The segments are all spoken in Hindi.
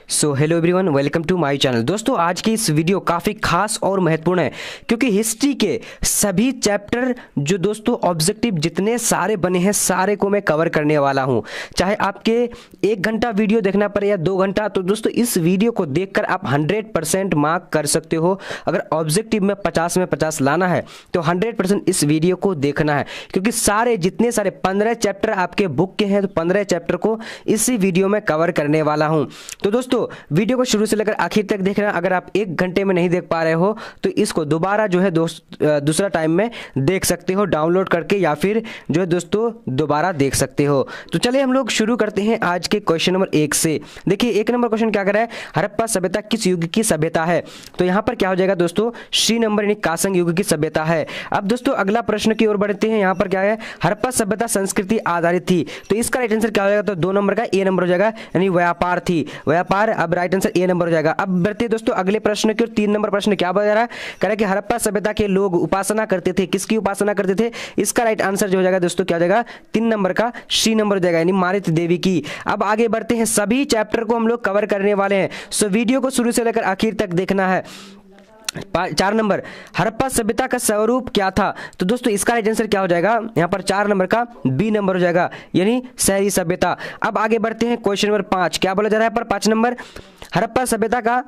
So hello everyone, welcome to my channel. दोस्तों, आज की इस वीडियो काफ़ी खास और महत्वपूर्ण है क्योंकि हिस्ट्री के सभी चैप्टर जो दोस्तों ऑब्जेक्टिव जितने सारे बने हैं सारे को मैं कवर करने वाला हूं। चाहे आपके 1 घंटा वीडियो देखना पड़े या 2 घंटा, तो दोस्तों इस वीडियो को देखकर आप 100% मार्क कर सकते हो। अगर ऑब्जेक्टिव में 50 में 50 लाना है तो 100% इस वीडियो को देखना है क्योंकि सारे जितने सारे 15 चैप्टर आपके बुक के हैं तो 15 चैप्टर को इसी वीडियो में कवर करने वाला हूं। तो दोस्तों वीडियो को शुरू से लेकर आखिर तक देखना। अगर आप 1 घंटे में नहीं देख पा रहे हो तो इसको दोबारा जो है दूसरा टाइम में देख सकते हो डाउनलोड करके, या फिर जो है दोस्तों दोबारा देख सकते हो। तो चलिए हम लोग शुरू करते हैं आज के क्वेश्चन नंबर 1 से। देखिए 1 नंबर क्वेश्चन क्या कर रहा है, हड़प्पा सभ्यता किस युग की सभ्यता है? तो यहां पर क्या हो जाएगा दोस्तों, सी नंबर यानी कांस्य युग की सभ्यता है। अब दोस्तों अगला प्रश्न की ओर बढ़ते हैं। यहां पर क्या है, हड़प्पा सभ्यता संस्कृति आधारित थी, तो इसका राइट आंसर क्या हो जाएगा, तो 2 नंबर का ए नंबर हो जाएगा, यानी व्यापार थी, व्यापार। अब राइट आंसर ए नंबर हो जाएगा। अब बढ़ते हैं दोस्तों अगले प्रश्न की ओर। 3 नंबर प्रश्न क्या बता रहा है, कह रहा है कि हड़प्पा सभ्यता के लोग उपासना करते थे, किसकी उपासना करते थे? इसका राइट आंसर जो हो जाएगा दोस्तों क्या हो जाएगा, 3 नंबर का सी नंबर हो जाएगा, यानी मारित देवी की। अब आगे बढ़ते हैं, सभी चैप्टर को हम लोग कवर करने वाले हैं, सो वीडियो को शुरू से लेकर आखिर तक देखना है। 4 नंबर, हड़प्पा सभ्यता का स्वरूप क्या था? तो दोस्तों इसका राइट आंसर क्या हो जाएगा, यहाँ पर 4 नंबर का बी नंबर हो जाएगा, यानी शहरी सभ्यता। अब आगे बढ़ते हैं क्वेश्चन नंबर 5, क्या बोला जा रहा है पर 5 नंबर, हड़प्पा सभ्यता का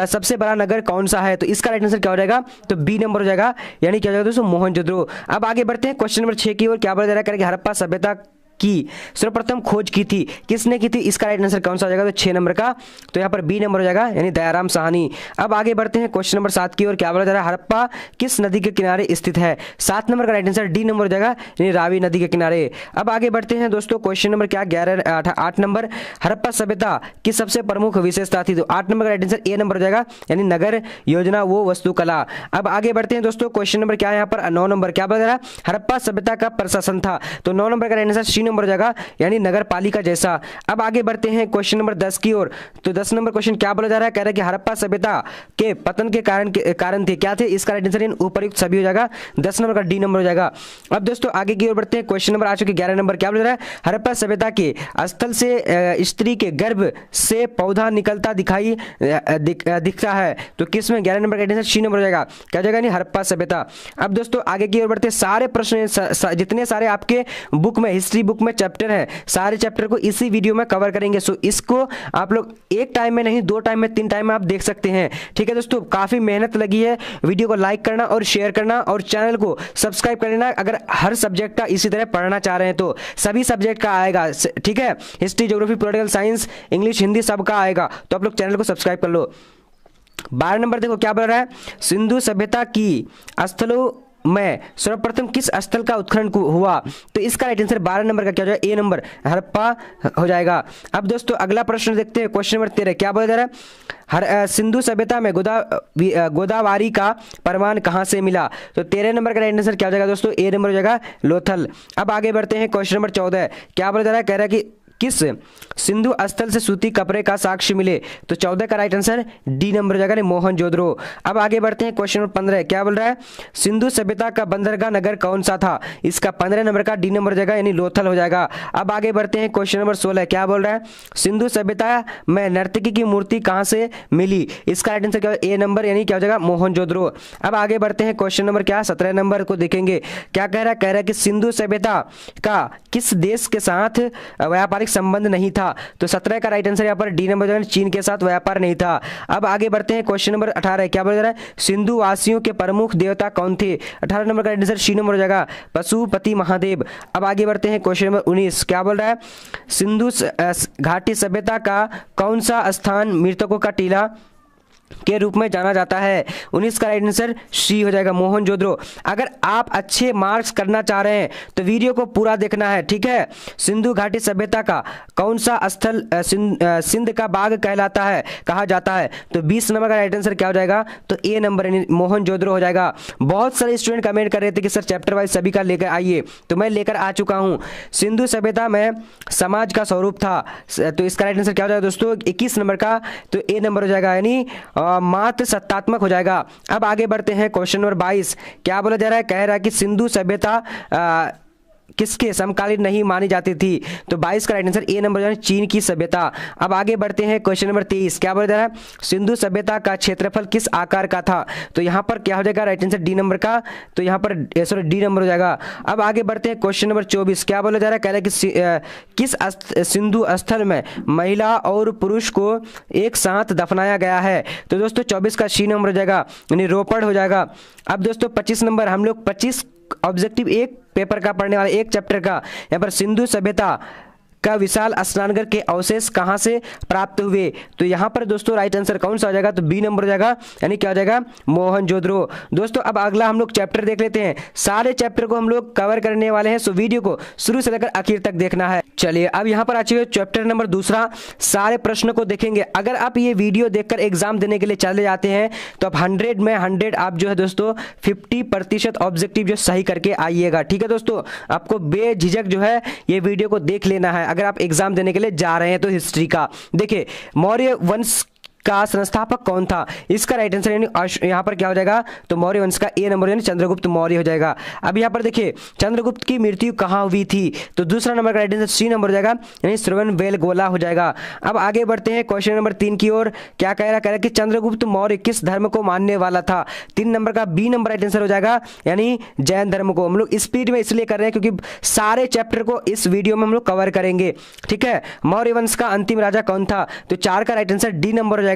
सबसे बड़ा नगर कौन सा है? तो इसका राइट आंसर क्या हो जाएगा, तो बी नंबर हो जाएगा, यानी क्या हो जाएगा दोस्तों मोहनजोदड़ो। अब आगे बढ़ते हैं क्वेश्चन नंबर 6 की ओर। क्या बोला जा रहा है कि हड़प्पा सभ्यता की सर्वप्रथम खोज की थी, किसने की थी? इसका राइट आंसर कौन सा हो जाएगा, तो 6 नंबर का, तो यहाँ पर बी नंबर हो जाएगा, यानी दयाराम साहनी। अब आगे बढ़ते हैं क्वेश्चन नंबर 7 की ओर। क्या बोला जा रहा है, हड़प्पा किस नदी के किनारे स्थित है? 7 नंबर का राइट आंसर डी नंबर हो जाएगा, यानी रावी नदी के किनारे। अब आगे बढ़ते हैं दोस्तों क्वेश्चन नंबर क्या 8 नंबर, हड़प्पा सभ्यता की सबसे प्रमुख विशेषता थी? तो 8 नंबर का राइट आंसर ए नंबर हो जाएगा, यानी नगर योजना वो वास्तुकला। अब आगे बढ़ते हैं दोस्तों क्वेश्चन नंबर क्या है यहाँ पर 9 नंबर, क्या बोला जा रहा है, हड़प्पा सभ्यता का प्रशासन था? तो 9 नंबर का राइट आंसर सी नंबर हो जाएगा, यानी नगर पालिका जैसा। अब आगे बढ़ते हैं क्वेश्चन नंबर 10 की ओर। तो 10 नंबर क्वेश्चन क्या बोला जा रहा है, कह रहा है कि हड़प्पा सभ्यता के पतन के कारण थे, क्या थे? इसका राइट आंसर उपयुक्त सभी हो जाएगा, 10 नंबर का डी नंबर हो जाएगा। अब दोस्तों आगे की ओर बढ़ते हैं, क्वेश्चन नंबर आ चुके 11 नंबर, क्या बोला जा रहा है, हड़प्पा सभ्यता के स्थल से स्त्री के गर्भ से पौधा निकलता दिखता है, तो किसमें? 11 नंबर का राइट आंसर सी नंबर हो जाएगा, क्या हो जाएगा, नहीं हड़प्पा सभ्यता। अब दोस्तों आगे की ओर बढ़ते हैं, सारे प्रश्न जितने सारे आपके बुक में हिस्ट्री बुक में चैप्टर है सारे चैप्टर को इसी वीडियो में कवर करेंगे। सो इसको आप लोग 1 टाइम में नहीं 2 टाइम में 3 टाइम में आप देख सकते हैं। ठीक है दोस्तों, काफी मेहनत लगी है, वीडियो को लाइक करना और शेयर करना और चैनल को सब्सक्राइब कर लेना। अगर हर सब्जेक्ट का इसी तरह पढ़ना चाह रहे हैं तो सभी सब्जेक्ट का आएगा, ठीक है, history, geography, political science, English, Hindi सबका आएगा, तो आप लोग चैनल को सब्सक्राइब कर लो। 12 नंबर देखो क्या बोल रहा है, सिंधु सभ्यता की स्थलों में सर्वप्रथम किस स्थल का उत्खनन हुआ? तो इसका राइट आंसर 12 नंबर का क्या हो जाएगा, ए नंबर हड़प्पा हो जाएगा। अब दोस्तों अगला प्रश्न देखते हैं, क्वेश्चन नंबर 13, क्या बोला जा रहा है, सिंधु सभ्यता में गोदावरी का प्रमाण कहां से मिला? तो 13 नंबर का राइट आंसर क्या हो जाएगा दोस्तों, ए नंबर हो जाएगा, लोथल। अब आगे बढ़ते हैं क्वेश्चन नंबर 14, क्या बोला जा रहा है, कह रहा है कि किस सिंधु स्थल से सूती कपड़े का साक्ष्य मिले? तो 14 का राइट आंसर डी नंबर हो जाएगा, मोहनजोदड़ो। अब आगे बढ़ते हैं क्वेश्चन नंबर 15, क्या बोल रहा है, सिंधु सभ्यता का बंदरगाह नगर कौन सा था? इसका 15 नंबर का डी नंबर हो जाएगा, यानी लोथल हो जाएगा। अब आगे बढ़ते हैं क्वेश्चन नंबर 16, क्या बोल रहा है, सिंधु सभ्यता में नर्तकी की मूर्ति कहां से मिली? इसका राइट आंसर क्या है, ए नंबर, यानी क्या हो जाएगा, मोहनजोदड़ो। अब आगे बढ़ते हैं क्वेश्चन नंबर क्या 17 नंबर को देखेंगे। क्या कह रहा है कि सिंधु सभ्यता का किस देश के साथ व्यापारिक संबंध नहीं था? तो 17 का राइट आंसर यहाँ पर डी नंबर, चीन के साथ व्यापार नहीं था। अब आगे बढ़ते हैं क्वेश्चन नंबर 18, क्या बोल रहा है, सिंधु वासियों के प्रमुख देवता कौन थे? 18 नंबर का राइट आंसर सी नंबर हो जाएगा, पशुपति महादेव। अब आगे बढ़ते हैं क्वेश्चन नंबर 19, क्या बोल रहा है, सिंधु घाटी सभ्यता का कौन सा स्थान मृतकों का टीला के रूप में जाना जाता है? 19 का राइट आंसर सी हो जाएगा, मोहनजोदड़ो। अगर आप अच्छे मार्क्स करना चाह रहे हैं तो वीडियो को पूरा देखना है, ठीक है। सिंधु घाटी सभ्यता का कौन सा स्थल सिंध का बाग कहलाता है, कहा जाता है? तो 20 नंबर का राइट आंसर क्या हो जाएगा, तो ए नंबर मोहनजोदड़ो हो जाएगा। बहुत सारे स्टूडेंट कमेंट कर रहे थे कि सर चैप्टर वाइज सभी का लेकर आइए, तो मैं लेकर आ चुका हूं। सिंधु सभ्यता में समाज का स्वरूप था, तो इसका राइट आंसर क्या हो जाएगा दोस्तों, 21 नंबर का, तो ए नंबर हो जाएगा, यानी मात्र सत्तात्मक हो जाएगा। अब आगे बढ़ते हैं क्वेश्चन नंबर 22, क्या बोला जा रहा है, कह रहा है कि सिंधु सभ्यता किसके समकालीन नहीं मानी जाती थी? तो 22 का राइट आंसर ए नंबर जो है चीन की सभ्यता। अब आगे बढ़ते हैं क्वेश्चन नंबर 23, क्या बोला जा रहा है? सिंधु सभ्यता का क्षेत्रफल किस आकार का था? तो यहाँ पर क्या हो जाएगा राइट आंसर डी नंबर का, तो यहाँ पर सॉरी डी नंबर हो जाएगा। अब आगे बढ़ते हैं क्वेश्चन नंबर 24, क्या बोला जा रहा है? कह रहा है कि किस सिंधु स्थल में महिला और पुरुष को एक साथ दफनाया गया है? तो दोस्तों 24 का सी नंबर हो जाएगा, यानी रोपड़ हो जाएगा। अब दोस्तों 25 नंबर, हम लोग 25 ऑब्जेक्टिव एक पेपर का पढ़ने वाला, एक चैप्टर का। यहाँ पर सिंधु सभ्यता का विशाल स्नानघर के अवशेष कहां से प्राप्त हुए? तो यहां पर दोस्तों राइट आंसर कौन सा हो जाएगा? तो बी नंबर हो जाएगा, यानी क्या हो जाएगा? मोहनजोदड़ो। दोस्तों अब अगला हम लोग चैप्टर देख लेते हैं। सारे चैप्टर को हम लोग कवर करने वाले हैं, सो वीडियो को शुरू से लेकर आखिर तक देखना है। चलिए अब यहाँ पर आ चुके चैप्टर नंबर दूसरा, सारे प्रश्न को देखेंगे। अगर आप ये वीडियो देखकर एग्जाम देने के लिए चले जाते हैं तो आप 100 में 100 आप जो है दोस्तों 50% ऑब्जेक्टिव जो सही करके आइएगा। ठीक है दोस्तों, आपको बेझिझक जो है ये वीडियो को देख लेना है अगर आप एग्जाम देने के लिए जा रहे हैं। तो हिस्ट्री का देखिए, मौर्य वंश का संस्थापक कौन था? इसका राइट आंसर यानी यहाँ पर क्या हो जाएगा? तो मौर्य वंश का ए नंबर यानी चंद्रगुप्त मौर्य हो जाएगा। अब यहाँ पर देखिए चंद्रगुप्त की मृत्यु कहाँ हुई थी? तो दूसरा नंबर का राइट आंसर सी नंबर हो जाएगा, यानी श्रवणबेलगोला हो जाएगा। अब आगे बढ़ते हैं क्वेश्चन नंबर 3 की ओर। क्या कह रहा है कि चंद्रगुप्त मौर्य किस धर्म को मानने वाला था? 3 नंबर का बी नंबर राइट आंसर हो जाएगा, यानी जैन धर्म को। हम लोग स्पीड में इसलिए कर रहे हैं क्योंकि सारे चैप्टर को इस वीडियो में हम लोग कवर करेंगे। ठीक है, मौर्य वंश का अंतिम राजा कौन था? तो 4 का राइट आंसर डी नंबर हो जाएगा,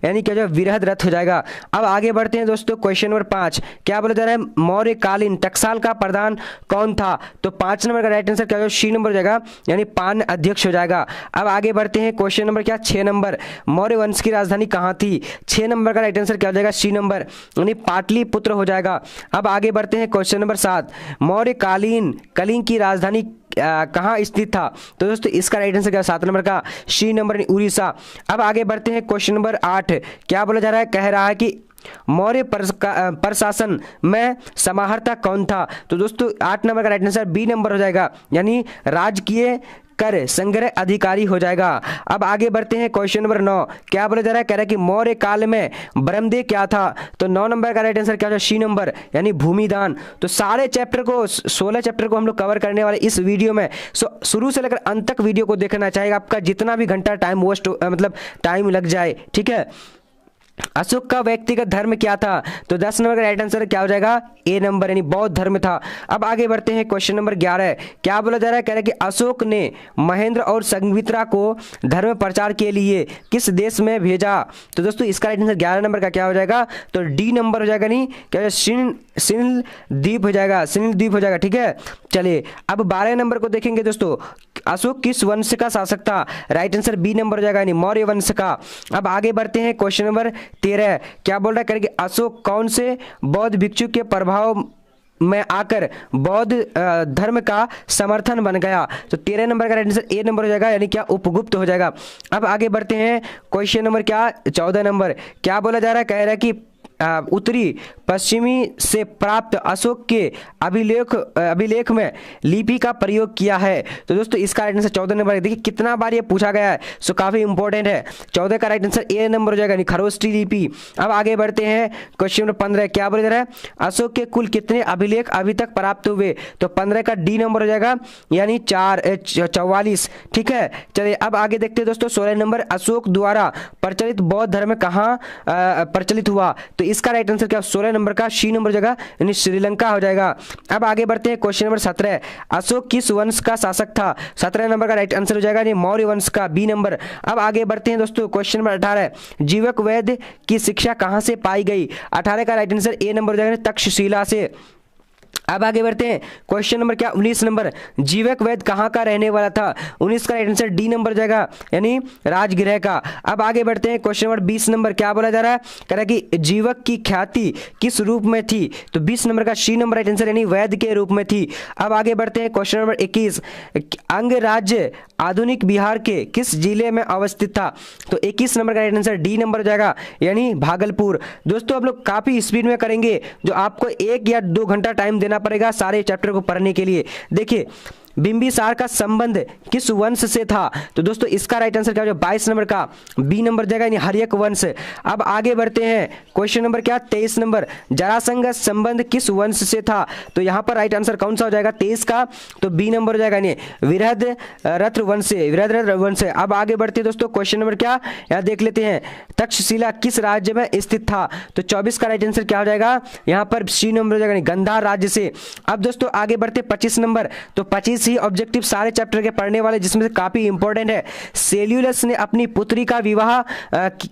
यानी क्या जो बृहद्रथ हो जाएगा। अब आगे बढ़ते हैं दोस्तों क्वेश्चन नंबर 5, क्या बोला जा रहा है? मौर्य कालीन टकसाल का प्रधान कौन था? तो 5 नंबर का राइट आंसर क्या हो जाएगा? सी नंबर हो जाएगा, यानी पान अध्यक्ष हो जाएगा। अब आगे बढ़ते हैं क्वेश्चन नंबर क्या 6 नंबर, मौर्य वंश की राजधानी कहाँ थी? 6 नंबर का राइट आंसर क्या हो जाएगा? सी नंबर, यानी पाटलिपुत्र हो जाएगा। अब आगे बढ़ते हैं क्वेश्चन नंबर 7, मौर्य कालीन कलिंग की राजधानी कहाँ स्थित था? तो दोस्तों इसका राइट आंसर क्या? 7 नंबर का सी नंबर, उड़ीसा। अब आगे बढ़ते हैं क्वेश्चन नंबर 8, क्या बोला जा रहा है? कह रहा है कि मौर्य प्रशासन में समाहर्ता कौन था? तो दोस्तों 8 नंबर का राइट आंसर बी नंबर हो जाएगा, यानी राजकीय कर संग्रह अधिकारी हो जाएगा। अब आगे बढ़ते हैं क्वेश्चन नंबर 9, क्या बोला जा रहा है? कह रहा है कि मौर्य काल में ब्रह्मदेव क्या था? तो 9 नंबर का राइट आंसर क्या है? सी नंबर, यानी भूमिदान। तो सारे चैप्टर को 16 चैप्टर को हम लोग कवर करने वाले इस वीडियो में। शुरू से लेकर अंत तक वीडियो को देखना चाहिए, आपका जितना भी घंटा टाइम वेस्ट मतलब टाइम लग जाए। ठीक है, अशोक का व्यक्तिगत धर्म क्या था? तो 10 नंबर का राइट आंसर क्या हो जाएगा? ए नंबर, यानी बौद्ध धर्म था। अब आगे बढ़ते हैं क्वेश्चन नंबर 11, क्या बोला जा रहा है? कह रहा है कि अशोक ने महेंद्र और संघमित्रा को धर्म प्रचार के लिए किस देश में भेजा? तो दोस्तों इसका राइट आंसर 11 नंबर का क्या हो जाएगा? तो डी नंबर हो जाएगा, नहीं क्या सिनिल द्वीप हो जाएगा, सिनिल द्वीप हो जाएगा। ठीक है, चलिए अब 12 नंबर को देखेंगे दोस्तों, अशोक किस वंश का शासक था? राइट आंसर बी नंबर हो जाएगा, यानी मौर्य वंश का। अब आगे बढ़ते हैं क्वेश्चन नंबर 13, क्या बोल रहा है? करेंगे अशोक कौन से बौद्ध भिक्षु के प्रभाव में आकर बौद्ध धर्म का समर्थन बन गया? तो 13 नंबर का राइट आंसर ए नंबर हो जाएगा, यानी क्या उपगुप्त हो जाएगा। अब आगे बढ़ते हैं क्वेश्चन नंबर क्या 14 नंबर, क्या बोला जा रहा है? कह रहा है कि उत्तरी पश्चिमी से प्राप्त अशोक के अभिलेख में लिपि का प्रयोग किया है। तो दोस्तों इसका राइट आंसर 14 नंबर है। देखिए कितना बार ये पूछा गया है, सो काफी इंपॉर्टेंट है। 14 का राइट आंसर ए नंबर हो जाएगा, खरोष्टी लिपि। अब आगे बढ़ते हैं क्वेश्चन नंबर 15, क्या बोला जा रहा है? अशोक के कुल कितने अभिलेख अभी तक प्राप्त हुए? तो 15 का डी नंबर हो जाएगा, यानी 44। ठीक है, चलिए अब आगे देखते हैं दोस्तों 16 नंबर, अशोक द्वारा प्रचलित बौद्ध धर्म कहाँ प्रचलित हुआ? तो इसका राइट आंसर क्या? 16 नंबर का सी नंबर जगह, यानी श्रीलंका हो जाएगा। अब आगे बढ़ते हैं क्वेश्चन नंबर 17, अशोक किस वंश का शासक था? 17 नंबर का राइट आंसर हो जाएगा, यानी मौर्य वंश का, बी नंबर। अब आगे बढ़ते हैं दोस्तों क्वेश्चन नंबर 18, जीवक वैद्य की शिक्षा कहां से पाई गई? 18 का राइट आंसर ए नंबर हो जाएगा, तक्षशिला से। अब आगे बढ़ते हैं क्वेश्चन नंबर क्या 19 नंबर, जीवक वैद्य कहाँ का रहने वाला था? 19 का राइट आंसर डी नंबर जाएगा, यानी राजगृह का। अब आगे बढ़ते हैं क्वेश्चन नंबर 20 नंबर, क्या बोला जा रहा है? कह रहा है कि जीवक की ख्याति किस रूप में थी? तो 20 नंबर का सी नंबर राइट आंसर, यानी वैद्य के रूप में थी। अब आगे बढ़ते हैं क्वेश्चन नंबर 21, अंग राज्य आधुनिक बिहार के किस जिले में अवस्थित था? तो 21 नंबर का राइट आंसर डी नंबर हो जाएगा, यानी भागलपुर। दोस्तों आप लोग काफी स्पीड में करेंगे, जो आपको 1 या 2 घंटा टाइम देना पड़ेगा सारे चैप्टर को पढ़ने के लिए। देखिए बिंबिसार का संबंध किस वंश से था? तो दोस्तों इसका राइट आंसर क्या हो जाएगा? 22 नंबर का बी नंबर जाएगा, यानी हर्यक वंश। अब आगे बढ़ते हैं, क्वेश्चन नंबर क्या? 23 नंबर, जरासंध संबंध किस वंश से था? तो यहाँ पर राइट आंसर कौन सा हो जाएगा 23 का? तो बी नंबर हो जाएगा, यानी विरहद्र वंश से, विरहद्र वंश से। अब आगे बढ़ते हैं दोस्तों, क्वेश्चन नंबर क्या यहाँ देख लेते हैं, तक्षशिला किस राज्य में स्थित था? तो 24 का राइट आंसर क्या हो जाएगा? यहाँ पर सी नंबर हो जाएगा, गांधार राज्य से। अब दोस्तों आगे बढ़ते 25 नंबर, तो 25 ही ऑब्जेक्टिव सारे चैप्टर के पढ़ने वाले, जिसमें से काफी इंपॉर्टेंट है। सेल्यूलस ने अपनी पुत्री का विवाह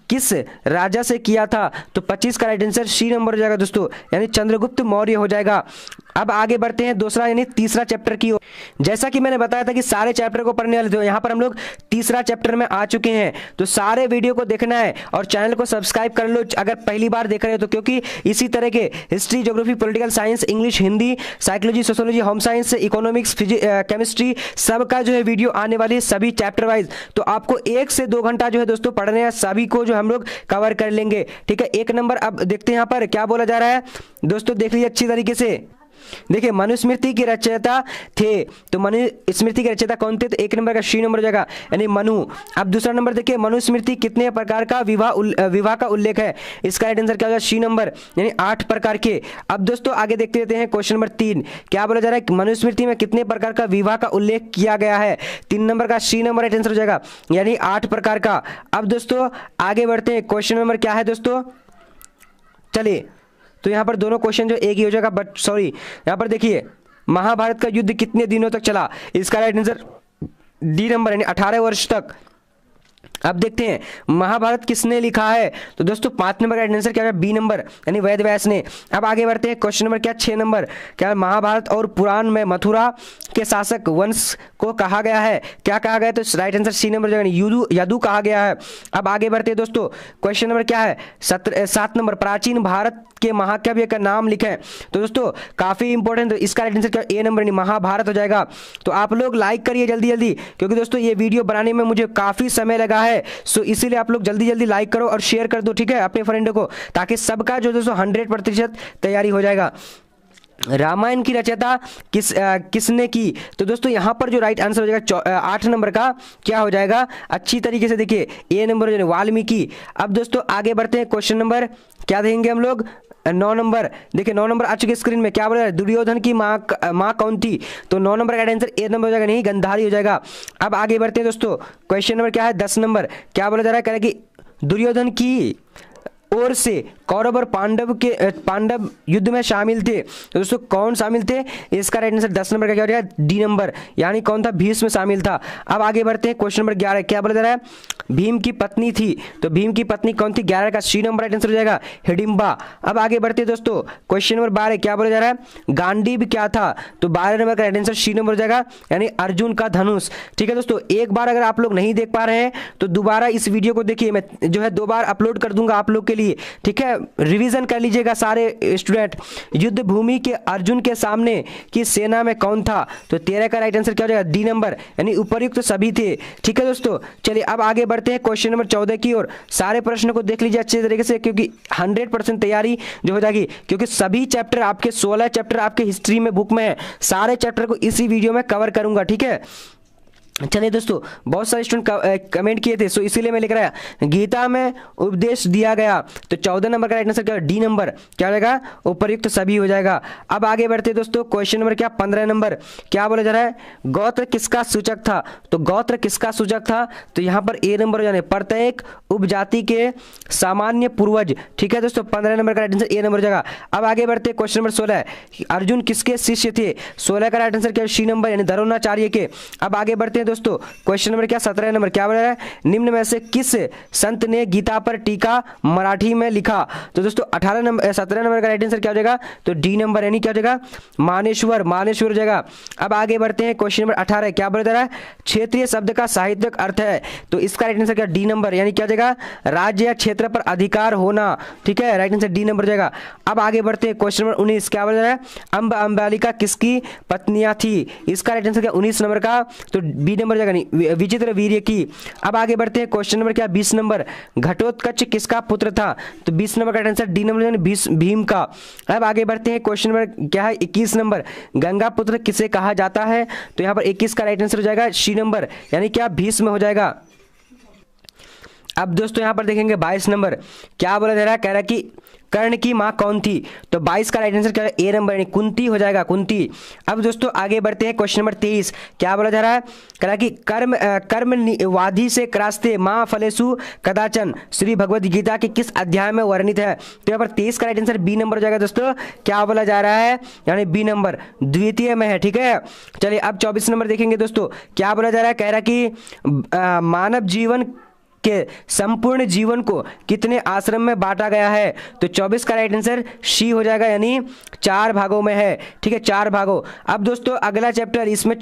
किस राजा से किया था? तो 25 का राइट आंसर सी नंबर हो जाएगा दोस्तों, यानी चंद्रगुप्त मौर्य हो जाएगा। अब आगे बढ़ते हैं दूसरा यानी तीसरा चैप्टर की ओर। जैसा कि मैंने बताया था कि सारे चैप्टर को पढ़ने वाले थे, यहाँ पर हम लोग तीसरा चैप्टर में आ चुके हैं। तो सारे वीडियो को देखना है और चैनल को सब्सक्राइब कर लो अगर पहली बार देख रहे हो तो, क्योंकि इसी तरह के history, geography, political science, English, Hindi, psychology, sociology, home science, economics, chemistry, सबका जो है वीडियो आने वाली है, सभी चैप्टर वाइज। तो आपको 1 से 2 घंटा जो है दोस्तों पढ़ने हैं, सभी को जो हम लोग कवर कर लेंगे, ठीक है। 1 नंबर अब देखते हैं यहाँ पर क्या बोला जा रहा है दोस्तों, देख लीजिए अच्छी तरीके से। देखिए मनुस्मृति के रचयिता थे, तो मनुस्मृति के रचयिता कौन थे? तो 1 नंबर का सी नंबर हो जाएगा, यानी मनु। अब दूसरा नंबर देखिए, मनुस्मृति कितने प्रकार का विवाह का उल्लेख है? इसका राइट आंसर क्या होगा? सी नंबर, यानी 8 प्रकार के। अब दोस्तों आगे देखते रहते हैं, क्वेश्चन नंबर 3 क्या बोला जा रहा है, मनुस्मृति में कितने प्रकार का विवाह का उल्लेख किया गया है? 3 नंबर का सी नंबर राइट आंसर हो जाएगा, यानी 8 प्रकार का। अब दोस्तों आगे बढ़ते हैं, क्वेश्चन नंबर क्या है दोस्तों, चलिए। तो यहाँ पर दोनों क्वेश्चन जो एक ही हो जाएगा, बट सॉरी यहाँ पर देखिए, महाभारत का युद्ध कितने दिनों तक चला? इसका राइट आंसर डी नंबर, यानी 18 वर्ष तक। अब देखते हैं महाभारत किसने लिखा है? तो दोस्तों 5 नंबर का आंसर क्या है? बी नंबर, यानी वेद व्यास ने। अब आगे बढ़ते हैं, क्वेश्चन नंबर क्या? 6 नंबर, क्या महाभारत और पुराण में मथुरा के शासक वंश को कहा गया है? क्या कहा गया है? तो राइट आंसर सी नंबर जाएगा, यदु कहा गया है। अब आगे बढ़ते हैं दोस्तों, क्वेश्चन नंबर क्या है? 7 नंबर, प्राचीन भारत के महाकाव्य का नाम लिखें। तो दोस्तों काफी इंपॉर्टेंट, तो इसका राइट आंसर क्या? ए नंबर, यानी महाभारत हो जाएगा। तो आप लोग लाइक करिए जल्दी जल्दी, क्योंकि दोस्तों ये वीडियो बनाने में मुझे काफी समय लगा है, सो इसीलिए आप लोग जल्दी जल्दी लाइक करो और शेयर कर दो, ठीक है, अपने फ्रेंडों को, ताकि सबका जो दोस्तों 100% तैयारी हो जाएगा। रामायण की रचयिता किसने की? तो दोस्तों यहाँ पर जो राइट आंसर हो जाएगा 8 नंबर का क्या हो जाएगा? अच्छी तरीके से देखिए, ए नंबर हो जाएगा वाल्मीकि। अब दोस्तों आगे बढ़ते हैं, क्वेश्चन नंबर क्या देंगे हम लोग? 9 नंबर। देखिए 9 नंबर आ चुके स्क्रीन में, क्या बोल रहा है? दुर्योधन की माँ कौन थी? तो 9 नंबर का आंसर ए नंबर हो जाएगा, नहीं गांधारी हो जाएगा। अब आगे बढ़ते हैं दोस्तों, क्वेश्चन नंबर क्या है? 10 नंबर, क्या बोला जा रहा है? कह रहा है कि दुर्योधन की ओर से कौरव और पांडव युद्ध में शामिल थे। तो दोस्तों कौन शामिल थे? इसका राइट आंसर 10 नंबर का क्या हो जाएगा? डी नंबर, यानी कौन था? भीष्म शामिल था। अब आगे बढ़ते हैं, क्वेश्चन नंबर 11 क्या बोला जा रहा है? भीम की पत्नी थी, तो भीम की पत्नी कौन थी? 11 का सी नंबर राइट आंसर हो जाएगा, हिडिंबा। अब आगे बढ़ते हैं दोस्तों, क्वेश्चन नंबर 12 क्या बोला जा रहा है? गांडीव क्या था? तो 12 नंबर का राइट आंसर सी नंबर हो जाएगा, यानी अर्जुन का धनुष। ठीक है दोस्तों, एक बार अगर आप लोग नहीं देख पा रहे हैं तो दोबारा इस वीडियो को देखिए, मैं जो है 2 बार अपलोड कर दूंगा आप लोग के लिए, ठीक है, रिवीजन कर लीजिएगा सारे स्टूडेंट। युद्ध भूमि के अर्जुन के सामने की सेना में कौन था? तो 13 का राइट आंसर क्या हो जाएगा? डी नंबर, यानी उपर्युक्त सभी थे। ठीक है दोस्तों, चलिए अब आगे बढ़ते हैं क्वेश्चन नंबर 14 की ओर। सारे प्रश्न को देख लीजिए अच्छे तरीके से, क्योंकि 100% तैयारी जो हो जाएगी, क्योंकि सभी चैप्टर आपके 16 चैप्टर आपके हिस्ट्री में बुक में है, सारे चैप्टर को इसी वीडियो में कवर करूंगा। ठीक है, चलिए दोस्तों, बहुत सारे स्टूडेंट कमेंट किए थे, सो इसीलिए मैं लिख रहा है गीता में उपदेश दिया गया। तो 14 नंबर का राइट आंसर क्या? डी नंबर, क्या हो जाएगा? उपर्युक्त सभी हो जाएगा। अब आगे बढ़ते दोस्तों, क्वेश्चन नंबर क्या? 15 नंबर, क्या बोला जा रहा है? गोत्र किसका सूचक था? तो गोत्र किसका सूचक था? तो यहाँ पर ए नंबर हो जाने, प्रत्येक उपजाति के सामान्य पूर्वज। ठीक है दोस्तों, 15 नंबर का राइट आंसर ए नंबर हो जाएगा। अब आगे बढ़ते क्वेश्चन नंबर 16, अर्जुन किसके शिष्य थे? 16 का राइट आंसर क्या? सी नंबर, यानी द्रोणाचार्य के। अब आगे बढ़ते दोस्तों, क्वेश्चन नंबर क्या? 17 नंबर, क्या बोल रहा है? निम्न में से किस संत ने गीता पर टीका मराठी में लिखा? तो दोस्तों 17 नंबर का राइट आंसर क्या हो जाएगा? तो डी नंबर, यानी क्या हो जाएगा? मानेश्वर हो जाएगा। अब आगे बढ़ते हैं, क्वेश्चन नंबर 18 क्या बोला जा रहा है? क्षेत्रीय शब्द का साहित्यिक अर्थ है। तो इसका राइट आंसर क्या? डी नंबर, यानी क्या हो जाएगा? राज्य या क्षेत्र पर अधिकार होना। ठीक है, राइट आंसर डी नंबर हो जाएगा। अब आगे बढ़ते हैं, क्वेश्चन नंबर 19 क्या बोला जा रहा है? अंबालिका किसकी पत्नियां थी? इसका राइट आंसर क्या? 19 नंबर का, तो बी बी नंबर हो जाएगा, नहीं विचित्र वीर्य की। अब आगे बढ़ते हैं क्वेश्चन नंबर क्या 20 नंबर, घटोत्कच किसका पुत्र था? तो 20 नंबर का आंसर डी नंबर भीम का। अब आगे बढ़ते हैं क्वेश्चन नंबर क्या है 21 नंबर, गंगा पुत्र किसे कहा जाता है? तो यहाँ पर 21 का राइट आंसर हो जाएगा सी नंबर, यानी क्या भीष्म हो जाएगा। अब दोस्तों यहाँ पर देखेंगे 22 नंबर, क्या बोला जा रहा है, कह रहा है कि कर्ण की माँ कौन थी? तो 22 का राइट आंसर क्या है ए नंबर, यानी कुंती हो जाएगा, कुंती। अब दोस्तों आगे बढ़ते हैं क्वेश्चन नंबर 23, क्या बोला जा रहा है, कह रहा है कि कर्मवाधि से क्रास्ते माँ फलेसु कदाचन श्री भगवद गीता के किस अध्याय में वर्णित है? तो यहाँ पर 23 का राइट आंसर बी नंबर हो जाएगा दोस्तों, क्या बोला जा रहा है, यानी बी नंबर द्वितीय में है, ठीक है। चलिए अब 24 नंबर देखेंगे दोस्तों, क्या बोला जा रहा है, कह रहा है कि मानव जीवन के संपूर्ण जीवन को कितने आश्रम में बांटा गया है? तो 24 का राइट आंसर सी हो जाएगा, यानी 4 भागों में है, ठीक है, 4 भागों। अब दोस्तों अगला चैप्टर इसमें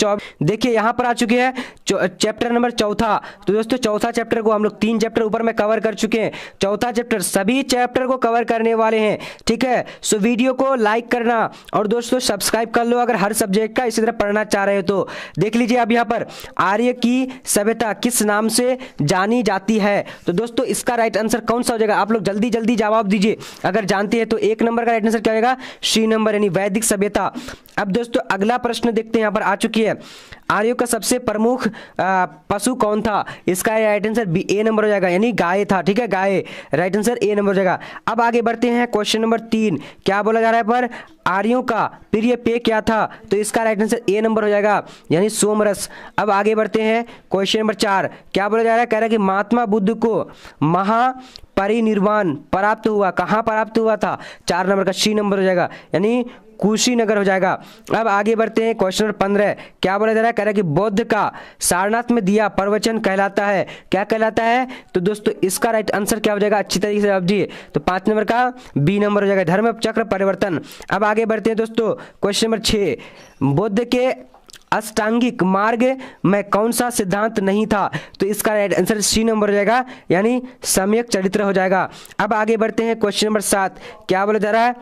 देखिए यहाँ पर आ चुके हैं चैप्टर नंबर चौथा। तो दोस्तों चौथा चैप्टर को हम लोग 3 चैप्टर ऊपर में कवर कर चुके हैं, चौथा चैप्टर सभी चैप्टर को कवर करने वाले हैं, ठीक है। सो वीडियो को लाइक करना और दोस्तों सब्सक्राइब कर लो अगर हर सब्जेक्ट का इसी तरह पढ़ना चाह रहे हो तो। देख लीजिए अब यहाँ पर आर्य की सभ्यता किस नाम से जानी जाती है? तो दोस्तों इसका राइट आंसर कौन सा हो जाएगा? आप लोग जल्दी जल्दी जवाब दीजिए, अगर जानते हैं तो 1 नंबर का राइट आंसर क्या होगा, सी नंबर, यानी वैदिक सभ्यता। अब दोस्तों अगला प्रश्न देखते हैं, यहाँ पर आ चुकी है, आर्यों का सबसे प्रमुख पशु कौन था? इसका राइट आंसर बी ए नंबर हो जाएगा, यानी गाय था, ठीक है, गाय, राइट आंसर ए नंबर हो जाएगा। अब आगे बढ़ते हैं क्वेश्चन नंबर 3, क्या बोला जा रहा है पर आर्यों का प्रिय पेय क्या था? तो इसका राइट आंसर ए नंबर हो जाएगा, यानी सोमरस। अब आगे बढ़ते हैं क्वेश्चन नंबर 4, क्या बोला जा रहा है, कह रहा है कि महात्मा बुद्ध को महापरिनिर्वाण प्राप्त हुआ, कहाँ प्राप्त हुआ था? 4 नंबर का सी नंबर हो जाएगा, यानी कुशीनगर हो जाएगा। अब आगे बढ़ते हैं क्वेश्चन नंबर 15, क्या बोला जा रहा है, कह रहा है कि बौद्ध का सारनाथ में दिया प्रवचन कहलाता है, क्या कहलाता है? तो दोस्तों इसका राइट आंसर क्या हो जाएगा, अच्छी तरीके से जवाब दिए, तो 5 नंबर का बी नंबर हो जाएगा, धर्म चक्र परिवर्तन। अब आगे बढ़ते हैं दोस्तों क्वेश्चन नंबर 6, बुद्ध के अष्टांगिक मार्ग में कौन सा सिद्धांत नहीं था? तो इसका राइट आंसर सी नंबर हो जाएगा, यानी सम्यक चरित्र हो जाएगा। अब आगे बढ़ते हैं क्वेश्चन नंबर 7, क्या बोला जा रहा है,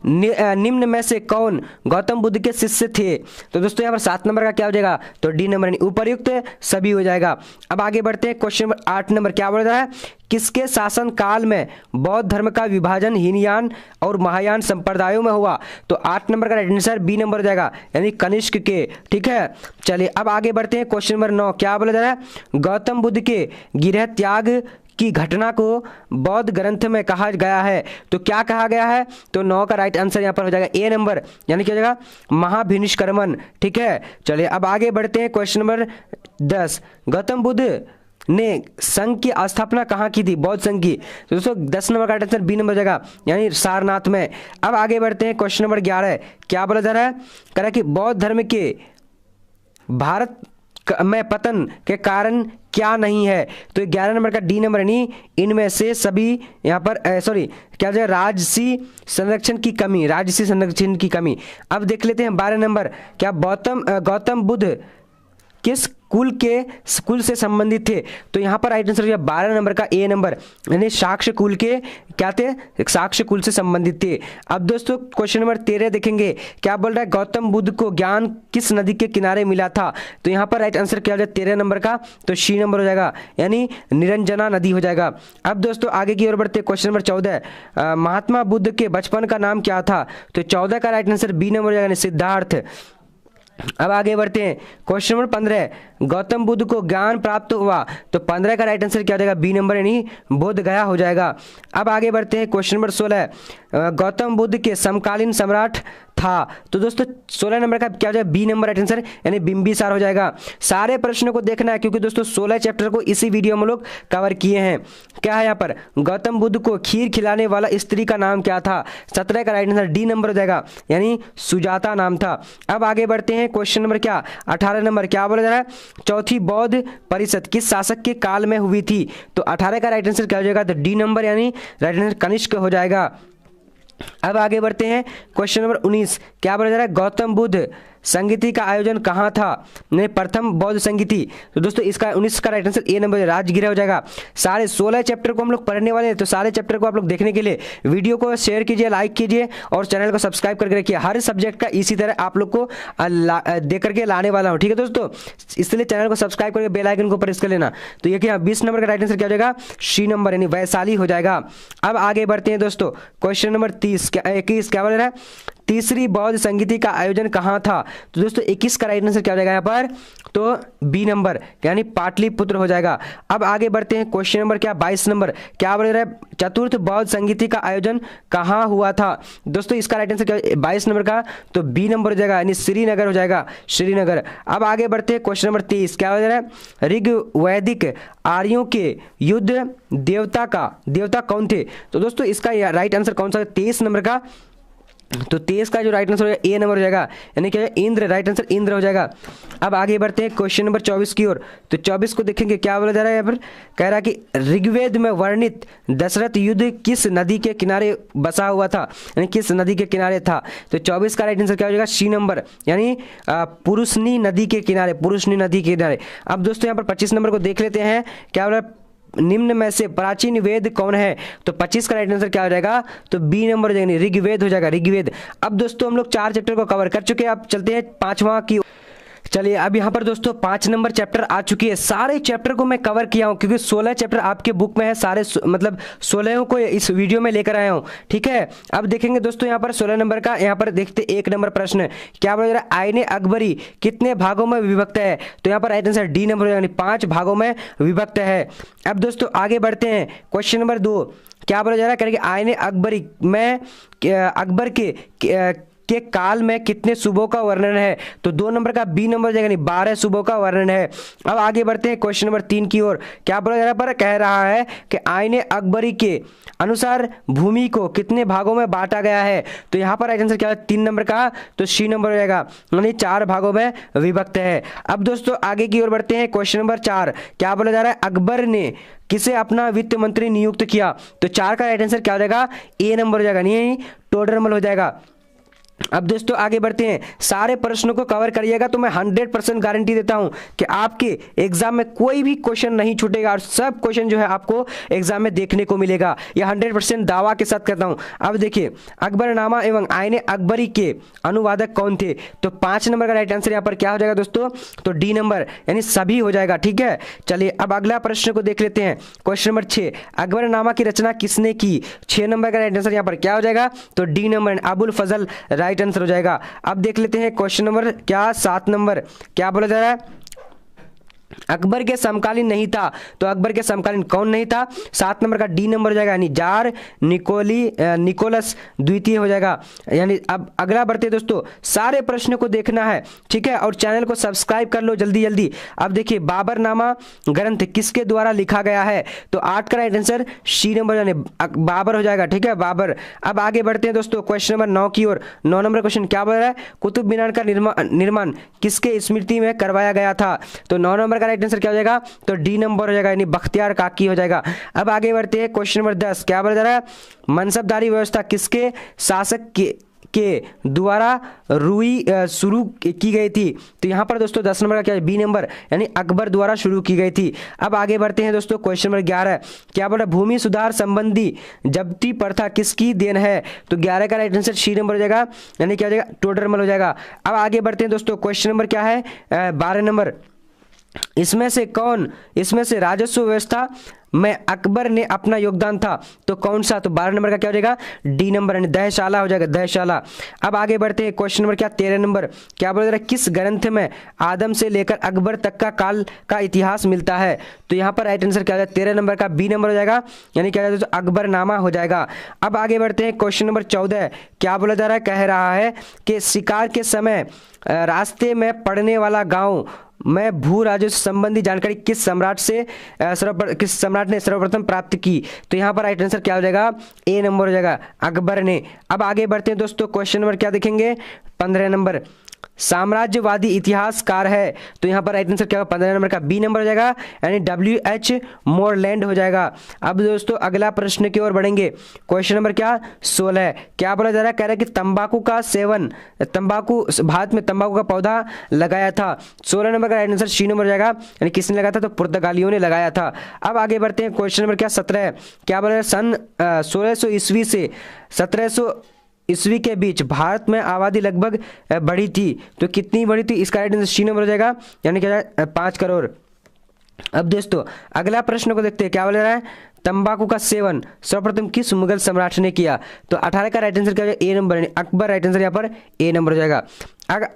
निम्न में से कौन गौतम बुद्ध के शिष्य थे? तो दोस्तों यहाँ पर 7 नंबर का क्या हो जाएगा, तो डी नंबर, यानी उपर्युक्त सभी हो जाएगा। अब आगे बढ़ते हैं क्वेश्चन नंबर 8 नंबर, क्या बोला जा रहा है, किसके शासन काल में बौद्ध धर्म का विभाजन हीनयान और महायान संप्रदायों में हुआ? तो 8 नंबर का राइट आंसर बी नंबर हो जाएगा, यानी कनिष्क के, ठीक है। चलिए अब आगे बढ़ते हैं क्वेश्चन नंबर 9, क्या बोला जा रहा है, गौतम बुद्ध के गृह त्याग की घटना को बौद्ध ग्रंथ में कहा गया है, तो क्या कहा गया है? तो 9 का राइट आंसर यहाँ पर हो जाएगा ए नंबर, यानी क्या हो जाएगा, महाभिनिष्क्रमण, ठीक है। चलिए अब आगे बढ़ते हैं क्वेश्चन नंबर 10, गौतम बुद्ध ने संघ की स्थापना कहाँ की थी? बौद्ध संघ की। तो दोस्तों 10 नंबर का राइट आंसर बी नंबर हो जाएगा, यानी सारनाथ में। अब आगे बढ़ते हैं क्वेश्चन नंबर 11, क्या बोला जा रहा है, कह रहा है कि बौद्ध धर्म के भारत में पतन के कारण क्या नहीं है? तो 11 नंबर का डी नंबर, यानी इनमें से सभी यहाँ पर सॉरी क्या हो जाएगा, राजसी संरक्षण की कमी, राजसी संरक्षण की कमी। अब देख लेते हैं 12 नंबर, क्या गौतम बुद्ध किस कुल से संबंधित थे? तो यहाँ पर राइट आंसर 12 नंबर का ए नंबर, यानी साक्ष्य कुल के क्या थे, साक्ष्य कुल से संबंधित थे। अब दोस्तों क्वेश्चन नंबर 13 देखेंगे, क्या बोल रहा है, गौतम बुद्ध को ज्ञान किस नदी के किनारे मिला था? तो यहाँ पर राइट आंसर क्या हो जाएगा 13 नंबर का, तो सी नंबर हो जाएगा, यानी निरंजना नदी हो जाएगा। अब दोस्तों आगे की ओर बढ़ते क्वेश्चन नंबर 14, महात्मा बुद्ध के बचपन का नाम क्या था? तो 14 का राइट आंसर बी नंबर हो जाएगा, सिद्धार्थ। अब आगे बढ़ते हैं क्वेश्चन नंबर 15, गौतम बुद्ध को ज्ञान प्राप्त हुआ, तो 15 का राइट आंसर क्या हो जाएगा, बी नंबर, यानी बोध गया हो जाएगा। अब आगे बढ़ते हैं क्वेश्चन नंबर 16, गौतम बुद्ध के समकालीन सम्राट था, तो दोस्तों 16 नंबर का क्या हो जाएगा, बी नंबर राइट आंसर, यानी बिंबिसार हो जाएगा। सारे प्रश्नों को देखना है क्योंकि दोस्तों 16 चैप्टर को इसी वीडियो में लोग कवर किए हैं। क्या है यहाँ पर, गौतम बुद्ध को खीर खिलाने वाला स्त्री का नाम क्या था? 17 का राइट आंसर डी नंबर हो जाएगा, यानी सुजाता नाम था। अब आगे बढ़ते हैं क्वेश्चन नंबर क्या 18 नंबर, क्या बोला जा रहा है, चौथी बौद्ध परिषद किस शासक के काल में हुई थी? तो 18 का राइट आंसर क्या हो जाएगा, तो डी नंबर, यानी राइट आंसर कनिष्क हो जाएगा। अब आगे बढ़ते हैं क्वेश्चन नंबर 19, क्या बोला जा रहा है, गौतम बुद्ध संगीति का आयोजन कहाँ था? नहीं, प्रथम बौद्ध संगीति। तो दोस्तों इसका 19 का right answer A number Rajgriha हो जाएगा। सारे 16 चैप्टर को हम लोग पढ़ने वाले हैं, तो सारे चैप्टर को आप लोग देखने के लिए वीडियो को शेयर कीजिए, लाइक कीजिए और चैनल को सब्सक्राइब करके रखिए। हर सब्जेक्ट का इसी तरह आप लोग को दे करके लाने वाला हूँ, ठीक है दोस्तों। इसलिए चैनल को सब्सक्राइब करके बेल आइकन को प्रेस कर लेना। तो ये क्या 20 नंबर का राइट आंसर क्या हो जाएगा? सी नंबर यानी वैशाली हो जाएगा। अब आगे बढ़ते हैं दोस्तों, क्वेश्चन नंबर 21 क्या बोल रहा है? तीसरी बौद्ध संगीति का आयोजन कहाँ था? तो दोस्तों 21 का राइट आंसर क्या हो जाएगा यहाँ पर? तो बी नंबर यानी पाटलिपुत्र हो जाएगा। अब आगे बढ़ते हैं, क्वेश्चन नंबर क्या 22 नंबर क्या बोल रहा है? चतुर्थ बौद्ध संगीति का आयोजन कहाँ हुआ था? दोस्तों इसका राइट आंसर क्या 22 नंबर का? तो बी नंबर हो जाएगा यानी श्रीनगर हो जाएगा, श्रीनगर। अब आगे बढ़ते हैं, क्वेश्चन नंबर 23 क्या हो रहा है? ऋग्वैदिक आर्यों के युद्ध देवता कौन थे? तो दोस्तों इसका राइट आंसर कौन सा है 23 नंबर का? तो 23 का जो राइट आंसर हो जाएगा ए नंबर हो जाएगा, यानी क्या है? इंद्र, राइट आंसर इंद्र हो जाएगा। अब आगे बढ़ते हैं क्वेश्चन नंबर 24 की ओर। तो 24 को देखेंगे क्या बोला जा रहा है यहाँ पर? कह रहा है कि ऋग्वेद में वर्णित दशरथ युद्ध किस नदी के किनारे बसा हुआ था, यानी किस नदी के किनारे था? तो 24 का राइट आंसर क्या हो जाएगा? सी नंबर यानी पुरुषनी नदी के किनारे, पुरुषनी नदी के किनारे। अब दोस्तों यहाँ पर 25 नंबर को देख लेते हैं, क्या बोला? निम्न में से प्राचीन वेद कौन है? तो 25 का राइट आंसर क्या हो जाएगा? तो बी नंबर हो जाएगा, ऋग्वेद हो जाएगा, ऋग्वेद। अब दोस्तों हम लोग 4 चैप्टर को कवर कर चुके हैं, अब चलते हैं 5वां की। चलिए अब यहाँ पर दोस्तों 5 नंबर चैप्टर आ चुकी है। सारे चैप्टर को मैं कवर किया हूँ क्योंकि 16 चैप्टर आपके बुक में है, सारे मतलब 16 को इस वीडियो में लेकर आया हूँ, ठीक है। अब देखेंगे दोस्तों यहाँ पर 16 नंबर का, यहाँ पर देखते 1 नंबर प्रश्न क्या बोल रहा है? आईने अकबरी कितने भागों में विभक्त है? तो यहाँ पर राइट आंसर डी नंबर यानी 5 भागों में विभक्त है। अब दोस्तों आगे बढ़ते हैं, क्वेश्चन नंबर 2 क्या बोला जा रहा है? करेंगे आईने अकबरी में अकबर के काल में कितने सूबों का वर्णन है? तो 2 नंबर का बी नंबर जाएगा, नहीं 12 सूबों का वर्णन है। अब आगे बढ़ते हैं क्वेश्चन नंबर 3 की ओर। क्या बोला जा रहा है? कह रहा है कि आईने अकबरी के अनुसार भूमि को कितने भागों में बांटा गया है? तो यहाँ पर राइट आंसर क्या है? 3 नंबर का, तो सी नंबर हो जाएगा, यानी 4 भागों में विभक्त है। अब दोस्तों आगे की ओर बढ़ते हैं, क्वेश्चन नंबर 4 क्या बोला जा रहा है? अकबर ने किसे अपना वित्त मंत्री नियुक्त किया? तो 4 का राइट आंसर क्या हो जाएगा? ए नंबर हो जाएगा, नहीं टोडरमल हो जाएगा। अब दोस्तों आगे बढ़ते हैं, सारे प्रश्नों को कवर करिएगा तो मैं 100% गारंटी देता हूं कि आपके एग्जाम में कोई भी क्वेश्चन नहीं छूटेगा और सब क्वेश्चन जो है आपको एग्जाम में देखने को मिलेगा, यह 100% दावा के साथ कहता हूं। अब देखिए, अकबरनामा एवं आईने अकबरी के अनुवादक कौन थे? तो 5 नंबर का राइट आंसर यहाँ पर क्या हो जाएगा दोस्तों? तो डी नंबर यानी सभी हो जाएगा, ठीक है। चलिए अब अगला प्रश्न को देख लेते हैं, क्वेश्चन नंबर 6 अकबरनामा की रचना किसने की? 6 नंबर का राइट आंसर यहाँ पर क्या हो जाएगा? तो डी नंबर अबुल फजल राइट आंसर हो जाएगा। अब देख लेते हैं क्वेश्चन नंबर क्या 7 नंबर क्या बोला जा रहा है? अकबर के समकालीन नहीं था, तो अकबर के समकालीन कौन नहीं था? 7 नंबर का डी नंबर हो जाएगा, यानी जार निकोलस द्वितीय हो जाएगा। यानी अब अगला बढ़ते दोस्तों, सारे प्रश्नों को देखना है, ठीक है, और चैनल को सब्सक्राइब कर लो जल्दी जल्दी। अब देखिए, बाबरनामा ग्रंथ किसके द्वारा लिखा गया है? तो 8 का राइट आंसर सी नंबर यानी बाबर हो जाएगा, ठीक है, बाबर। अब आगे बढ़ते हैं दोस्तों क्वेश्चन नंबर 9 की ओर। 9 नंबर क्वेश्चन क्या बोल रहा है? कुतुब मीनार का निर्माण किसके स्मृति में करवाया गया था? तो 9 नंबर का राइट आंसर क्या हो जाएगा? तो डी नंबर हो जाएगा, यानी बख्तियार काकी हो जाएगा। अब आगे बढ़ते हैं क्वेश्चन नंबर 10 क्या बोला जा रहा है? मनसबदारी व्यवस्था किसके शासक के द्वारा शुरू की गई थी? तो यहाँ पर दोस्तों 10 नंबर का क्या है? बी नंबर यानी अकबर द्वारा शुरू की गई थी। अब आगे बढ़ते हैं दोस्तों क्वेश्चन नंबर 11 क्या बोला? भूमि सुधार संबंधी जब्ती प्रथा किसकी देन है? तो 11 का राइट आंसर सी नंबर हो जाएगा, यानी क्या हो जाएगा? टोडरमल हो जाएगा। अब आगे बढ़ते हैं दोस्तों, क्वेश्चन नंबर क्या है? 12 नंबर इसमें से राजस्व व्यवस्था में अकबर ने अपना योगदान था, तो कौन सा? तो 12 नंबर का क्या हो जाएगा? डी नंबर यानी दहशाला हो जाएगा, दहशाला। अब आगे बढ़ते हैं क्वेश्चन नंबर क्या 13 नंबर क्या बोल रहा है? किस ग्रंथ में आदम से लेकर अकबर तक का काल का इतिहास मिलता है? तो यहाँ पर राइट आंसर क्या हो जाएगा? 13 नंबर का बी नंबर हो जाएगा, यानी क्या तो अकबरनामा हो जाएगा। अब आगे बढ़ते हैं क्वेश्चन नंबर 14 क्या बोला जा रहा है? कह रहा है कि शिकार के समय रास्ते में पड़ने वाला गाँव में भू राजस्व संबंधी जानकारी किस सम्राट ने सर्वप्रथम प्राप्त की? तो यहाँ पर राइट आंसर क्या हो जाएगा? ए नंबर हो जाएगा, अकबर ने। अब आगे बढ़ते हैं दोस्तों, क्वेश्चन नंबर क्या देखेंगे? 15 नंबर साम्राज्यवादी इतिहासकार है? तो यहाँ पर राइट आंसर क्या होगा? 15 नंबर का बी नंबर हो जाएगा, यानी WH मोरलैंड हो जाएगा। अब दोस्तों अगला प्रश्न की ओर बढ़ेंगे। क्वेश्चन नंबर क्या? 16 क्या बोला जा रहा है? कह रहा है कि तंबाकू का सेवन, तंबाकू, भारत में तंबाकू का पौधा लगाया था। 16 नंबर का राइट आंसर सी नंबर हो जाएगा, यानी किसने लगाया था? तो पुर्तगालियों ने लगाया था। अब आगे बढ़ते हैं। क्वेश्चन नंबर क्या? 17 क्या बोला? सन 1600 ईस्वी से 1700 ईस्वी के बीच भारत में आबादी लगभग बढ़ी थी। तो कितनी बढ़ी थी? इसका राइट आंसर सी नंबर हो जाएगा, यानी क्या 5 करोड़। अब दोस्तों अगला प्रश्न को देखते हैं। क्या बोल रहा है? तंबाकू का सेवन सर्वप्रथम किस मुगल सम्राट ने किया? तो 18 का राइट आंसर क्या हो जाएगा? ए नंबर, यानी अकबर राइट आंसर यहाँ पर ए नंबर हो जाएगा।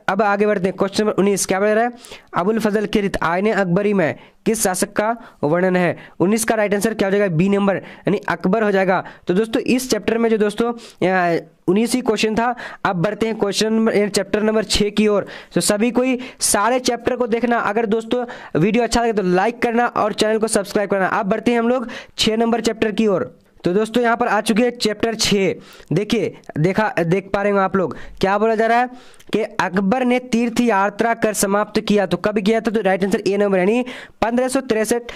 अब आगे बढ़ते हैं। क्वेश्चन नंबर 19 क्या बोल रहा है? अबुल फजल किरित आईने अकबरी में किस शासक का वर्णन है? 19 का राइट आंसर क्या हो जाएगा? बी नंबर, यानी अकबर हो जाएगा। तो दोस्तों इस चैप्टर में जो दोस्तों 19 ही क्वेश्चन था। अब बढ़ते हैं क्वेश्चन नंबर चैप्टर नंबर 6 की ओर। तो सभी कोई सारे चैप्टर को देखना। अगर दोस्तों वीडियो अच्छा लगे तो लाइक करना और चैनल को सब्सक्राइब करना। अब बढ़ते हैं हम लोग 6 नंबर चैप्टर की ओर। तो दोस्तों यहाँ पर आ चुके हैं चैप्टर 6। देखिए देख पा रहे हो आप लोग। क्या बोला जा रहा है कि अकबर ने तीर्थ यात्रा कर समाप्त किया। तो कब किया था? तो राइट आंसर ए नंबर, यानी 1563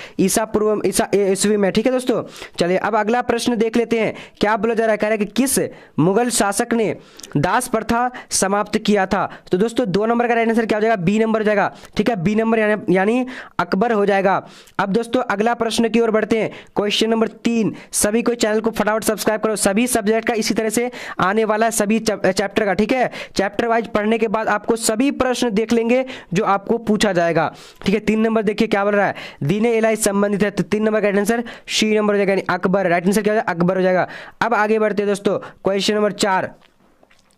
ईस्वी में। ठीक है दोस्तों, चलिए अब अगला प्रश्न देख लेते हैं। क्या बोला जा रहा है? कह रहा है कि किस मुगल शासक ने दास प्रथा समाप्त किया था? तो दोस्तों 2 नंबर का राइट आंसर क्या हो जाएगा? बी नंबर हो जाएगा। ठीक है, बी नंबर यानी अकबर हो जाएगा। अब दोस्तों अगला प्रश्न की ओर बढ़ते हैं। Question number 3। सभी को चैनल को फटाफट सब्सक्राइब करो। सभी सब्जेक्ट का इसी तरह से आने वाला है, सभी चैप्टर का। ठीक है, चैप्टर वाइज पढ़ने के बाद आपको सभी प्रश्न देख लेंगे जो आपको पूछा जाएगा। ठीक है, 3 नंबर देखिए क्या बोल रहा है? दीन इलाही संबंधित है। तो 3 नंबर का राइट आंसर सी नंबर हो जाएगा, यानी अकबर। राइट आंसर क्या हो जाएगा? अकबर हो जाएगा। अब आगे बढ़ते हैं दोस्तों। क्वेश्चन नंबर 4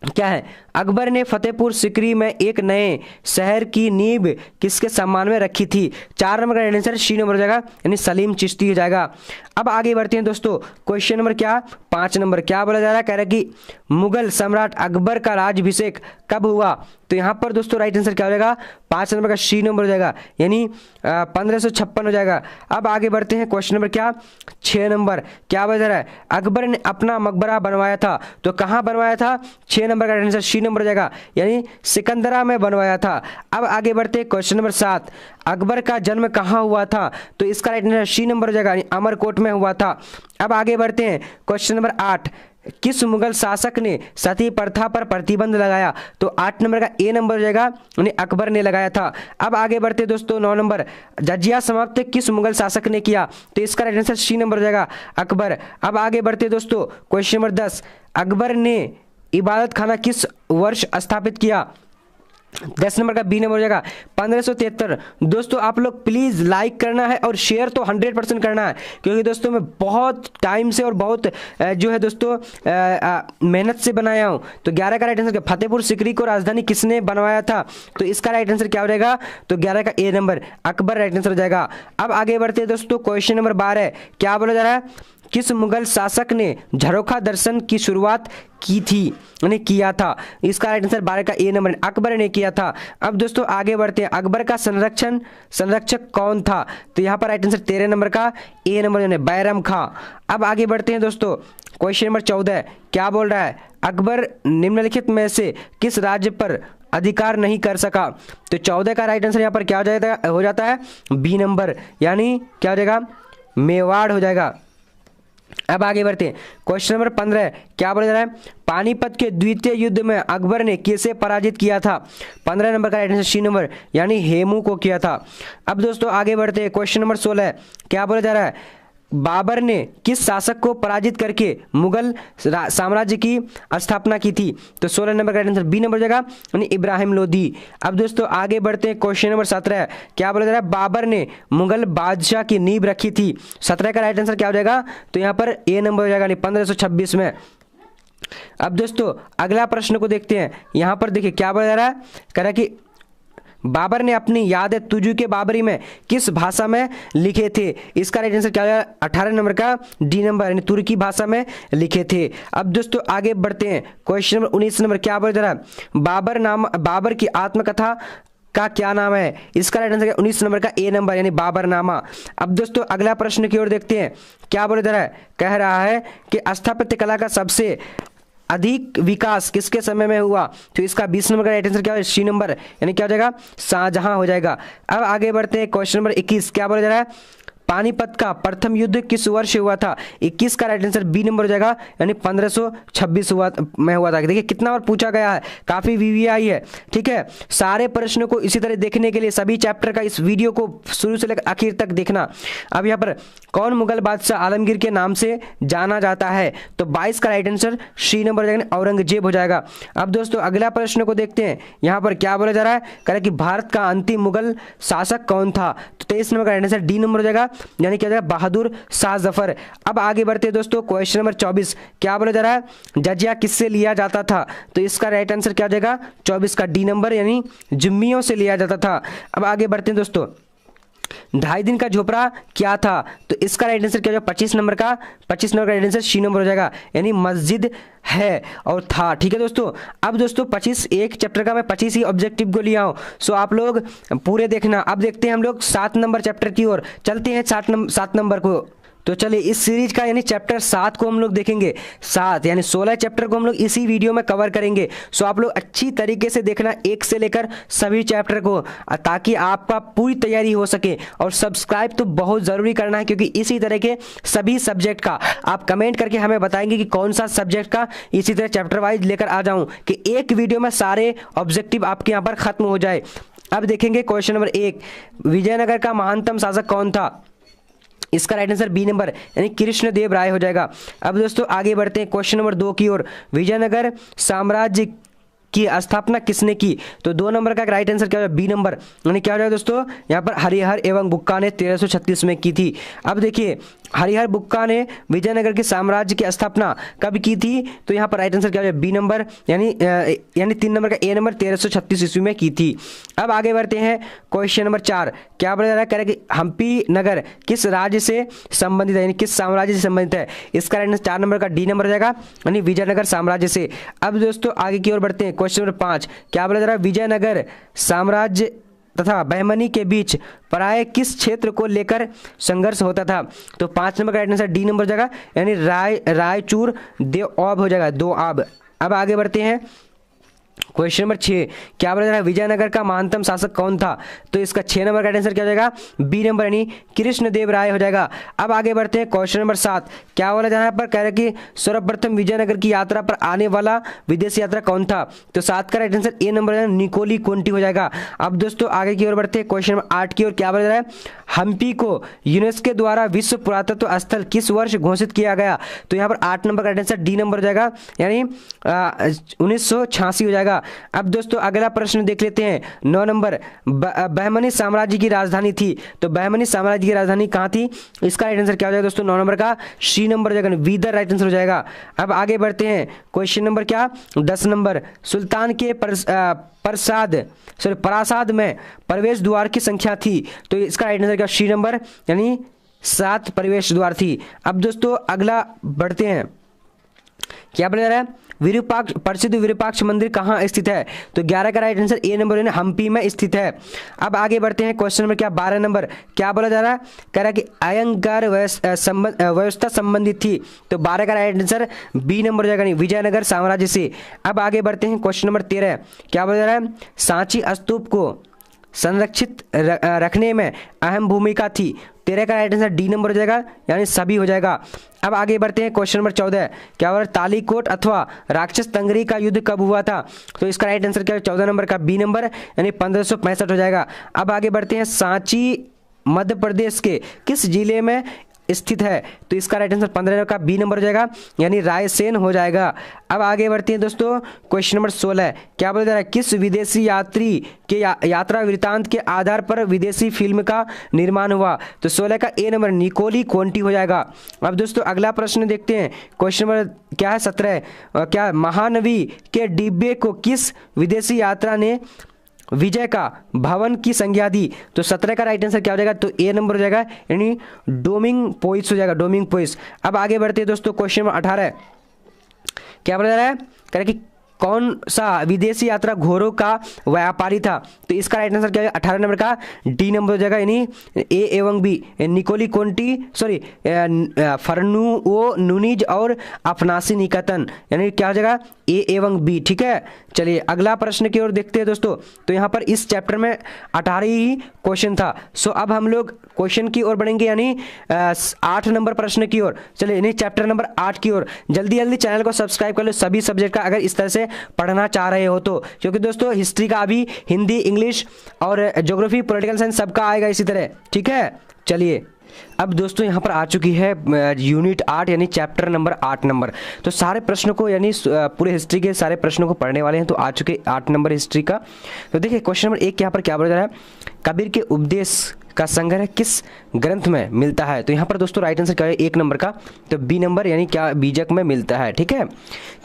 क्या है? अकबर ने फतेहपुर सिकरी में एक नए शहर की नींव किसके सम्मान में रखी थी? 4 नंबर का आंसर सी नंबर हो जाएगा, यानी सलीम चिश्ती हो जाएगा। अब आगे बढ़ते हैं दोस्तों। क्वेश्चन नंबर क्या? 5 नंबर क्या बोला जा रहा है? कह रहा है कि मुगल सम्राट अकबर का राज्याभिषेक कब हुआ? तो यहाँ पर दोस्तों राइट आंसर क्या हो जाएगा? 5 नंबर का सी नंबर हो जाएगा, यानी 1556 हो जाएगा। अब आगे बढ़ते हैं। क्वेश्चन नंबर क्या? 6 नंबर क्या बोला जा रहा है? अकबर ने अपना मकबरा बनवाया था। तो कहाँ बनवाया था? 6 नंबर का आंसर सी नंबर हो जाएगा, यानी सिकंदरा में बनवाया था। अब आगे बढ़ते हैं। क्वेश्चन नंबर 7 अकबर का जन्म कहाँ हुआ था? तो इसका राइट आंसर सी नंबर हो जाएगा, यानी अमरकोट में हुआ था। अब आगे बढ़ते हैं। क्वेश्चन नंबर 8 किस मुगल शासक ने सती प्रथा पर प्रतिबंध लगाया? तो 8 नंबर का ए नंबर हो जाएगा, यानी अकबर ने लगाया था। अब आगे बढ़ते हैं दोस्तों। 9 नंबर जजिया समाप्त किस मुगल शासक ने किया? तो इसका राइट आंसर सी नंबर हो जाएगा, अकबर। अब आगे बढ़ते हैं दोस्तों। क्वेश्चन नंबर 10 अकबर ने इबादत खाना किस वर्ष स्थापित किया? 10 नंबर का बी नंबर हो जाएगा, 1573। दोस्तों आप लोग प्लीज लाइक करना है और शेयर तो 100% करना है, क्योंकि दोस्तों मैं बहुत टाइम से और बहुत जो है दोस्तों मेहनत से बनाया हूं। तो 11 का राइट आंसर फतेहपुर सिकरी को राजधानी किसने बनवाया था? तो इसका राइट आंसर क्या हो जाएगा? तो 11 का ए नंबर अकबर राइट आंसर हो जाएगा। अब आगे बढ़ते हैं दोस्तों। क्वेश्चन नंबर 12 क्या बोला जा रहा है? किस मुगल शासक ने झरोखा दर्शन की शुरुआत की थी, यानी किया था? इसका राइट आंसर 12 का ए नंबर अकबर ने किया था। अब दोस्तों आगे बढ़ते हैं। अकबर का संरक्षक कौन था? तो यहाँ पर राइट आंसर 13 नंबर का ए नंबर, यानी बैरम खां। अब आगे बढ़ते हैं दोस्तों। क्वेश्चन नंबर 14 क्या बोल रहा है? अकबर निम्नलिखित में से किस राज्य पर अधिकार नहीं कर सका? तो 14 का राइट आंसर यहाँ पर क्या हो जाता है? बी नंबर, यानी क्या हो जाएगा? मेवाड़ हो जाएगा। अब आगे बढ़ते हैं। क्वेश्चन नंबर 15 क्या बोला जा रहा है? पानीपत के द्वितीय युद्ध में अकबर ने किसे पराजित किया था? 15 नंबर का राइट आंसर सी नंबर, यानी हेमू को किया था। अब दोस्तों आगे बढ़ते हैं। क्वेश्चन नंबर 16 क्या बोला जा रहा है? बाबर ने किस शासक को पराजित करके मुगल साम्राज्य की स्थापना की थी? तो 16 नंबर का आंसर बी नंबर हो जाएगा, यानी इब्राहिम लोदी। अब दोस्तों आगे बढ़ते हैं। क्वेश्चन नंबर 17 क्या बोला जा रहा है? बाबर ने मुगल बादशाह की नींव रखी थी। 17 का राइट आंसर क्या हो जाएगा? तो यहाँ पर ए नंबर हो जाएगा, यानी 1526 में। अब दोस्तों अगला प्रश्न को देखते हैं। यहाँ पर देखिए क्या बोला जा रहा है? कह रहा है कि बाबर ने अपनी यादें तुजू के बाबरी में किस भाषा में लिखे थे? इसका राइट आंसर क्या है? 18 नंबर का डी नंबर, यानी तुर्की भाषा में लिखे थे। अब दोस्तों आगे बढ़ते हैं। क्वेश्चन नंबर 19 नंबर क्या बोल रहा है? बाबर की आत्मकथा का क्या नाम है? इसका राइट आंसर 19 नंबर का ए नंबर, यानी बाबरनामा। अब दोस्तों अगला प्रश्न की ओर देखते हैं। क्या बोल रहा है? कह रहा है कि स्थापत्य कला का सबसे अधिक विकास किसके समय में हुआ? तो इसका 20 नंबर का राइट आंसर क्या है? सी नंबर, यानी क्या हो जाएगा? शाहजहां हो जाएगा। अब आगे बढ़ते हैं क्वेश्चन नंबर 21। क्या बोला जा रहा है? पानीपत का प्रथम युद्ध किस वर्ष हुआ था? 21 का राइट आंसर बी नंबर हो जाएगा, यानी 1526 में हुआ था। देखिए कितना और पूछा गया है, काफी वीवीआई है। ठीक है, सारे प्रश्नों को इसी तरह देखने के लिए सभी चैप्टर का इस वीडियो को शुरू से लेकर आखिर तक देखना। अब यहाँ पर कौन मुगल बादशाह आलमगीर के नाम से जाना जाता है? तो 22 का राइट आंसर सी नंबर हो जाएगा, औरंगजेब हो जाएगा। अब दोस्तों अगला प्रश्न को देखते हैं। यहाँ पर क्या बोला जा रहा है? कह रहा है कि भारत का अंतिम मुगल शासक कौन था? तो 23 नंबर का राइट आंसर डी नंबर हो जाएगा, यानी क्या जाएगा? बहादुर शाह जफर। अब आगे बढ़ते हैं दोस्तों, क्वेश्चन नंबर 24। क्या बोला जा रहा है? जजिया किससे लिया जाता था? तो इसका राइट आंसर क्या हो जाएगा? 24 का डी नंबर, यानी जिम्मियों से लिया जाता था। अब आगे बढ़ते हैं दोस्तों, 2.5 दिन का झोपड़ा क्या था? तो इसका राइट आंसर क्या हो जाएगा? 25 नंबर का राइट आंसर सी नंबर हो जाएगा, यानी मस्जिद है और था। ठीक है दोस्तों, अब दोस्तों 25 एक चैप्टर का मैं 25 ही ऑब्जेक्टिव को लिया हूं, सो आप लोग पूरे देखना। अब देखते हैं हम लोग 7 नंबर चैप्टर की ओर चलते हैं। 7 नंबर को, तो चलिए इस सीरीज का यानी चैप्टर 7 को हम लोग देखेंगे। 7 यानी 16 चैप्टर को हम लोग इसी वीडियो में कवर करेंगे। सो आप लोग अच्छी तरीके से देखना, एक से लेकर सभी चैप्टर को, ताकि आपका पूरी तैयारी हो सके। और सब्सक्राइब तो बहुत ज़रूरी करना है, क्योंकि इसी तरह के सभी सब्जेक्ट का आप कमेंट करके हमें बताएंगे कि कौन सा सब्जेक्ट का इसी तरह चैप्टर वाइज लेकर आ जाऊँ, कि एक वीडियो में सारे ऑब्जेक्टिव आपके यहाँ पर खत्म हो जाए। अब देखेंगे क्वेश्चन नंबर 1, विजयनगर का महानतम शासक कौन था? इसका राइट आंसर बी नंबर, यानी कृष्णदेव राय हो जाएगा। अब दोस्तों आगे बढ़ते हैं क्वेश्चन नंबर 2 की ओर। विजयनगर साम्राज्य की स्थापना किसने की? तो 2 नंबर का राइट आंसर क्या हो जाएगा? बी नंबर, यानी क्या हो जाएगा दोस्तों? यहाँ पर हरिहर एवं बुक्का ने 1336 में की थी। अब देखिए हरिहर बुक्का ने विजयनगर के साम्राज्य की स्थापना कब की थी? तो यहाँ पर राइट आंसर क्या हो जाएगा? बी नंबर, यानी 3 नंबर का ए नंबर 1336 ईस्वी में की थी। अब आगे बढ़ते हैं क्वेश्चन नंबर 4। क्या बोला जा रहा है? कह रहा है कि हम्पी नगर किस राज्य से संबंधित है, यानी किस साम्राज्य से संबंधित है? इसका राइट आंसर 4 नंबर का डी नंबर हो जाएगा, यानी विजयनगर साम्राज्य से। अब दोस्तों आगे की ओर बढ़ते हैं। Question number 5। क्या बोला जा रहा है? विजयनगर साम्राज्य तथा बहमनी के बीच प्राय किस क्षेत्र को लेकर संघर्ष होता था? तो 5 नंबर का राइट आंसर डी नंबर हो जाएगा, यानी रायचूर देवआब हो जाएगा, दोआब। अब आगे बढ़ते हैं क्वेश्चन नंबर 6। क्या बोला जा रहा है? विजयनगर का महानतम शासक कौन था? तो इसका 6 नंबर का आंसर क्या हो जाएगा? बी नंबर, यानी कृष्णदेव राय हो जाएगा। अब आगे बढ़ते हैं क्वेश्चन नंबर 7। क्या बोला जा रहा है? पर कह रहा है कि सर्वप्रथम विजयनगर की यात्रा पर आने वाला विदेशी यात्रा कौन था? तो 7 का राइट आंसर ए नंबर, निकोली कोंटी हो जाएगा। अब दोस्तों आगे की ओर बढ़ते हैं क्वेश्चन नंबर 8 की ओर। क्या बोला जा रहा है? हम्पी को यूनेस्को द्वारा विश्व पुरातत्व स्थल किस वर्ष घोषित किया गया? तो यहाँ पर 8 नंबर का आंसर डी नंबर हो जाएगा, यानी 1986 हो जाएगा। अब दोस्तों अगला प्रश्न देख लेते हैं। 9 नंबर, बहमनी साम्राज्य की राजधानी थी। तो बहमनी साम्राज्य की राजधानी कहाँ थी? इसका राइट आंसर क्या हो जाएगा दोस्तों? 9 नंबर का सी नंबर हो जाएगा, वीदर राइट आंसर हो जाएगा। अब आगे बढ़ते हैं क्वेश्चन नंबर क्या? 10 नंबर, सुल्तान के प्रासाद में प्रवेश द्वार की संख्या थी। तो इसका राइट आंसर क्या? सी नंबर, यानी 7 प्रवेश द्वार थी। अब दोस्तों अगला बढ़ते हैं। क्या बोला जा रहा है? विरूपाक्ष, प्रसिद्ध विरूपाक्ष मंदिर कहाँ स्थित है? तो 11 का राइट आंसर ए नंबर, यानी हम्पी में स्थित है। अब आगे बढ़ते हैं क्वेश्चन नंबर क्या? 12 नंबर। क्या बोला जा रहा है? कह रहा है कि अयंगार व्यवस्था संबंधित थी। तो 12 का राइट आंसर बी नंबर हो जाएगा, नहीं विजयनगर साम्राज्य से। अब आगे बढ़ते हैं क्वेश्चन नंबर 13। क्या बोला जा रहा है? सांची स्तूप को संरक्षित रखने में अहम भूमिका थी। 13 का राइट आंसर डी नंबर हो जाएगा, यानी सभी हो जाएगा। अब आगे बढ़ते हैं क्वेश्चन नंबर 14। क्या बोला? तालीकोट अथवा राक्षस तंगरी का युद्ध कब हुआ था? तो इसका राइट आंसर क्या है? 14 नंबर का बी नंबर, यानी 1565 हो जाएगा। अब आगे बढ़ते हैं। सांची मध्य प्रदेश के किस जिले में स्थित है? तो इसका राइट आंसर 15 का बी नंबर हो जाएगा, यानी रायसेन हो जाएगा। अब आगे बढ़ते हैं दोस्तों क्वेश्चन नंबर 16। क्या बोला जा रहा है? किस विदेशी यात्री के यात्रा वृत्तांत के आधार पर विदेशी फिल्म का निर्माण हुआ? तो 16 का ए नंबर, निकोली कोंटी हो जाएगा। अब दोस्तों अगला प्रश्न देखते हैं। क्वेश्चन नंबर क्या है? 17। क्या महानवी के डिब्बे को किस विदेशी यात्रा ने विजय का भवन की संज्ञा दी? तो 17 का राइट आंसर क्या हो जाएगा? तो ए नंबर हो जाएगा, यानी डोमिंग पोइस हो जाएगा, डोमिंग पोइस। अब आगे बढ़ते हैं दोस्तों क्वेश्चन नंबर 18। क्या बोला जा रहा है? कह रहा है कि कौन सा विदेशी यात्रा घोड़ों का व्यापारी था? तो इसका राइट आंसर क्या है? 18 नंबर का डी नंबर हो जाएगा, यानी ए एवं बी, निकोली कोंटी, सॉरी फर्नुओ नुनीज और अफनासी निकतन, यानी क्या हो जाएगा? ए एवं बी। ठीक है, चलिए अगला प्रश्न की ओर देखते हैं दोस्तों। तो यहाँ पर इस चैप्टर में 18 ही क्वेश्चन था। सो अब हम लोग क्वेश्चन की ओर बढ़ेंगे, यानी 8 नंबर प्रश्न की ओर। चलिए यानी चैप्टर नंबर 8 की ओर। जल्दी जल्दी चैनल को सब्सक्राइब कर लो सभी सब्जेक्ट का, अगर इस तरह से पढ़ना चाह रहे हो तो, क्योंकि दोस्तों हिस्ट्री का अभी हिंदी, इंग्लिश और ज्योग्राफी, पॉलिटिकल साइंस सबका आएगा इसी तरह। ठीक है, चलिए अब दोस्तों यहाँ पर आ चुकी है यूनिट 8 यानी चैप्टर नंबर 8 नंबर। तो सारे प्रश्नों को, यानी पूरे हिस्ट्री के सारे प्रश्नों को पढ़ने वाले हैं। तो आ चुके 8 नंबर हिस्ट्री का। तो देखिए क्वेश्चन नंबर 1 यहाँ पर क्या बोला जा रहा है? कबीर के उपदेश का संग्रह किस ग्रंथ में मिलता है? तो यहाँ पर दोस्तों राइट आंसर क्या है? 1 नंबर का, तो बी नंबर यानी क्या बीजक में मिलता है। ठीक है,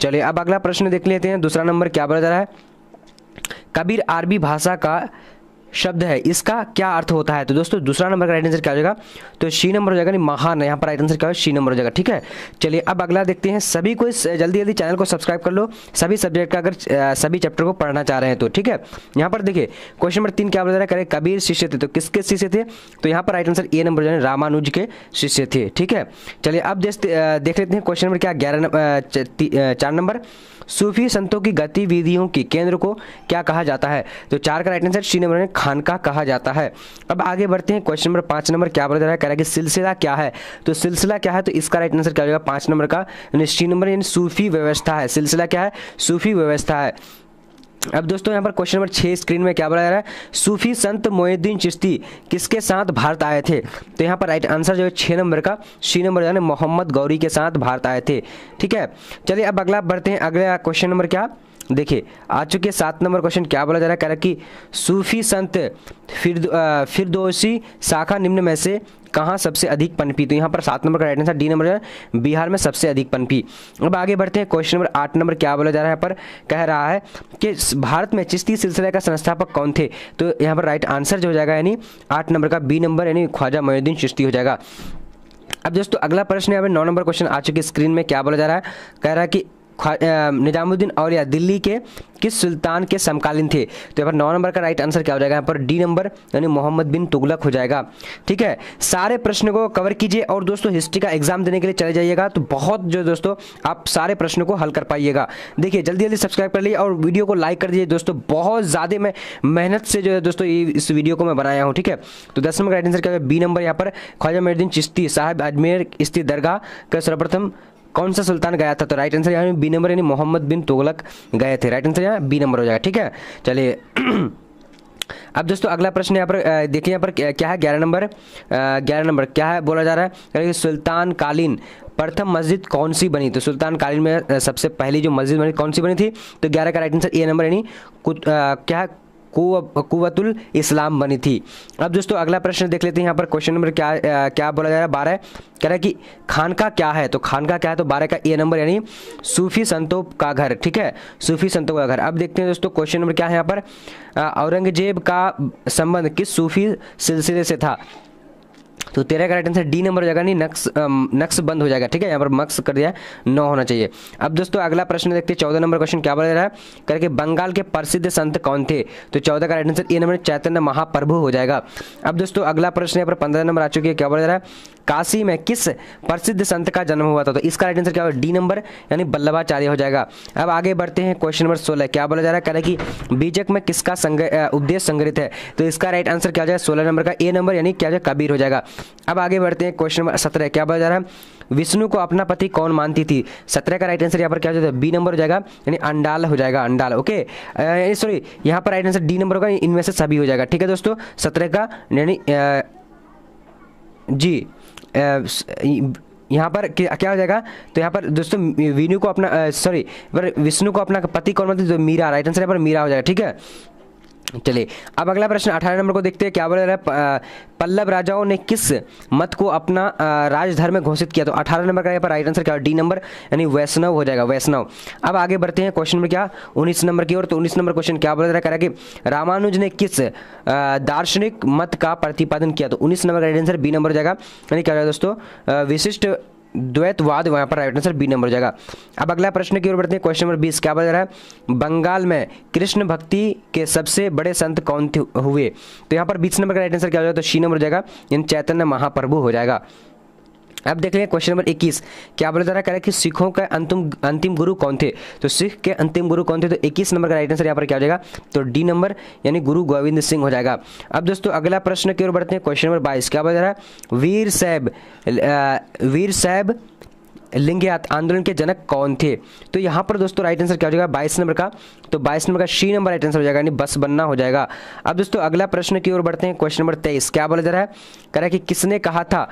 चलिए अब अगला प्रश्न देख लेते हैं। दूसरा नंबर क्या बोला जा रहा है? कबीर अरबी भाषा का शब्द है, इसका क्या अर्थ होता है? तो दोस्तों दूसरा नंबर का राइट आंसर क्या हो जाएगा? तो सी नंबर हो जाएगा, नहीं महान। यहाँ पर राइट आंसर क्या है? सी नंबर हो जाएगा। ठीक है, चलिए अब अगला देखते हैं। सभी को जल्दी जल्दी चैनल को सब्सक्राइब कर लो सभी सब्जेक्ट का, अगर सभी चैप्टर को पढ़ना चाह रहे हैं तो। ठीक है, यहाँ पर देखिए क्वेश्चन नंबर 3 क्या बोला जा रहा है? कबीर शिष्य थे, तो किसके शिष्य थे? तो यहाँ पर राइट आंसर ए नंबर, यानी रामानुज के शिष्य थे। ठीक है, चलिए अब देख लेते हैं क्वेश्चन नंबर क्या 4 नंबर। सूफी संतों की गतिविधियों की केंद्र को क्या कहा जाता है? तो 4 का राइट आंसर सी नंबर में खानका कहा जाता है। अब आगे बढ़ते हैं। क्वेश्चन नंबर 5 नंबर क्या बोला जा रहा है? कह रहा है कि सिलसिला क्या है? तो सिलसिला क्या है? तो इसका राइट आंसर क्या हो जाएगा? 5 नंबर का, यानी सी नंबर, यानी सूफी व्यवस्था है। सिलसिला क्या है? सूफी व्यवस्था है। अब दोस्तों यहाँ पर क्वेश्चन नंबर 6 स्क्रीन में क्या बोला जा रहा है? सूफी संत मोइनुद्दीन चिश्ती किसके साथ भारत आए थे? तो यहाँ पर राइट आंसर जो है 6 नंबर का सी नंबर, यानी मोहम्मद गौरी के साथ भारत आए थे। ठीक है, चलिए अब अगला बढ़ते हैं। अगला क्वेश्चन नंबर क्या देखिए आ चुके 7 नंबर क्वेश्चन क्या बोला जा रहा है? कह रहा है कि सूफी संत फिरदौसी शाखा निम्न में से कहाँ सबसे अधिक पनपी? तो यहाँ पर 7 नंबर का राइट आंसर डी नंबर है, बिहार में सबसे अधिक पनपी। अब आगे बढ़ते हैं। क्वेश्चन नंबर 8 नंबर क्या बोला जा रहा है? पर कह रहा है कि भारत में चिश्ती सिलसिले का संस्थापक कौन थे? तो यहाँ पर राइट आंसर जो हो जाएगा, यानी 8 नंबर का बी नंबर, यानी ख्वाजा मोइनुद्दीन चिश्ती हो जाएगा। अब दोस्तों अगला प्रश्न यहाँ पर 9 नंबर क्वेश्चन आ चुके स्क्रीन में। क्या बोला जा रहा है? कह रहा है कि निजामुद्दीन औलिया दिल्ली के किस सुल्तान के समकालीन थे? तो यहाँ पर 9 नंबर का राइट आंसर क्या हो जाएगा? यहाँ पर डी नंबर, यानी मोहम्मद बिन तुगलक हो जाएगा। ठीक है, सारे प्रश्न को कवर कीजिए और दोस्तों हिस्ट्री का एग्जाम देने के लिए चले जाइएगा, तो बहुत जो दोस्तों आप सारे प्रश्नों को हल कर पाइएगा। देखिए जल्दी जल्दी सब्सक्राइब कर लीजिए और वीडियो को लाइक कर दीजिए दोस्तों। बहुत ज़्यादा मैं मेहनत से जो है दोस्तों इस वीडियो को मैं बनाया हूँ। ठीक है, तो 10 नंबर का राइट आंसर क्या है? B number. यहाँ पर ख्वाजा मोइनुद्दीन चिश्ती साहब अजमेर स्थित दरगाह का सर्वप्रथम कौन सा सुल्तान गया था? तो राइट आंसर यहाँ बी नंबर, यानी मोहम्मद बिन तुगलक गए थे। राइट आंसर यहाँ बी नंबर हो जाएगा। ठीक है, चलिए अब दोस्तों अगला प्रश्न यहाँ पर देखिए, यहाँ पर क्या है? 11 नंबर। 11 नंबर क्या है बोला जा रहा है? सुल्तान कालीन प्रथम मस्जिद कौन सी बनी? तो सुल्तान कालीन में सबसे पहली जो मस्जिद बनी कौन सी बनी थी? तो 11 का राइट आंसर ए नंबर, यानी क्या है? कुव्वतुल इस्लाम बनी थी। अब दोस्तों अगला प्रश्न देख लेते हैं। यहाँ पर क्वेश्चन नंबर क्या बोला जा रहा है? 12 कह रहा है कि खानका क्या है? तो खानका क्या है? तो 12 का ए नंबर, यानी सूफी संतों का घर। ठीक है, सूफी संतों का घर। अब देखते हैं दोस्तों क्वेश्चन नंबर क्या है यहाँ पर? औरंगजेब का संबंध किस सूफी सिलसिले से था? तो 13 का राइट आंसर डी नंबर हो जाएगा, नहीं नक्श बंद हो जाएगा। ठीक है, यहाँ पर मक्स कर दिया, 9 होना चाहिए। अब दोस्तों अगला प्रश्न देखते हैं। 14 नंबर क्वेश्चन क्या बोला जा रहा है? करके बंगाल के प्रसिद्ध संत कौन थे? तो 14 का right answer A number, Chaitanya Mahaprabhu हो जाएगा। अब दोस्तों अगला प्रश्न यहाँ पर 15 नंबर आ चुकी है। क्या बोला जा रहा है? काशी में किस प्रसिद्ध संत का जन्म हुआ था? तो इसका राइट आंसर क्या होगा? डी नंबर, यानी वल्लभाचार्य हो जाएगा। अब आगे बढ़ते हैं। क्वेश्चन नंबर 16 क्या बोला जा रहा है? कह रहा है कि बीजक में किसका उपदेश संग्रहित है? तो इसका राइट आंसर क्या हो जाएगा? 16 नंबर का ए नंबर, यानी क्या हो जाएगा? कबीर हो जाएगा। अब आगे बढ़ते हैं। क्वेश्चन नंबर 17 क्या बोला जा रहा है? विष्णु को अपना पति कौन मानती थी? 17 का राइट आंसर यहाँ पर क्या हो जाएगा? बी नंबर हो जाएगा, यानी अंडाल हो जाएगा, अंडाल। ओके, सॉरी यहाँ पर राइट आंसर डी नंबर होगा, इनमें से सभी हो जाएगा। ठीक है दोस्तों, 17 का यानी जी यहाँ पर क्या हो जाएगा? तो यहाँ पर दोस्तों विष्णु को अपना विष्णु को अपना पति कौन मानती थी? तो मीरा। राइट आंसर यहाँ पर मीरा हो जाएगा। ठीक है, चलिए अब अगला प्रश्न 18 नंबर को देखते हैं। क्या बोल रहा है? पल्लव राजाओं ने किस मत को अपना राजधर्म घोषित किया? तो 18 नंबर का यहाँ पर राइट आंसर क्या? डी नंबर, यानी वैष्णव हो जाएगा, वैष्णव। अब आगे बढ़ते हैं क्वेश्चन में क्या 19 नंबर की ओर। तो 19 नंबर क्वेश्चन क्या बोल रहा है? कि रामानुज ने किस दार्शनिक मत का प्रतिपादन किया? तो 19 नंबर का राइट आंसर बी नंबर हो जाएगा, यानी क्या हो जाएगा दोस्तों? विशिष्ट द्वैतवाद, वहाँ पर राइट आंसर बी नंबर हो जाएगा। अब अगला प्रश्न की ओर बढ़ते हैं। क्वेश्चन नंबर 20 क्या बता रहा है, बंगाल में कृष्ण भक्ति के सबसे बड़े संत कौन हुए? तो यहाँ पर 20 नंबर का राइट आंसर क्या हो जाएगा? तो सी नंबर हो जाएगा, यानी चैतन्य महाप्रभु हो जाएगा। अब देख लें क्वेश्चन नंबर 21 क्या बोला जा रहा है कि सिखों का अंतिम गुरु कौन थे? तो सिख के अंतिम गुरु कौन थे? तो 21 नंबर का राइट आंसर यहाँ पर क्या हो जाएगा? तो डी नंबर, यानी गुरु गोविंद सिंह हो जाएगा। अब दोस्तों अगला प्रश्न की ओर बढ़ते हैं। क्वेश्चन नंबर 22 क्या बोला जा रहा है, वीर साहब लिंगायत आंदोलन के जनक कौन थे? तो यहाँ पर दोस्तों राइट आंसर क्या हो जाएगा? 22 नंबर का, तो 22 नंबर का सी नंबर राइट आंसर हो जाएगा, यानी बस बनना हो जाएगा। अब दोस्तों अगला प्रश्न की ओर बढ़ते हैं। क्वेश्चन नंबर 23 क्या बोला जा रहा है, कह रहा है कि किसने कहा था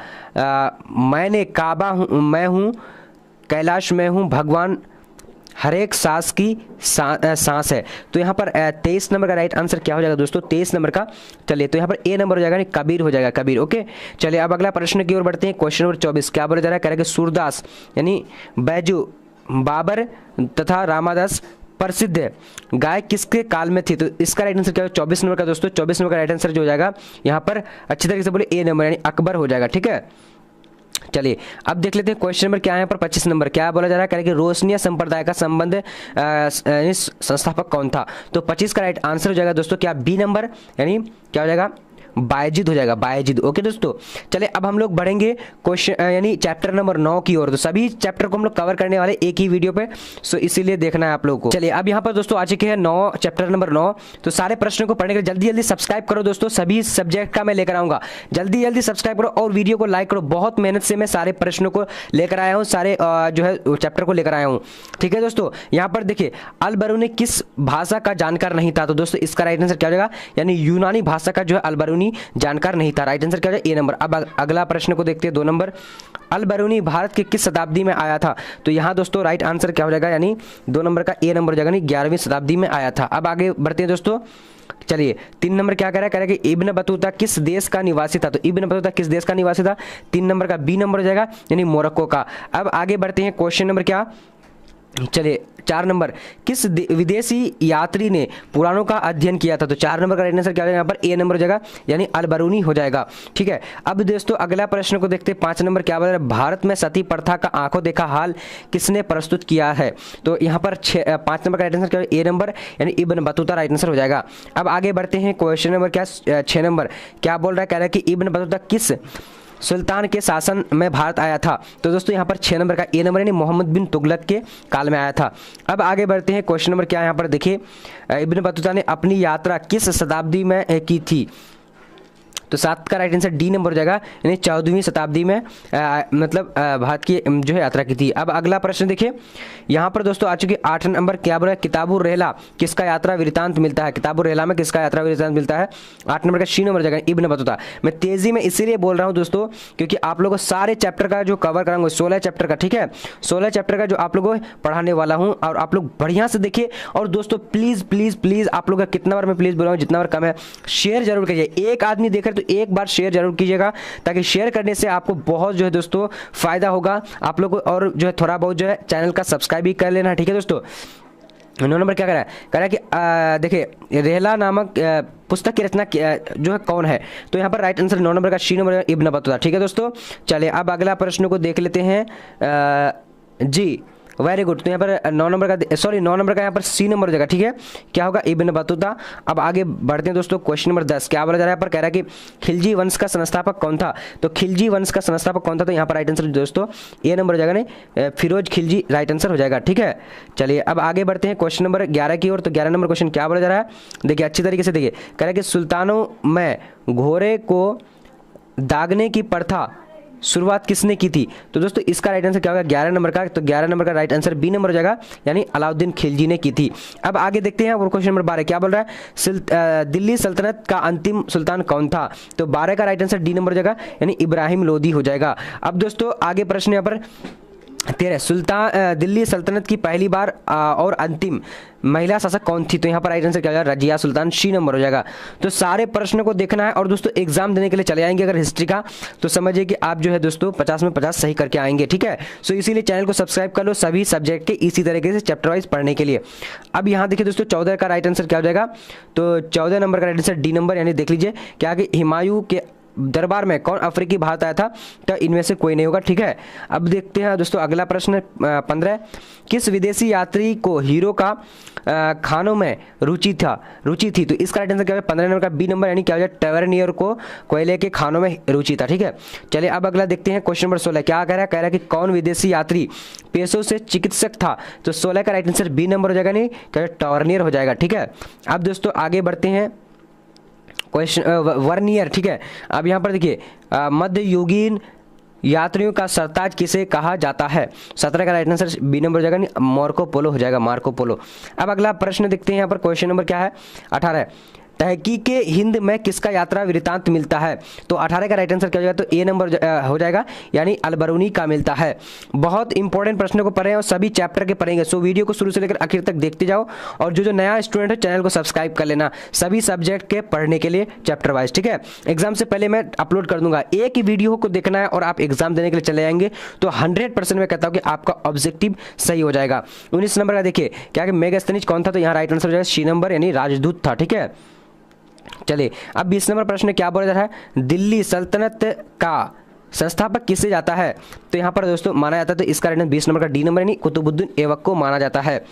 मैंने काबा हूँ, मैं हूँ कैलाश में हूँ भगवान, हर एक सांस की सांस है? तो यहाँ पर 23 नंबर का राइट आंसर क्या हो जाएगा दोस्तों? 23 नंबर का, चलिए तो यहाँ पर ए नंबर हो जाएगा, कबीर हो जाएगा, कबीर। ओके, चलिए अब अगला प्रश्न की ओर बढ़ते हैं। क्वेश्चन नंबर 24 क्या बोला जा रहा है, कह रहा है कि सूरदास यानी बैजू, बाबर तथा रामादास प्रसिद्ध गायक किसके काल में थी? तो इसका राइट आंसर क्या है? 24 नंबर का दोस्तों, 24 नंबर का राइट आंसर जो हो जाएगा यहाँ पर अच्छी तरीके से बोले ए नंबर, यानी अकबर हो जाएगा। ठीक है, चलिए अब देख लेते हैं क्वेश्चन नंबर क्या है यहाँ पर 25 नंबर क्या बोला जा रहा है, कह रहे कि रोशनिया संप्रदाय का संबंध संस्थापक कौन था? तो 25 का राइट आंसर हो जाएगा दोस्तों क्या? बी नंबर, यानी क्या हो जाएगा? बायजिद हो जाएगा, बायजिद। ओके दोस्तों, चले अब हम लोग बढ़ेंगे क्वेश्चन यानी चैप्टर नंबर 9 की ओर। तो सभी चैप्टर को हम लोग कवर करने वाले एक ही वीडियो पे, सो इसीलिए देखना है आप लोगों को। चलिए अब यहाँ पर दोस्तों आ चुके हैं 9 चैप्टर नंबर 9। तो सारे प्रश्नों को पढ़ने के लिए जल्दी जल्दी सब्सक्राइब करो दोस्तों, सभी सब्जेक्ट का मैं लेकर आऊंगा, जल्दी जल्दी सब्सक्राइब करो और वीडियो को लाइक करो। बहुत मेहनत से मैं सारे प्रश्नों को लेकर आया हूँ, सारे जो है चैप्टर को लेकर आया हूँ। ठीक है दोस्तों, यहाँ पर देखिए अल बरूनी किस भाषा का जानकार नहीं था? तो दोस्तों इसका राइट आंसर क्या हो जाएगा? यानी यूनानी भाषा का जो है अल बरूनी जानकार नहीं था। राइट आंसर क्या हो जाएगा? ए नंबर। अब अगला प्रश्न को देखते हैं 2 नंबर, अल बरूनी भारत के किस शताब्दी में आया था? तो यहाँ दोस्तों राइट आंसर क्या हो जाएगा? यानी 2 नंबर का ए नंबर हो जाएगा, यानी 11वीं शताब्दी में आया था। अब आगे बढ़ते हैं दोस्तों, चलिए 3 नंबर क्या कह रहा है कि इब्न बतूता किस देश का निवासी था? तो इब्न बतूता किस देश का निवासी था? 3 नंबर का बी नंबर हो जाएगा, यानी मोरक्को का। अब आगे बढ़ते हैं क्वेश्चन नंबर क्या, चलिए 4 नंबर, किस विदेशी यात्री ने पुराणों का अध्ययन किया था? तो 4 नंबर का राइट आंसर क्या हो जाएगा? यहाँ पर ए नंबर हो जाएगा, यानी अल बरूनी हो जाएगा। ठीक है, अब दोस्तों अगला प्रश्न को देखते हैं 5 नंबर क्या बोल रहा है, भारत में सती प्रथा का आंखों देखा हाल किसने प्रस्तुत किया है? तो यहाँ पर 5 नंबर का राइट आंसर क्या है? ए नंबर, यानी इब्न बतूता राइट आंसर हो जाएगा। अब आगे बढ़ते हैं क्वेश्चन नंबर क्या 6 नंबर क्या बोल रहा है, कह रहा है कि इब्न बतूता किस सुल्तान के शासन में भारत आया था? तो दोस्तों यहाँ पर 6 नंबर का ए नंबर, यानी मोहम्मद बिन तुगलक के काल में आया था। अब आगे बढ़ते हैं क्वेश्चन नंबर क्या है यहाँ पर देखिए, इब्न बतूता ने अपनी यात्रा किस शताब्दी में की थी? तो 7 का राइट आंसर डी नंबर हो जाएगा, यानी 14वीं शताब्दी में मतलब भारत की जो है यात्रा की थी। अब अगला प्रश्न देखिए, यहाँ पर दोस्तों आ चुकी 8 नंबर क्या बोला है, किताबुर रहला किसका यात्रा वृतांत मिलता है? किताबुर रहला में किसका यात्रा वृतांत मिलता है? 8 नंबर का सी नंबर हो जाएगा, इब्न बतूता। मैं तेजी में इसीलिए बोल रहा हूँ दोस्तों क्योंकि आप लोगों को सारे चैप्टर का जो कवर कराऊंगा 16 चैप्टर का, ठीक है 16 चैप्टर का जो आप लोगों को पढ़ाने वाला हूँ, और आप लोग बढ़िया से देखिए। और दोस्तों प्लीज प्लीज प्लीज आप लोग का कितना बार मैं प्लीज बोल रहा हूँ, जितना बार कम है, शेयर जरूर कीजिए। एक आदमी देख रहे तो एक बार शेयर जरूर कीजिएगा, ताकि शेयर करने से आपको बहुत जो है दोस्तों फायदा होगा आप लोगों को, और जो है थोड़ा बहुत जो है चैनल का सब्सक्राइब भी कर लेना। ठीक है दोस्तों, 9 नंबर क्या कह रहा है कि देखिए रहला नामक पुस्तक की रचना जो है कौन है? तो यहाँ पर राइट आंसर 9 नंबर का सी नंबर इब्न बतूता। ठीक है दोस्तों, चलिए अब अगला प्रश्न को देख लेते हैं। जी वेरी गुड, तो यहाँ पर 9 नंबर का यहाँ पर सी नंबर हो जाएगा। ठीक है, क्या होगा? Ibn Battuta. अब आगे बढ़ते हैं दोस्तों, क्वेश्चन नंबर 10 क्या बोला जा रहा है, पर कह रहा है कि खिलजी वंश का संस्थापक कौन था? तो खिलजी वंश का संस्थापक कौन था? तो यहाँ पर राइट आंसर दोस्तों ए नंबर हो जाएगा, नहीं फिरोज खिलजी राइट आंसर हो जाएगा। ठीक है, चलिए अब आगे बढ़ते हैं क्वेश्चन नंबर 11 की ओर। तो 11 नंबर क्वेश्चन क्या बोला जा रहा है, देखिए अच्छी तरीके से देखिए, कह रहा है कि सुल्तानों में घोड़े को दागने की प्रथा शुरुआत किसने की थी? तो दोस्तों इसका राइट आंसर क्या होगा? 11 नंबर का। तो 11 नंबर का राइट आंसर बी नंबर हो जाएगा, यानी अलाउद्दीन खिलजी ने की थी। अब आगे देखते हैं और क्वेश्चन नंबर 12 क्या बोल रहा है, दिल्ली सल्तनत का अंतिम सुल्तान कौन था? तो 12 का राइट आंसर डी नंबर हो जाएगा, यानी इब्राहिम लोदी हो जाएगा। अब दोस्तों आगे प्रश्न यहाँ पर 13 दिल्ली सल्तनत की पहली बार और अंतिम महिला शासक कौन थी? तो यहाँ पर राइट आंसर क्या होगा? रजिया सुल्तान, सी नंबर हो जाएगा। तो सारे प्रश्नों को देखना है, और दोस्तों एग्जाम देने के लिए चले आएंगे अगर हिस्ट्री का, तो समझिए कि आप जो है दोस्तों 50 में 50 सही करके आएंगे। ठीक है, सो इसीलिए चैनल को सब्सक्राइब कर लो सभी सब्जेक्ट के इसी तरीके से चैप्टर वाइज पढ़ने के लिए। अब यहाँ देखिए दोस्तों 14 का राइट आंसर क्या हो जाएगा? तो 14 नंबर का राइट आंसर डी नंबर, यानी देख लीजिए क्या कि दरबार में कौन अफ्रीकी भारत आया था? तो इनमें से कोई नहीं होगा, ठीक है। अब देखते हैं दोस्तों अगला प्रश्न 15, किस विदेशी यात्री को हीरो का खानों में रुचि थी? तो इसका राइट आंसर क्या है? 15 नंबर का बी नंबर, यानी क्या हो जाए, टैवर्नियर को कोयले के खानों में रुचि था, ठीक है। चलिए अब अगला देखते हैं क्वेश्चन नंबर 16, क्या कह रहा है कि कौन विदेशी यात्री पेशों से चिकित्सक था? तो 16 का राइट आंसर बी नंबर हो जाएगा, नहीं क्या टॉर्नियर हो जाएगा, ठीक है। अब दोस्तों आगे बढ़ते हैं क्वेश्चन वर्नियर, ठीक है। अब यहाँ पर देखिए मध्ययुगीन यात्रियों का सरताज किसे कहा जाता है? 17 का राइट आंसर बी नंबर हो जाएगा, मार्को पोलो हो जाएगा, मार्को पोलो। अब अगला प्रश्न देखते हैं, यहाँ पर क्वेश्चन नंबर क्या है? 18, तहकीके हिंद में किसका यात्रा वृत्तांत मिलता है? तो 18 का राइट आंसर क्या हो जाएगा? तो ए नंबर हो जाएगा, यानी अलबरूनी का मिलता है। बहुत इंपॉर्टेंट प्रश्नों को पढ़ें और सभी चैप्टर के पढ़ेंगे, सो वीडियो को शुरू से लेकर आखिर तक देखते जाओ। और जो नया स्टूडेंट है चैनल को सब्सक्राइब कर लेना सभी सब्जेक्ट के पढ़ने के लिए चैप्टर वाइज, ठीक है। एग्जाम से पहले मैं अपलोड कर दूंगा, एक ही वीडियो को देखना है और आप एग्जाम देने के लिए चले जाएंगे तो 100% मैं कहता हूँ कि आपका ऑब्जेक्टिव सही हो जाएगा। 19 नंबर का देखिए क्या कि मेगास्थनीज कौन था? तो यहाँ राइट आंसर हो जाएगा सी नंबर, यानी राजदूत था, ठीक है। चलिए अब 20 नंबर प्रश्न क्या बोला जा रहा है? दिल्ली सल्तनत का संस्थापक किसे जाता है? तो यहाँ पर दोस्तों माना जाता है, तो इसका राइट 20 नंबर का डी नंबर, यानी कुतुबुद्दीन ऐबक को माना जाता है।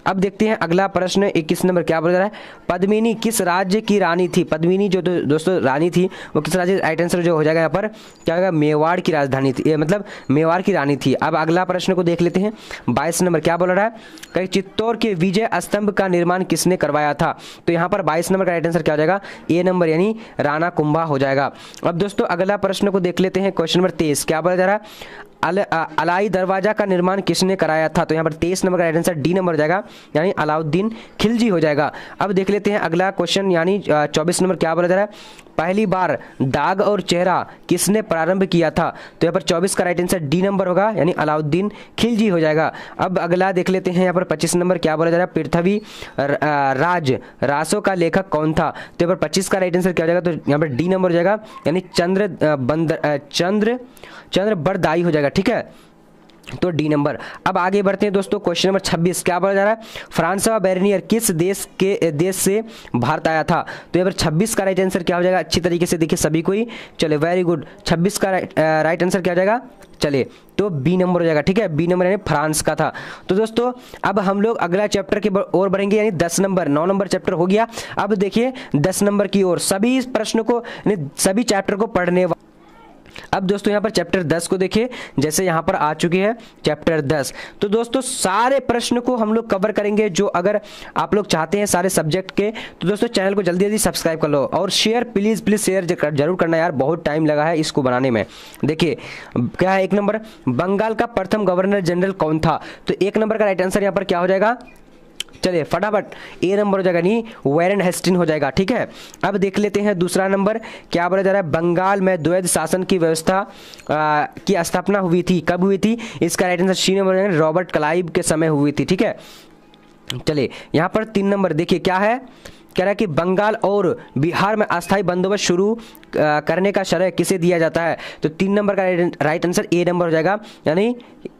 अब देखते हैं अगला प्रश्न 21 नंबर क्या बोला जा रहा है? पद्मिनी किस राज्य की रानी थी? पद्मिनी जो दोस्तों रानी थी वो किस राज्य? राइट आंसर जो हो जाएगा यहाँ पर क्या होगा? मेवाड़ की राजधानी थी, मतलब मेवाड़ की रानी थी। अब अगला प्रश्न को देख लेते हैं, 22 नंबर क्या बोल रहा है? कहीं चित्तौड़ के विजय स्तंभ का निर्माण किसने करवाया था? तो यहाँ पर 22 नंबर का राइट आंसर क्या हो जाएगा? ए नंबर, यानी राणा कुंभा हो जाएगा। अब दोस्तों अगला प्रश्न को देख लेते हैं, क्वेश्चन नंबर 23 क्या बोला जा रहा है? अलाई दरवाजा का निर्माण किसने कराया था? तो यहाँ पर 23 नंबर का राइट आंसर डी नंबर हो जाएगा, यानी अलाउद्दीन खिलजी हो जाएगा। अब देख लेते हैं अगला क्वेश्चन, यानी 24 नंबर क्या बोला जा रहा है? पहली बार दाग और चेहरा किसने प्रारंभ किया था? तो यहाँ पर 24 का राइट आंसर डी नंबर होगा, यानी अलाउद्दीन खिलजी हो जाएगा। अब अगला देख लेते हैं, यहाँ पर 25 नंबर क्या बोला जा रहा है? पृथ्वी राज रासों का लेखक कौन था? तो यहाँ पर 25 का राइट आंसर क्या हो जाएगा? तो यहाँ पर डी नंबर हो जाएगा, यानी चंद्र बरदाई हो जाएगा, ठीक है, तो डी नंबर। अब आगे बढ़ते हैं दोस्तों, क्वेश्चन नंबर 26 क्या बोला जा रहा है? फ्रांसवा बेरनियर किस देश से भारत आया था? तो यहाँ पर 26 का राइट आंसर क्या हो जाएगा? अच्छी तरीके से देखिए सभी कोई, चले वेरी गुड। 26 का राइट आंसर क्या हो जाएगा? चलिए तो बी नंबर हो जाएगा, ठीक है, बी नंबर यानी फ्रांस का था। तो दोस्तों अब हम लोग अगला चैप्टर की ओर बढ़ेंगे, यानी 10 नंबर 9 नंबर चैप्टर हो गया। अब देखिए 10 नंबर की ओर, सभी प्रश्नों को सभी चैप्टर को पढ़ने। अब दोस्तों यहाँ पर चैप्टर 10 को देखिए, जैसे यहाँ पर आ चुकी है चैप्टर 10। तो दोस्तों सारे प्रश्न को हम लोग कवर करेंगे, जो अगर आप लोग चाहते हैं सारे सब्जेक्ट के, तो दोस्तों चैनल को जल्दी जल्दी सब्सक्राइब कर लो और शेयर प्लीज शेयर जरूर करना यार, बहुत टाइम लगा है इसको बनाने में। देखिए क्या है, 1 नंबर बंगाल का प्रथम गवर्नर जनरल कौन था? तो 1 नंबर का राइट आंसर यहाँ पर क्या हो जाएगा? चलिए फटाफट ए नंबर हो जाएगा, नहीं वैरन हेस्टिंग हो जाएगा, ठीक है। अब देख लेते हैं दूसरा नंबर क्या बोला जा रहा है? बंगाल में द्वैध शासन की व्यवस्था की स्थापना हुई थी, कब हुई थी? इसका राइट आंसर सी नंबर हो जाएगा, रॉबर्ट क्लाइव के समय हुई थी, ठीक है। चलिए यहाँ पर 3 नंबर देखिए क्या है, कह रहा है कि बंगाल और बिहार में अस्थायी बंदोबस्त शुरू करने का श्रेय किसे दिया जाता है? तो 3 नंबर का राइट आंसर ए नंबर हो जाएगा, यानी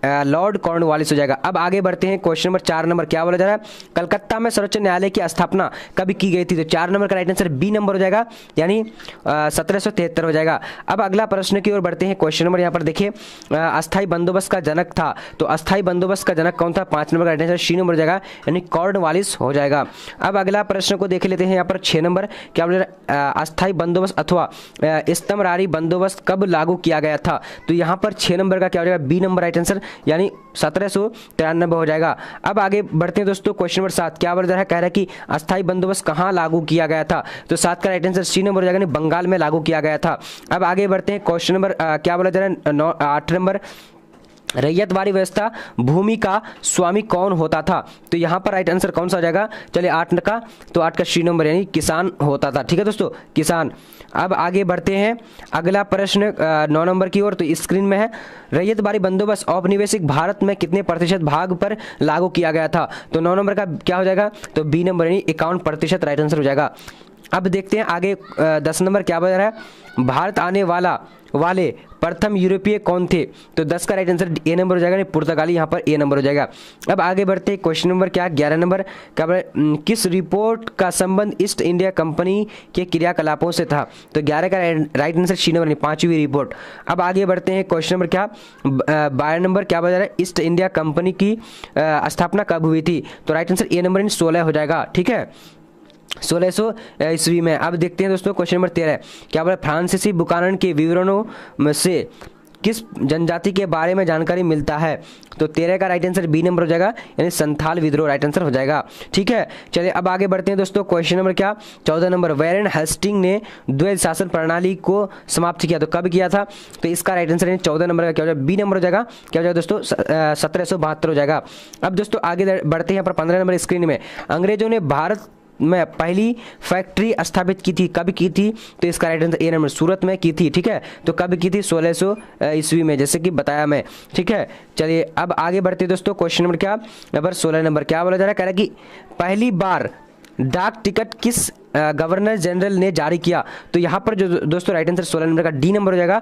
लॉर्ड कॉर्नवालिस हो जाएगा। अब आगे बढ़ते हैं, क्वेश्चन नंबर 4 नंबर क्या बोला जा रहा है? कलकत्ता में सर्वोच्च न्यायालय की स्थापना कब की गई थी? तो 4 नंबर का राइट आंसर बी नंबर हो जाएगा, यानी 1773 हो जाएगा। अब अगला प्रश्न की ओर बढ़ते हैं, क्वेश्चन नंबर यहाँ पर देखिए अस्थायी बंदोबस्त का जनक था, तो अस्थायी बंदोबस्त का जनक कौन था? 5 नंबर का राइट आंसर सी नंबर हो जाएगा, यानी कॉर्नवालिस हो जाएगा। अब अगला प्रश्न को देख लेते हैं, यहाँ पर 6 नंबर क्या बोल रहा है? अस्थायी बंदोबस्त अथवा इस्तमरारी बंदोबस्त कब लागू किया गया था? तो यहाँ पर 6 नंबर का क्या हो जाएगा? बी नंबर राइट आंसर, यानी 1793 हो जाएगा। अब आगे बढ़ते हैं दोस्तों, क्वेश्चन नंबर 7 क्या बोल रहा है? कह रहा है कि अस्थायी बंदोबस्त कहाँ लागू किया गया था? तो 7 का राइट आंसर सी नंबर हो जाएगा, बंगाल में लागू किया गया था। अब आगे बढ़ते हैं, क्वेश्चन नंबर क्या बोला जा रहा है? 8 नंबर रैयतवाड़ी व्यवस्था भूमि का स्वामी कौन होता था? तो यहाँ पर राइट आंसर कौन सा हो जाएगा? चलिए 8 का, तो 8 का सी नंबर, यानी किसान होता था, ठीक है दोस्तों, किसान। अब आगे बढ़ते हैं, अगला प्रश्न 9 नंबर की ओर, तो स्क्रीन में है, रैयतवाड़ी बंदोबस्त औपनिवेशिक भारत में कितने प्रतिशत भाग पर लागू किया गया था? तो 9 नंबर का क्या हो जाएगा? तो बी नंबर, यानी 51% राइट आंसर हो जाएगा। अब देखते हैं आगे 10 नंबर क्या बता रहा है? भारत आने वाले प्रथम यूरोपीय कौन थे? तो 10 का राइट आंसर ए नंबर हो जाएगा, नहीं पुर्तगाली यहाँ पर ए नंबर हो जाएगा। अब आगे बढ़ते हैं, क्वेश्चन नंबर क्या 11 नंबर क्या बोला, किस रिपोर्ट का संबंध ईस्ट इंडिया कंपनी के क्रियाकलापों से था? तो 11 का राइट आंसर सी नंबर, नहीं 5वीं रिपोर्ट। अब आगे बढ़ते हैं, क्वेश्चन नंबर क्या 12 नंबर क्या बोला जा रहा है, ईस्ट इंडिया कंपनी की स्थापना कब हुई थी? तो राइट आंसर ए नंबर 16 हो जाएगा, ठीक है, 1600 ईस्वी में। अब देखते हैं दोस्तों क्वेश्चन नंबर 13 क्या बोला, फ्रांसीसी बुकानन के विवरणों में से किस जनजाति के बारे में जानकारी मिलता है? तो 13 का राइट आंसर बी नंबर हो जाएगा, यानी संथाल विद्रोह राइट आंसर हो जाएगा, ठीक है। चलिए अब आगे बढ़ते हैं दोस्तों, क्वेश्चन नंबर क्या 14 नंबर, वैरेन हेस्टिंग ने द्वैध शासन प्रणाली को समाप्त किया, तो कब किया था? तो इसका राइट आंसर 14 नंबर का क्या हो जाएगा, बी नंबर हो जाएगा, क्या हो जाएगा दोस्तों 1772 हो जाएगा। अब दोस्तों आगे बढ़ते हैं, यहाँ पर 15 नंबर स्क्रीन में, अंग्रेजों ने भारत में पहली फैक्ट्री स्थापित की थी, कब की थी? तो इसका राइट आंसर ए नंबर, सूरत में की थी, ठीक है। तो कब की थी? 1600 ईस्वी में, जैसे कि बताया मैं, ठीक है। चलिए अब आगे बढ़ते दोस्तों, क्वेश्चन नंबर क्या नंबर 16 नंबर क्या बोला जा रहा है, कह रहा है कि पहली बार डाक टिकट किस गवर्नर जनरल ने जारी किया? तो यहाँ पर जो दोस्तों राइट आंसर 16 नंबर का डी नंबर हो जाएगा,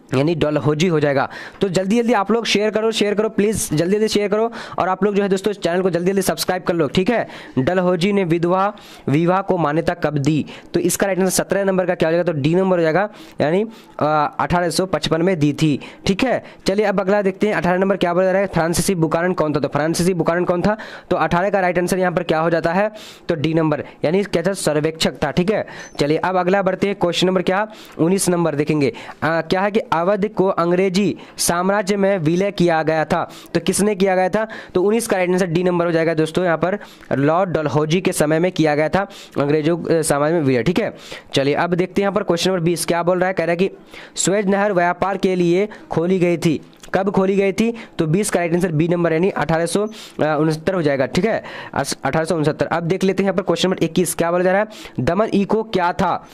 यानी डलहौजी हो जाएगा। तो जल्दी जल्दी आप लोग शेयर करो प्लीज़, जल्दी जल्दी शेयर करो, और आप लोग जो है दोस्तों चैनल को जल्दी जल्दी सब्सक्राइब कर लो, ठीक है। डलहौजी ने विवाह को मान्यता कब दी? तो इसका राइट आंसर 17 नंबर का क्या हो जाएगा, तो डी नंबर हो जाएगा, यानी 1855 में दी थी, ठीक है। चलिए अब अगला देखते हैं, 18 नंबर क्या बोला जा रहा है, फ्रांसीसी बुकानन कौन था? तो फ्रांसीसी बुकानन कौन था? तो 18 का राइट आंसर यहाँ पर क्या हो जाता है, तो डी नंबर, यानी क्या था, सर्वेक्षक था, ठीक है। चलिए अब अगला बढ़ते हैं, क्वेश्चन नंबर क्या 19 नंबर देखेंगे, क्या है कि अवध को अंग्रेजी साम्राज्य में विलय किया गया था, तो किसने किया गया था? तो 19 का राइट आंसर डी नंबर हो जाएगा दोस्तों, यहाँ पर लॉर्ड डलहौजी के समय में किया गया था अंग्रेजों साम्राज्य में विलय, ठीक है। चलिए अब देखते हैं यहाँ पर क्वेश्चन नंबर 20 क्या बोल रहा है, कह रहा है कि स्वेज नहर व्यापार के लिए खोली गई थी, कब खोली गई थी? तो 20 का राइट आंसर बी नंबर, यानी 1869 हो जाएगा, ठीक है, 1869। अब देख लेते हैं यहाँ पर क्वेश्चन नंबर 21 क्या बोला जा रहा है, दमन इको क्या था?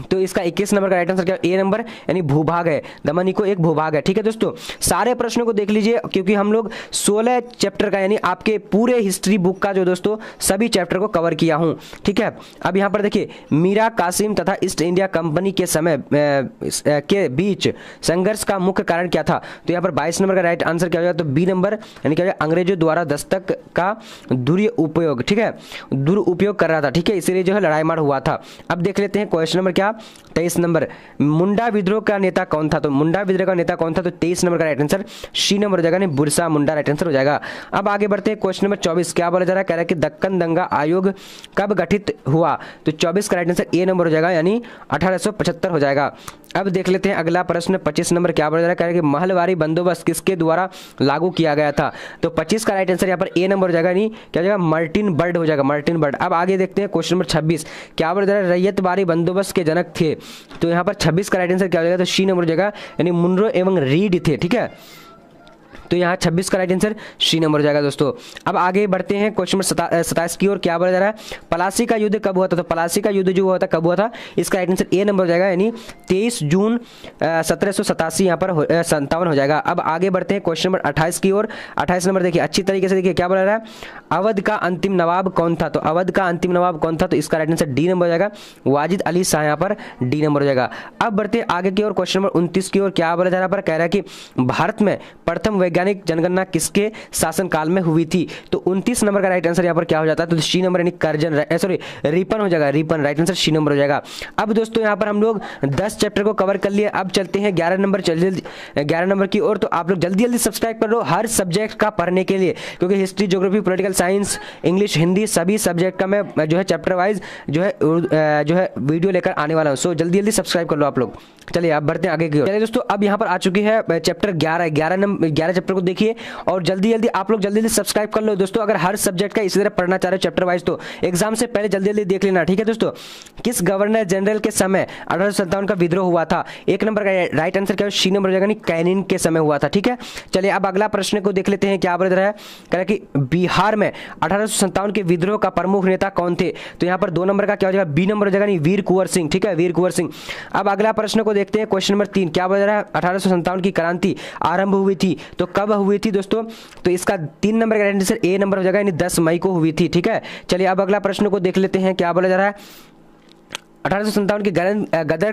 तो इसका 21 नंबर का राइट आंसर क्या, ए नंबर, यानी भूभाग है, दमन इको एक भूभाग है, ठीक है दोस्तों। सारे प्रश्नों को देख लीजिए, क्योंकि हम लोग 16 चैप्टर का, यानी आपके पूरे हिस्ट्री बुक का जो दोस्तों सभी चैप्टर को कवर किया हूं, ठीक है। अब यहाँ पर देखिए, मीरा कासिम तथा ईस्ट इंडिया कंपनी के समय के बीच संघर्ष का मुख्य कारण क्या था? तो यहाँ पर 22 नंबर का राइट आंसर क्या हो जाएगा, तो बी नंबर, यानी क्या हो जाएगा, अंग्रेजों द्वारा दस्तक का दुरुपयोग, ठीक है, दुरुपयोग कर रहा था, ठीक है, इसीलिए जो है लड़ाई मार हुआ था। अब देख लेते हैं क्वेश्चन नंबर 23 नंबर, मुंडा विद्रोह का नेता कौन था? तो मुंडा विद्रोह का नेता कौन था? तो 23 नंबर का राइट आंसर सी नंबर हो जाएगा, नहीं बुरसा मुंडा राइट आंसर हो जाएगा। अब आगे बढ़ते हैं, क्वेश्चन नंबर 24 क्या बोला जा रहा है, कह रहा है कि दक्कन दंगा आयोग कब गठित हुआ? तो 24 का राइट आंसर ए नंबर हो जाएगा, यानी 1875 हो जाएगा। अब देख लेते हैं अगला प्रश्न 25 नंबर क्या बोला जा रहा है, कह रहा है कि महलवारी बंदोबस्त किसके द्वारा लागू किया गया था? तो 25 का राइट आंसर यहाँ पर ए नंबर हो जाएगा, नहीं क्या हो जाएगा, मार्टिन बर्ड हो जाएगा, मार्टिन बर्ड। अब आगे देखते हैं क्वेश्चन नंबर 26 क्या बोला जा रहा है, रैयतवारी बंदोबस्त के जनक थे, तो यहाँ पर 26 का राइट आंसर क्या हो जाएगा, तो सी नंबर हो जाएगा, यानी मुनरो एवं रीड थे, ठीक है। तो यहाँ 26 का राइट आंसर सी नंबर हो जाएगा दोस्तों। अब आगे बढ़ते हैं क्वेश्चन नंबर 27 की ओर क्या बोला जा रहा है, पलासी का युद्ध कब हुआ था? तो पलासी का युद्ध जो हुआ था कब हुआ था? इसका राइट आंसर ए नंबर हो जाएगा, यानी 23 जून 1787 यहाँ पर 57 हो जाएगा। अब आगे बढ़ते हैं क्वेश्चन नंबर 28 की ओर। 28 नंबर देखिए अच्छी तरीके से, देखिए क्या बोला रहा है, अवध का अंतिम नवाब कौन था? तो अवध का अंतिम नवाब कौन था? तो इसका राइट आंसर डी नंबर हो जाएगा, वाजिद अली शाह, यहाँ पर डी नंबर हो जाएगा। अब बढ़ते हैं आगे की ओर, क्वेश्चन नंबर 29 की ओर क्या बोला जा रहा है, कह रहा है कि भारत में प्रथम वैज्ञानिक जनगणना किसके शासनकाल में हुई थी? तो 29 नंबर का राइट आंसर यहाँ पर क्या हो जाता है, तो सी नंबर, यानी कर्जन, सॉरी रिपन हो जाएगा, Ripon right answer C number हो जाएगा। अब दोस्तों यहाँ पर हम लोग 10 चैप्टर को कवर कर लिए। अब चलते हैं 11 नंबर, 11 नंबर की ओर। तो आप लोग जल्दी जल्दी सब्सक्राइब कर लो हर सब्जेक्ट का पढ़ने के लिए, क्योंकि history, geography, political science, English, Hindi सभी सब्जेक्ट का मैं जो है चैप्टर वाइज जो है वीडियो लेकर आने वाला हूँ। सो जल्दी जल्दी सब्सक्राइब कर लो आप लोग। चलिए अब बढ़ते हैं आगे की ओर। चलिए दोस्तों अब यहाँ पर आ चुकी है चैप्टर 11 चैप्टर को देखिए, और जल्दी जल्दी आप लोग जल्दी जल्दी सब्सक्राइब कर लो दोस्तों। अगर हर सब्जेक्ट का इसी तरह पढ़ना चाह रहे हो चैप्टर वाइज, तो एग्जाम से पहले जल्दी जल्दी देख लेना, ठीक है दोस्तों। किस गवर्नर जनरल के समय 1857 का विद्रोह हुआ था? एक नंबर का राइट आंसर क्या है, सी नंबर हो जाएगा, कैनिन के समय हुआ था, ठीक है। चलिए अब अगला प्रश्न को देख लेते हैं क्या बोल रहा है, कह रहा है कि बिहार में 1857 के विद्रोह का प्रमुख नेता कौन थे? तो यहाँ पर 2 नंबर का क्या हो जाएगा, बी नंबर हो जाएगा, नहीं वीर कुंवर सिंह, ठीक है, वीर कुंवर सिंह। अब अगला प्रश्न को देखते हैं क्वेश्चन नंबर 3 क्या बोल रहा है, 1857 की क्रांति आरंभ हुई थी, तो कब हुई थी दोस्तों? तो इसका 3 नंबर का आंसर ए नंबर हो जाएगा, यानी 10 मई को हुई थी, ठीक है। चलिए अब अगला प्रश्न को देख लेते हैं क्या बोला जा रहा है, 1857 की गदर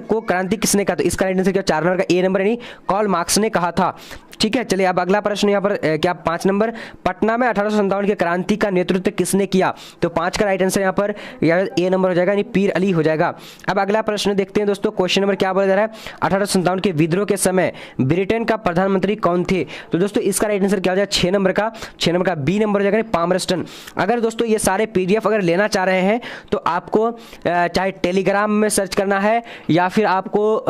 को क्रांति किसने कहा? तो इसका राइट आंसर क्या? 4 नंबर का ए नंबर यानी कार्ल मार्क्स ने कहा था। ठीक है, चलिए अब अगला प्रश्न यहाँ पर क्या 5 नंबर, पटना में 1857 की क्रांति का नेतृत्व किसने किया? तो 5 का राइट आंसर यहाँ पर ए नंबर हो जाएगा यानी पीर अली हो जाएगा। अब अगला प्रश्न देखते हैं दोस्तों, क्वेश्चन नंबर क्या बोला जा रहा है? 1857 के विद्रोह के समय ब्रिटेन का प्रधानमंत्री कौन थे? तो दोस्तों इसका राइट आंसर क्या हो जाएगा? 6 नंबर का बी नंबर हो जाएगा पामरस्टन। अगर दोस्तों ये सारे पीडीएफ अगर लेना चाह रहे हैं तो आपको चाहे टेलीग्राम में सर्च करना है या फिर आपको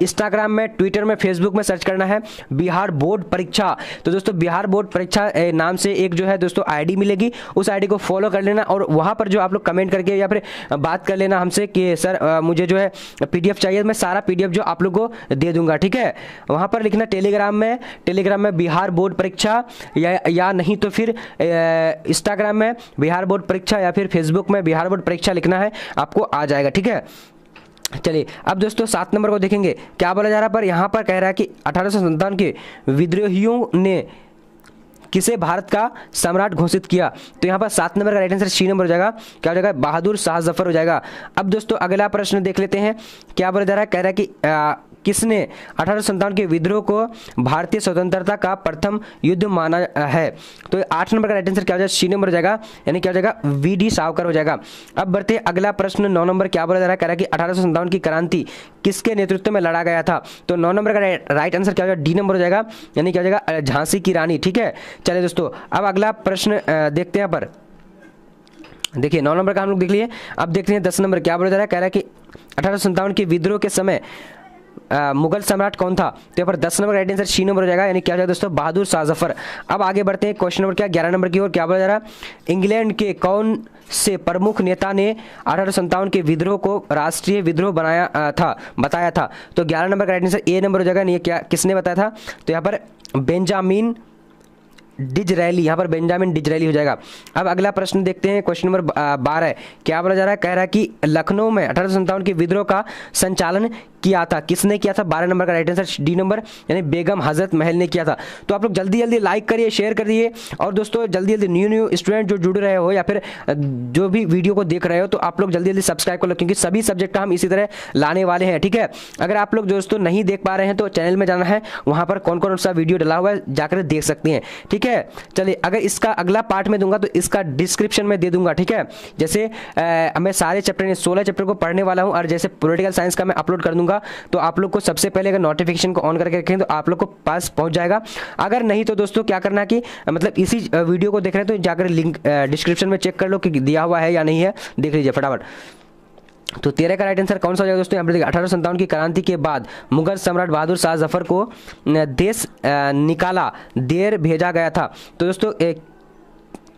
इंस्टाग्राम में, ट्विटर में, फेसबुक में सर्च करना है बिहार बोर्ड परीक्षा। तो दोस्तों बिहार बोर्ड परीक्षा नाम से एक जो है दोस्तों आईडी मिलेगी, उस आईडी को फॉलो कर लेना और वहां पर जो आप लोग कमेंट करके या फिर बात कर लेना हमसे कि सर मुझे जो है पीडीएफ चाहिए, मैं सारा पीडीएफ जो आप लोग को दे दूंगा। ठीक है, वहां पर लिखना टेलीग्राम में बिहार बोर्ड परीक्षा या नहीं तो फिर इंस्टाग्राम में बिहार बोर्ड परीक्षा या फिर फेसबुक में बिहार बोर्ड परीक्षा लिखना है, आपको आ जाएगा। ठीक है, चलिए अब दोस्तों 7 नंबर को देखेंगे, क्या बोला जा रहा है? पर यहाँ पर कह रहा है कि 1857 के विद्रोहियों ने किसे भारत का सम्राट घोषित किया? तो यहाँ पर 7 नंबर का राइट आंसर सी नंबर हो जाएगा, क्या हो जाएगा? बहादुर शाह जफर हो जाएगा। अब दोस्तों अगला प्रश्न देख लेते हैं, क्या बोला जा रहा है? कह रहा है कि किसने 1857 के विद्रोह को भारतीय स्वतंत्रता का प्रथम युद्ध माना है? तो 8 नंबर का राइट आंसर क्या हो जाएगा? सी नंबर हो जाएगा यानी क्या हो जाएगा? वी.डी. सावरकर हो जाएगा। अब बढ़ते हैं अगला प्रश्न 9 नंबर, क्या बोला जा रहा है? कह रहा है कि 1857 की क्रांति किसके नेतृत्व में लड़ा गया था? तो 9 नंबर का राइट आंसर क्या हो जाएगा? डी नंबर हो जाएगा यानी क्या हो जाएगा? झांसी की रानी। ठीक है, चलिए दोस्तों अब अगला प्रश्न देखते हैं। यहाँ पर देखिए 9 नंबर का हम लोग देख लिए। अब देखते हैं 10 नंबर, क्या बोला जा रहा है? कह रहा है कि 1857 के विद्रोह के समय मुगल सम्राट कौन था? तो यहाँ पर 10 number right answer C number हो जाएगा यानी क्या हो जाएगा दोस्तों? बहादुर शाह जफर। अब आगे बढ़ते हैं क्वेश्चन नंबर क्या 11 नंबर की ओर, क्या बोला जा रहा है? इंग्लैंड के कौन से प्रमुख नेता ने 1857 के विद्रोह को राष्ट्रीय विद्रोह बताया था? तो 11 नंबर का राइट आंसर ए नंबर हो जाएगा। नहीं, क्या किसने बताया था? तो यहाँ पर बेंजामिन डिजरैली, यहाँ पर बेंजामिन डिजरैली हो जाएगा। अब अगला प्रश्न देखते हैं क्वेश्चन नंबर 12, क्या बोला जा रहा है? कह रहा है कि लखनऊ में 1857 के विद्रोह का संचालन किया था, किसने किया था? 12 नंबर का राइट आंसर डी नंबर यानी बेगम हजरत महल ने किया था। तो आप लोग जल्दी जल्दी लाइक करिए, शेयर करिए और दोस्तों जल्दी जल्दी न्यू स्टूडेंट जो जुड़ रहे हो या फिर जो भी वीडियो को देख रहे हो तो आप लोग जल्दी जल्दी सब्सक्राइब कर लो, क्योंकि सभी सब्जेक्ट का हम इसी तरह लाने वाले हैं। ठीक है, अगर आप लोग दोस्तों नहीं देख पा रहे हैं तो चैनल में जाना है, वहां पर कौन कौन सा वीडियो डला हुआ है जाकर देख सकते हैं। ठीक है, चलिए अगर इसका अगला पार्ट में दूंगा तो इसका डिस्क्रिप्शन में दे दूंगा। ठीक है, जैसे मैं सारे चैप्टर 16 चैप्टर को पढ़ने वाला हूं और जैसे पॉलिटिकल साइंस का मैं अपलोड कर दूंगा तो आप लोग को सबसे पहले अगर नोटिफिकेशन को ऑन करके रखें तो आप लोग को पास पहुंच जाएगा। अगर नहीं तो दोस्तों क्या करना कि मतलब इसी वीडियो को देख रहे हैं तो जाकर लिंक डिस्क्रिप्शन में चेक कर लो कि दिया हुआ है या नहीं है, देख लीजिए फटाफट। तो 13 का राइट आंसर कौन सा हो जाएगा दोस्तों? यहाँ पर देखिए 1857 की क्रांति के बाद मुगल सम्राट बहादुर शाह जफर को देश निकाला देर भेजा गया था। तो दोस्तों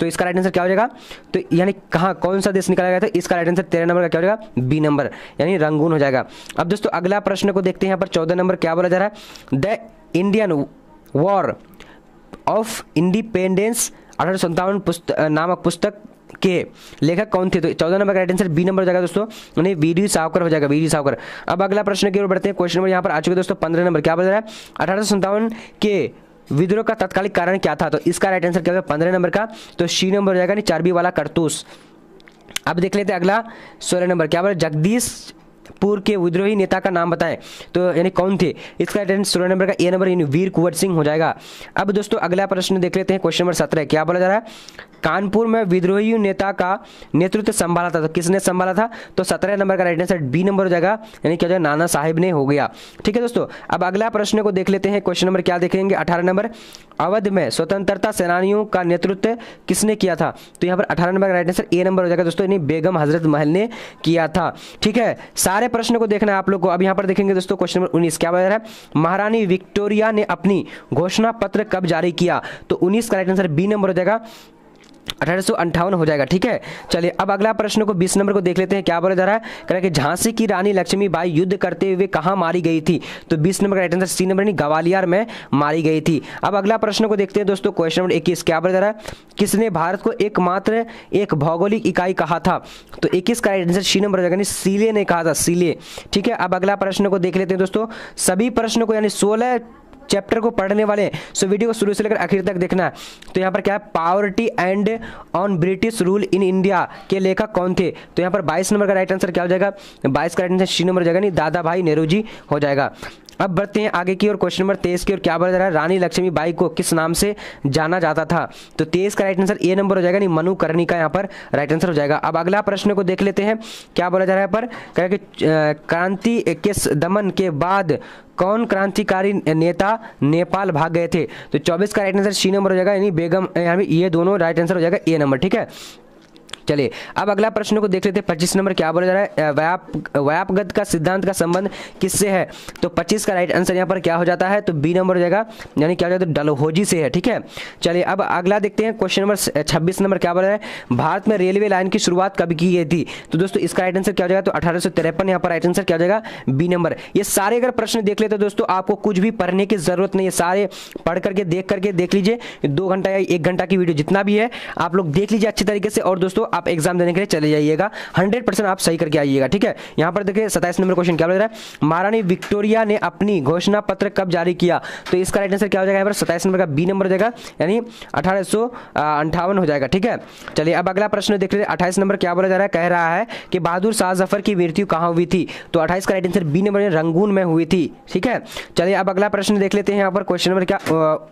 तो इसका राइट आंसर क्या हो जाएगा? तो यानी कहाँ कौन सा देश निकाला गया था? इसका राइट आंसर 13 नंबर का क्या हो जाएगा? बी नंबर यानी रंगून हो जाएगा। अब दोस्तों अगला प्रश्न को देखते हैं। यहाँ पर 14 नंबर क्या बोला जा रहा है? The Indian war of independence 1857 नामक पुस्तक के लेखक कौन थे? तो 14 नंबर का राइट आंसर बी नंबर हो जाएगा दोस्तों यानी वी.डी. सावरकर हो जाएगा, वी.डी. सावरकर। अब अगला प्रश्न की ओर बढ़ते हैं। क्वेश्चन नंबर यहाँ पर आ चुके दोस्तों 15 नंबर, क्या बोला जा रहा है? 1857 के विद्रोह का तत्कालिक कारण क्या था? तो इसका राइट आंसर क्या होगा? 15 नंबर का तो सी नंबर हो जाएगा यानी चर्बी वाला कारतूस। अब देख लेते हैं अगला 16 नंबर, क्या बोला? जगदीशपुर के विद्रोही नेता का नाम बताएं। तो यानी कौन थे? इसका राइट आंसर 16 नंबर का ए नंबर यानी वीर कुंवर सिंह हो जाएगा। अब दोस्तों अगला प्रश्न देख लेते हैं क्वेश्चन नंबर 17, क्या बोला जा रहा है? कानपुर में विद्रोही नेता का नेतृत्व संभाला था, तो किसने संभाला था? तो 17 नंबर का राइट आंसर बी नंबर हो जाएगा यानी क्या हो जाएगा? नाना साहिब ने हो गया। ठीक है दोस्तों, अब अगला प्रश्न को देख लेते हैं। क्वेश्चन नंबर क्या देखेंगे? 18 नंबर, अवध में स्वतंत्रता सेनानियों का नेतृत्व किसने किया था? तो यहाँ पर 18 नंबर का राइट आंसर ए नंबर हो जाएगा दोस्तों यानी बेगम हजरत महल ने किया था। ठीक है, सारे प्रश्न को देखना है आप लोग को। अब यहाँ पर देखेंगे दोस्तों क्वेश्चन नंबर 19, क्या बोला जा रहा है? महारानी विक्टोरिया ने अपनी घोषणा पत्र कब जारी किया? तो 19 का राइट आंसर बी नंबर हो जाएगा 1858 हो जाएगा। ठीक है, चलिए अब अगला प्रश्न को 20 नंबर को देख लेते हैं। क्या बोला जा रहा है? कह रहा है कि झांसी की रानी लक्ष्मीबाई युद्ध करते हुए कहां मारी गई थी? तो 20 नंबर का राइट आंसर सी नंबर यानी ग्वालियर में मारी गई थी। अब अगला प्रश्न को देखते हैं दोस्तों क्वेश्चन नंबर 21, क्या बोला जा रहा है? किसने भारत को एकमात्र एक भौगोलिक इकाई कहा था? तो 21 का राइट आंसर सी नंबर हो जाएगा यानी सीले ने कहा था, सीले। ठीक है, अब अगला प्रश्न को देख लेते हैं दोस्तों। सभी प्रश्नों को यानी 16 चैप्टर को पढ़ने वाले हैं सो वीडियो को शुरू से लेकर आखिर तक देखना है। तो यहाँ पर क्या है, poverty and on British rule in India के लेखक कौन थे? तो यहाँ पर 22 नंबर का राइट आंसर क्या हो जाएगा? 22 का राइट आंसर सी नंबर हो जाएगा, नहीं दादा भाई नेहरू हो जाएगा। अब बढ़ते हैं आगे की और क्वेश्चन नंबर 23 की ओर। क्या बोला जा रहा है, रानी लक्ष्मीबाई को किस नाम से जाना जाता था? तो 23 का राइट आंसर ए नंबर हो जाएगा, नहीं मनुकर्णी का यहाँ पर राइट आंसर हो जाएगा। अब अगला प्रश्न को देख लेते हैं, क्या बोला जा रहा है पर कि क्रांति के दमन के बाद कौन क्रांतिकारी नेता नेपाल भाग गए थे? तो 24 का राइट आंसर सी नंबर हो जाएगा, यानी बेगम, ये दोनों राइट आंसर हो जाएगा ए नंबर, ठीक है। चलिए अब अगला प्रश्न को देख लेते हैं। 25 नंबर क्या बोला जा रहा है, व्यापगत का सिद्धांत का संबंध किससे है? तो 25 का राइट आंसर यहाँ पर क्या हो जाता है? तो बी नंबर हो जाएगा, यानी क्या हो जाता है, डलहौजी से है, ठीक है। चलिए अब अगला देखते हैं क्वेश्चन नंबर 26 नंबर क्या बोला जा रहा है, भारत में रेलवे लाइन की शुरुआत कब की गई थी? तो दोस्तों इसका राइट आंसर क्या हो जाएगा? तो 1853, यहाँ पर राइट आंसर क्या हो जाएगा? B number. ये सारे अगर प्रश्न देख लेते दोस्तों आपको कुछ भी पढ़ने की जरूरत नहीं है, सारे पढ़ करके देख लीजिए। 2 घंटा या 1 घंटा की वीडियो जितना भी है आप लोग देख लीजिए अच्छी तरीके से, और दोस्तों आप एग्जाम देने के लिए चले जाइएगा, 100% आप सही करके आइएगा, ठीक है। यहां पर देखिए 27 नंबर क्वेश्चन क्या बोल रहा है, महारानी विक्टोरिया ने अपनी घोषणा पत्र कब जारी किया? तो इसका राइट आंसर क्या हो जाएगा? यहाँ पर 27 नंबर का बी नंबर हो जाएगा, यानी 1858 हो जाएगा, ठीक है। चलिए अब अगला प्रश्न देख लेते हैं। 28 नंबर क्या बोला जा रहा है, कह रहा है कि बहादुर शाह जफर की मृत्यु कहां हुई थी? तो 28 का right answer B number, Rangoon में हुई थी, ठीक है। चलिए अब अगला प्रश्न देख लेते हैं। यहाँ पर क्वेश्चन नंबर क्या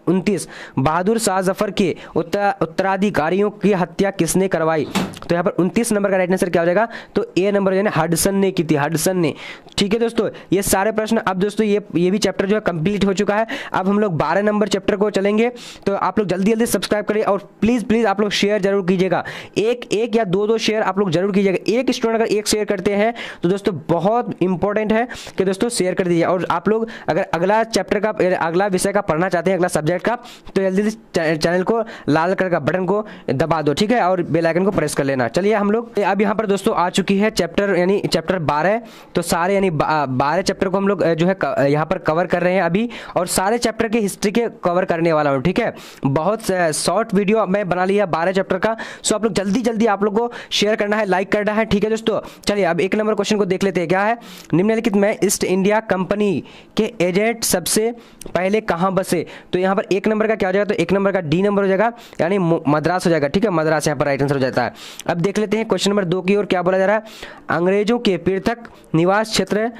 29, बहादुर शाह जफर के उत्तराधिकारियों की हत्या किसने करवाई? तो यहाँ पर 29 नंबर का राइट आंसर क्या हो जाएगा? तो ए नंबर यानी हडसन ने की थी, हडसन ने, ठीक है दोस्तों। ये सारे प्रश्न अब दोस्तों ये भी चैप्टर जो है कंप्लीट हो चुका है। अब हम लोग 12 नंबर चैप्टर को चलेंगे, तो आप लोग जल्दी जल्दी सब्सक्राइब करिए और प्लीज आप लोग शेयर जरूर कीजिएगा, एक या दो शेयर आप लोग जरूर कीजिएगा। एक स्टूडेंट अगर एक शेयर करते हैं तो दोस्तों बहुत इंपॉर्टेंट है कि दोस्तों शेयर कर दीजिए। और आप लोग अगर अगला चैप्टर का अगला विषय का पढ़ना चाहते हैं, अगला सब्जेक्ट का, तो जल्दी चैनल को लाल कलर का बटन को दबा दो, ठीक है, और बेल आइकन को प्रेस कर लेना। चलिए हम लोग अब यहाँ पर दोस्तों आ चुकी है चैप्टर यानी चैप्टर 12, तो सारे यानी 12 चैप्टर को हम लोग जो है यहाँ पर कवर कर रहे हैं अभी, और सारे चैप्टर के हिस्ट्री के कवर करने वाला हूँ, ठीक है। बहुत शॉर्ट वीडियो मैं बना लिया 12 चैप्टर का, सो आप लोग जल्दी आप लोग को शेयर करना है, लाइक करना है, ठीक है दोस्तों। चलिए अब 1 नंबर क्वेश्चन को देख लेते हैं। क्या है, निम्नलिखित में ईस्ट इंडिया कंपनी के एजेंट सबसे पहले कहाँ बसे? तो यहाँ पर 1 नंबर का क्या हो जाएगा? तो 1 नंबर का डी नंबर हो जाएगा, यानी मद्रास हो जाएगा, ठीक है, मद्रास यहाँ पर राइट आंसर हो जाता है। अब देख लेते हैं क्वेश्चन नंबर 2 की ओर। क्या बोला जा रहा है, अंग्रेजों के पृथक निवास क्षेत्र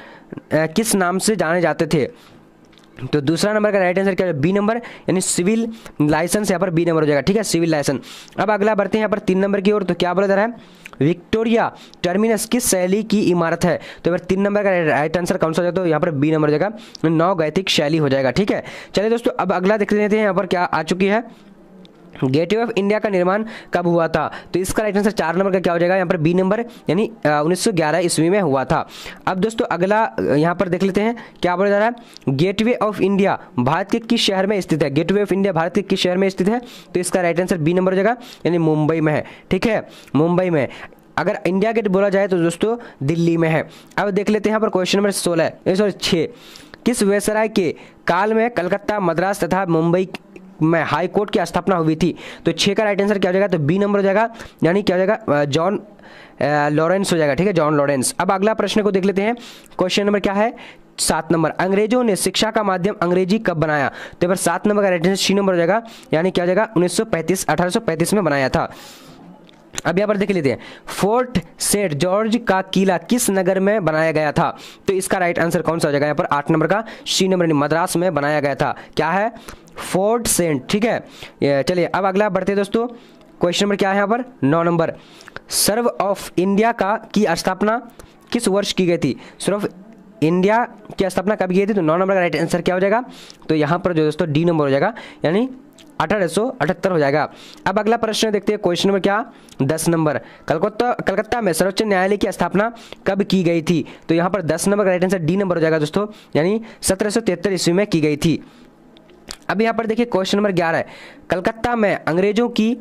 किस नाम से जाने जाते थे? तो दूसरा नंबर का राइट आंसर क्या है? बी नंबर, यानी सिविल लाइसेंस, यहाँ पर बी नंबर हो जाएगा, ठीक है, सिविल लाइसेंस। अब अगला बढ़ते हैं यहाँ पर 3 नंबर की ओर। तो क्या बोला जा रहा है, विक्टोरिया टर्मिनस किस शैली की इमारत है? तो यहाँ पर 3 नंबर का राइट आंसर कौन सा हो जाएगा? तो यहाँ पर बी नंबर हो जाएगा, नवगैतिक शैली हो जाएगा, ठीक है। चलिए दोस्तों अब अगला देख लेते हैं। यहाँ पर क्या आ चुकी है, गेटवे ऑफ इंडिया का निर्माण कब हुआ था? तो इसका राइट आंसर 4 नंबर का क्या हो जाएगा? यहाँ पर बी नंबर, यानी 1911 ईस्वी में हुआ था। अब दोस्तों अगला यहाँ पर देख लेते हैं। क्या बोला जा रहा है, गेटवे ऑफ इंडिया भारत के किस शहर में स्थित है? गेटवे ऑफ इंडिया भारत के किस शहर में स्थित है? तो इसका राइट आंसर बी नंबर हो जाएगा, यानी मुंबई में है, ठीक है, मुंबई में। अगर इंडिया गेट बोला जाए तो दोस्तों दिल्ली में है। अब देख लेते हैं यहाँ पर क्वेश्चन नंबर 6, किस वायसराय के काल में कलकत्ता, मद्रास तथा मुंबई में हाई कोर्ट की स्थापना हुई थी? तो 6 का राइट आंसर क्या हो जाएगा? तो बी नंबर हो जाएगा, यानी क्या हो जाएगा, जॉन लॉरेंस हो जाएगा, ठीक है, जॉन लॉरेंस। अब अगला प्रश्न को देख लेते हैं। क्वेश्चन नंबर क्या है, 7 नंबर, अंग्रेजों ने शिक्षा का माध्यम अंग्रेजी कब बनाया? तो यहाँ पर 7 नंबर का राइट आंसर सी नंबर हो जाएगा, यानी क्या हो जाएगा, 1835 में बनाया था। अब यहाँ पर देख लेते हैं, फोर्ट सेंट जॉर्ज का किला किस नगर में बनाया गया था? तो इसका राइट आंसर कौन सा हो जाएगा? यहाँ पर 8 नंबर का सी नंबर, मद्रास में बनाया गया था। क्या है, फोर्ट सेंट, ठीक है। चलिए अब अगला बढ़ते दोस्तों। क्वेश्चन नंबर क्या है यहाँ पर, 9 नंबर, सर्व ऑफ इंडिया की स्थापना किस वर्ष की गई थी? सर्व ऑफ इंडिया की स्थापना कब की गई थी? तो 9 नंबर का राइट आंसर क्या हो जाएगा? तो यहाँ पर जो दोस्तों डी नंबर हो जाएगा, यानी 1878 हो जाएगा। अब अगला प्रश्न देखते हैं। क्वेश्चन नंबर क्या, 10 नंबर, कलकत्ता में सर्वोच्च न्यायालय की स्थापना कब की गई थी? तो यहाँ पर 10 नंबर का राइट आंसर डी नंबर हो जाएगा दोस्तों, यानी 1773 ईस्वी में की गई थी। अब यहाँ पर देखिए क्वेश्चन नंबर 11 है, कलकत्ता में अंग्रेजों की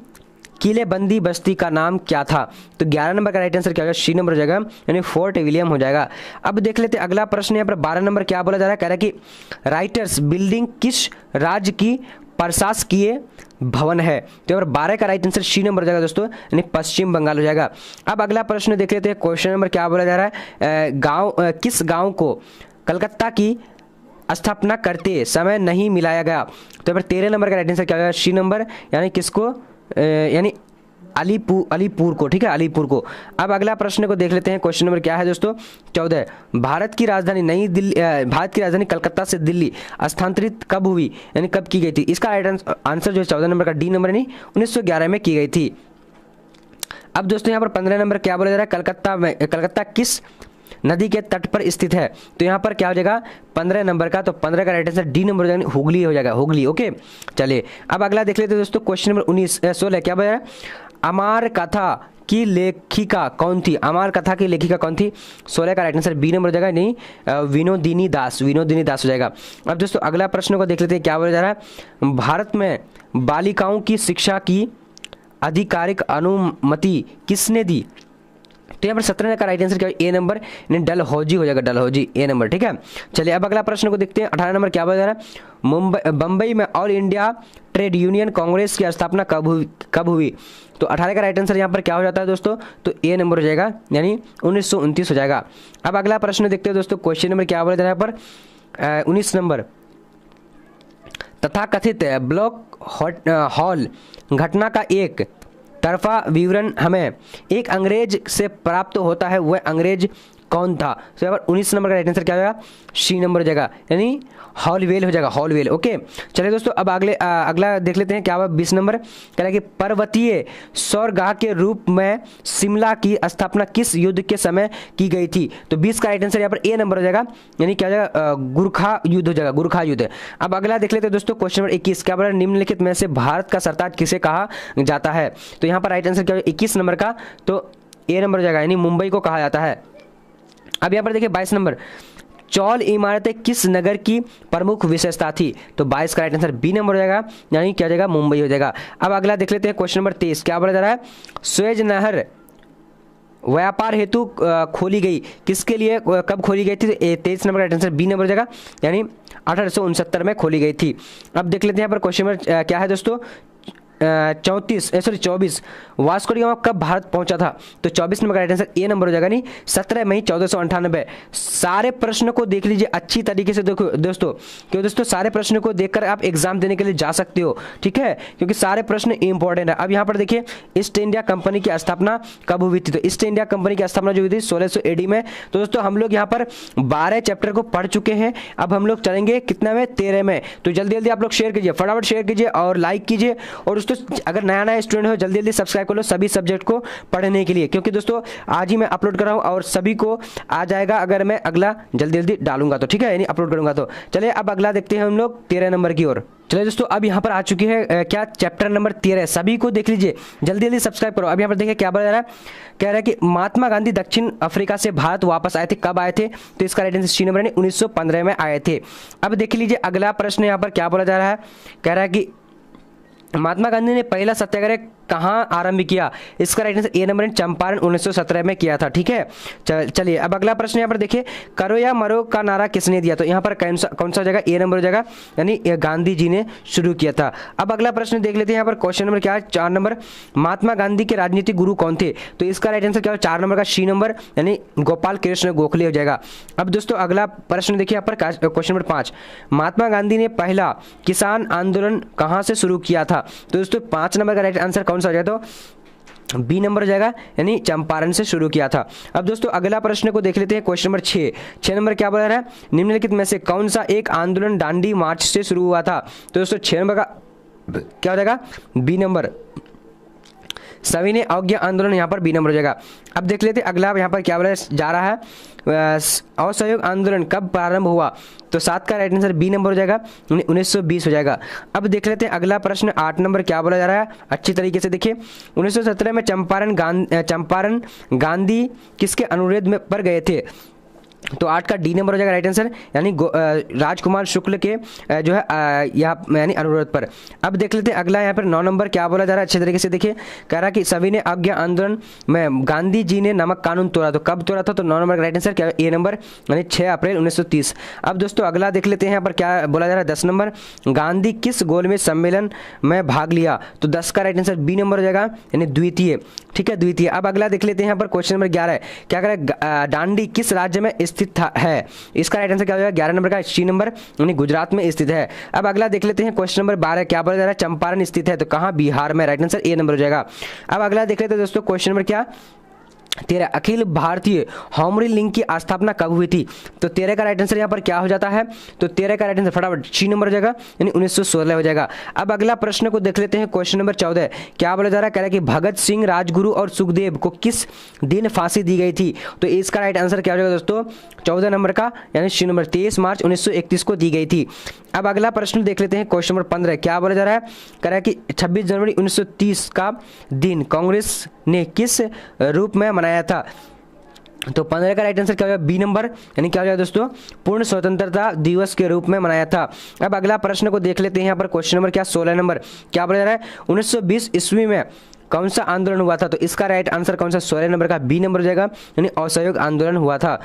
किलेबंदी बस्ती का नाम क्या था? तो 11 नंबर का राइट आंसर क्या होगा? सी नंबर हो जाएगा, यानी फोर्ट विलियम हो जाएगा। अब देख लेते हैं अगला प्रश्न। यहाँ पर 12 नंबर क्या बोला जा रहा है, कह रहा है कि राइटर्स बिल्डिंग किस राज्य की प्रशासकीय भवन है? तो यहाँ पर 12 का राइट आंसर सी नंबर हो जाएगा दोस्तों, यानी पश्चिम बंगाल हो जाएगा। अब अगला प्रश्न देख लेते हैं। क्वेश्चन नंबर क्या बोला जा रहा है, किस गाँव को कलकत्ता की स्थापना करते समय नहीं मिलाया गया। तो यहाँ पर 13 नंबर का राइट आंसर क्या होगा, सी नंबर, यानी किसको, यानी अलीपुर को, ठीक है, अलीपुर को। अब अगला प्रश्न को देख लेते हैं। क्वेश्चन नंबर क्या है दोस्तों, 14। भारत की राजधानी कलकत्ता से दिल्ली स्थानांतरित कब हुई, यानी कब की गई थी। इसका राइट आंसर जो है 14 नंबर का डी नंबर, यानी 1911 में की गई थी। अब दोस्तों यहाँ पर 15 नंबर क्या बोला जा रहा है, कलकत्ता किस नदी के तट पर स्थित है। तो यहाँ पर क्या हो जाएगा 15 नंबर का, तो 15 का राइट आंसर डी नंबर यानी हुगली हो जाएगा, हुगली। ओके, चलिए अब अगला देख लेते हैं दोस्तों। क्वेश्चन नंबर 16 क्या बोला, अमर कथा की लेखिका कौन थी। अमर कथा की लेखिका कौन थी। 16 का राइट आंसर बी नंबर हो जाएगा, नहीं विनोदिनी दास हो जाएगा। अब दोस्तों अगला प्रश्न को देख लेते हैं। क्या बोला जा रहा है, भारत में बालिकाओं की शिक्षा की आधिकारिक अनुमति किसने दी। तो यहाँ पर 17 का राइट आंसर क्या है, ए नंबर, यानी डलहौजी हो जाएगा, डलहौजी, ए नंबर, ठीक है। चलिए अब अगला प्रश्न को देखते हैं। 18 नंबर क्या बोला जा रहा है, बम्बई में all India trade union Congress की स्थापना कब हुई। तो 18 का राइट आंसर यहाँ पर क्या हो जाता है दोस्तों, तो ए नंबर हो जाएगा, यानी 1929 हो जाएगा। अब अगला प्रश्न देखते हैं दोस्तों। क्वेश्चन नंबर क्या बोला जा रहा है यहाँ पर 19 नंबर, तथाकथित ब्लॉक हॉल घटना का एक तरफा विवरण हमें एक अंग्रेज से प्राप्त होता है, वह अंग्रेज कौन था। तो यहाँ पर 19 नंबर का राइट आंसर क्या होगा, सी नंबर हो जाएगा, यानी हॉलवेल हो जाएगा, हॉलवेल। ओके, चलिए दोस्तों अब अगला देख लेते हैं। क्या हुआ 20 नंबर, कह रहा है कि पर्वतीय सौरगाह के रूप में शिमला की स्थापना किस युद्ध के समय की गई थी। तो 20 का राइट आंसर यहाँ पर ए नंबर हो जाएगा, यानी क्या हो जाएगा, गुरखा युद्ध हो जाएगा, गुरखा युद्ध। अब अगला देख लेते हैं दोस्तों। क्वेश्चन नंबर 21 क्या बोला, निम्नलिखित में से भारत का सरताज किसे कहा जाता है। तो यहाँ पर राइट आंसर क्या होगा 21 नंबर का, तो ए नंबर हो जाएगा, यानी मुंबई को कहा जाता है। अब यहाँ पर देखिए 22 नंबर, चौल इमारतें किस नगर की प्रमुख विशेषता थी। तो 22 का राइट आंसर बी नंबर हो जाएगा, यानी क्या हो जाएगा, मुंबई हो जाएगा। अब अगला देख लेते हैं। क्वेश्चन नंबर 23 क्या बोला जा रहा है, स्वेज नहर व्यापार हेतु खोली गई, किसके लिए, कब खोली गई थी। 23 नंबर का राइट आंसर बी नंबर हो जाएगा, यानी 1869 में खोली गई थी। अब देख लेते हैं यहाँ पर क्वेश्चन नंबर क्या है दोस्तों, 24 वास्को डी गामा कब भारत पहुंचा था। तो 24 नंबर का राइट आंसर ए नंबर हो जाएगा, नहीं 17 मई 1498। सारे प्रश्न को देख लीजिए अच्छी तरीके से, देखो दोस्तों, क्यों दोस्तों सारे प्रश्न को देखकर आप एग्जाम देने के लिए जा सकते हो, ठीक है, क्योंकि सारे प्रश्न इंपॉर्टेंट है। अब यहाँ पर देखिए ईस्ट इंडिया कंपनी की स्थापना कब हुई थी। तो ईस्ट इंडिया कंपनी की स्थापना जो हुई थी 1600 एडी में। तो दोस्तों हम लोग यहाँ पर 12 चैप्टर को पढ़ चुके हैं, अब हम लोग चलेंगे कितना में, 13 में। तो जल्दी जल्दी आप लोग शेयर कीजिए, फटाफट शेयर कीजिए और लाइक कीजिए। और दोस्तों अगर नया स्टूडेंट हो जल्दी जल्दी सब्सक्राइब कर लो सभी सब्जेक्ट को पढ़ने के लिए, क्योंकि दोस्तों आज ही मैं अपलोड कर रहा हूं और सभी को आ जाएगा अगर मैं अगला जल्दी जल्दी डालूंगा तो, ठीक है, यानी अपलोड करूंगा तो। चलिए अब अगला देखते हैं हम लोग 13 नंबर की ओर। चलिए दोस्तों अब यहाँ पर आ चुकी है क्या, चैप्टर नंबर 13, सभी को देख लीजिए, जल्दी जल्दी सब्सक्राइब करो। अब यहाँ पर देखिए क्या बोला जा रहा है, कह रहा है कि महात्मा गांधी दक्षिण अफ्रीका से भारत वापस आए थे, कब आए थे। तो इसका राइट आंसर सी नंबर, यानी 1915 में आए थे। अब देख लीजिए अगला प्रश्न यहाँ पर क्या बोला जा रहा है, कह रहा है कि महात्मा गांधी ने पहला सत्याग्रह कहाँ आरंभ किया। इसका right answer A number, Champaran 1917 में किया था, ठीक है। चलिए अब अगला प्रश्न यहाँ पर देखिए, करो या मरो का नारा किसने दिया। तो यहाँ पर कौन सा हो जाएगा, ए नंबर हो जाएगा, यानी गांधी जी ने शुरू किया था। अब अगला प्रश्न देख लेते हैं यहाँ पर। क्वेश्चन नंबर क्या है, 4 नंबर, महात्मा गांधी के राजनीतिक गुरु कौन थे। तो इसका राइट आंसर क्या है, 4 नंबर का सी नंबर, यानी गोपाल कृष्ण गोखले हो जाएगा। अब दोस्तों अगला प्रश्न देखिए यहाँ पर, क्वेश्चन नंबर 5, महात्मा गांधी ने पहला किसान आंदोलन कहाँ से शुरू किया था। तो दोस्तों 5 नंबर का राइट आंसर कौन सा हो जाएगा, तो बी नंबर हो जाएगा, यानी चंपारण से शुरू किया था। अब दोस्तों अगला प्रश्न को देख लेते हैं। क्वेश्चन नंबर 6 नंबर क्या बोल रहा है, निम्नलिखित में से कौन सा एक आंदोलन दांडी मार्च से शुरू हुआ था। तो दोस्तों 6 नंबर का क्या हो जाएगा, बी नंबर, सविनय अवज्ञा आंदोलन यहाँ पर बी नंबर हो जाएगा। अब देख लेते हैं अगला यहाँ पर क्या बोला जा रहा है, असहयोग आंदोलन कब प्रारंभ हुआ। तो 7 का राइट आंसर बी नंबर हो जाएगा, 1920 हो जाएगा। अब देख लेते हैं अगला प्रश्न 8 नंबर क्या बोला जा रहा है, अच्छी तरीके से देखिए। 1917 में चंपारण गांधी किसके अनुरोध में पर गए थे। तो 8 का डी नंबर हो जाएगा राइट आंसर, यानी राजकुमार शुक्ल के जो है यहाँ यानी अनुरोध पर। अब देख लेते हैं अगला यहाँ पर 9 नंबर क्या बोला जा रहा है, अच्छे तरीके से देखिए। कह रहा है कि सविनय अवज्ञा आंदोलन में गांधी जी ने नमक कानून तोड़ा। तो कब तोड़ा था, तो 9 नंबर का राइट आंसर क्या है, ए नंबर, यानी 6 अप्रैल 1930। अब दोस्तों अगला देख लेते हैं यहाँ पर क्या बोला जा रहा है, 10 नंबर, गांधी किस गोलमेज सम्मेलन में भाग लिया। तो 10 का राइट आंसर बी नंबर हो जाएगा, यानी द्वितीय, ठीक है, द्वितीय। अब अगला देख लेते हैं यहाँ पर क्वेश्चन नंबर 11 क्या कह रहा है, दांडी किस राज्य में स्थित था है? इसका राइट आंसर क्या हो जाएगा? 11 नंबर का सी नंबर यानी गुजरात में स्थित है। अब अगला देख लेते हैं क्वेश्चन नंबर 12 क्या बोला जा रहा है? चंपारण स्थित है, तो कहाँ? बिहार में। राइट आंसर ए नंबर हो जाएगा। अब अगला देख लेते हैं दोस्तों क्वेश्चन नंबर क्या 13 अखिल भारतीय होमरी लीग की स्थापना कब हुई थी? तो 13 का राइट आंसर यहाँ पर क्या हो जाता है? तो 13 का राइट आंसर फटाफट सी नंबर हो जाएगा यानी 1916 हो जाएगा। अब अगला प्रश्न को देख लेते हैं क्वेश्चन नंबर 14 क्या बोला जा रहा है? कह रहा है कि भगत सिंह, राजगुरु और सुखदेव को किस दिन फांसी दी गई थी? तो इसका राइट आंसर क्या हो जाएगा दोस्तों? 14 नंबर का यानी सी नंबर 23 मार्च 1931 को दी गई थी। अब अगला प्रश्न देख लेते हैं क्वेश्चन नंबर 15 क्या बोला जा रहा है? कह रहा है कि 26 जनवरी 1930 का दिन कांग्रेस ने किस रूप में मनाया था? तो 15 का राइट आंसर क्या हो जाएगा? बी नंबर यानी क्या हो जाएगा दोस्तों? पूर्ण स्वतंत्रता दिवस के रूप में मनाया था। अब अगला प्रश्न को देख लेते हैं यहाँ पर क्वेश्चन नंबर क्या 16 नंबर क्या बोला जा रहा है? 1920 ईस्वी में कौन सा आंदोलन हुआ था? तो इसका राइट आंसर कौन सा? 16 नंबर का बी नंबर हो जाएगा यानी असहयोग आंदोलन हुआ था।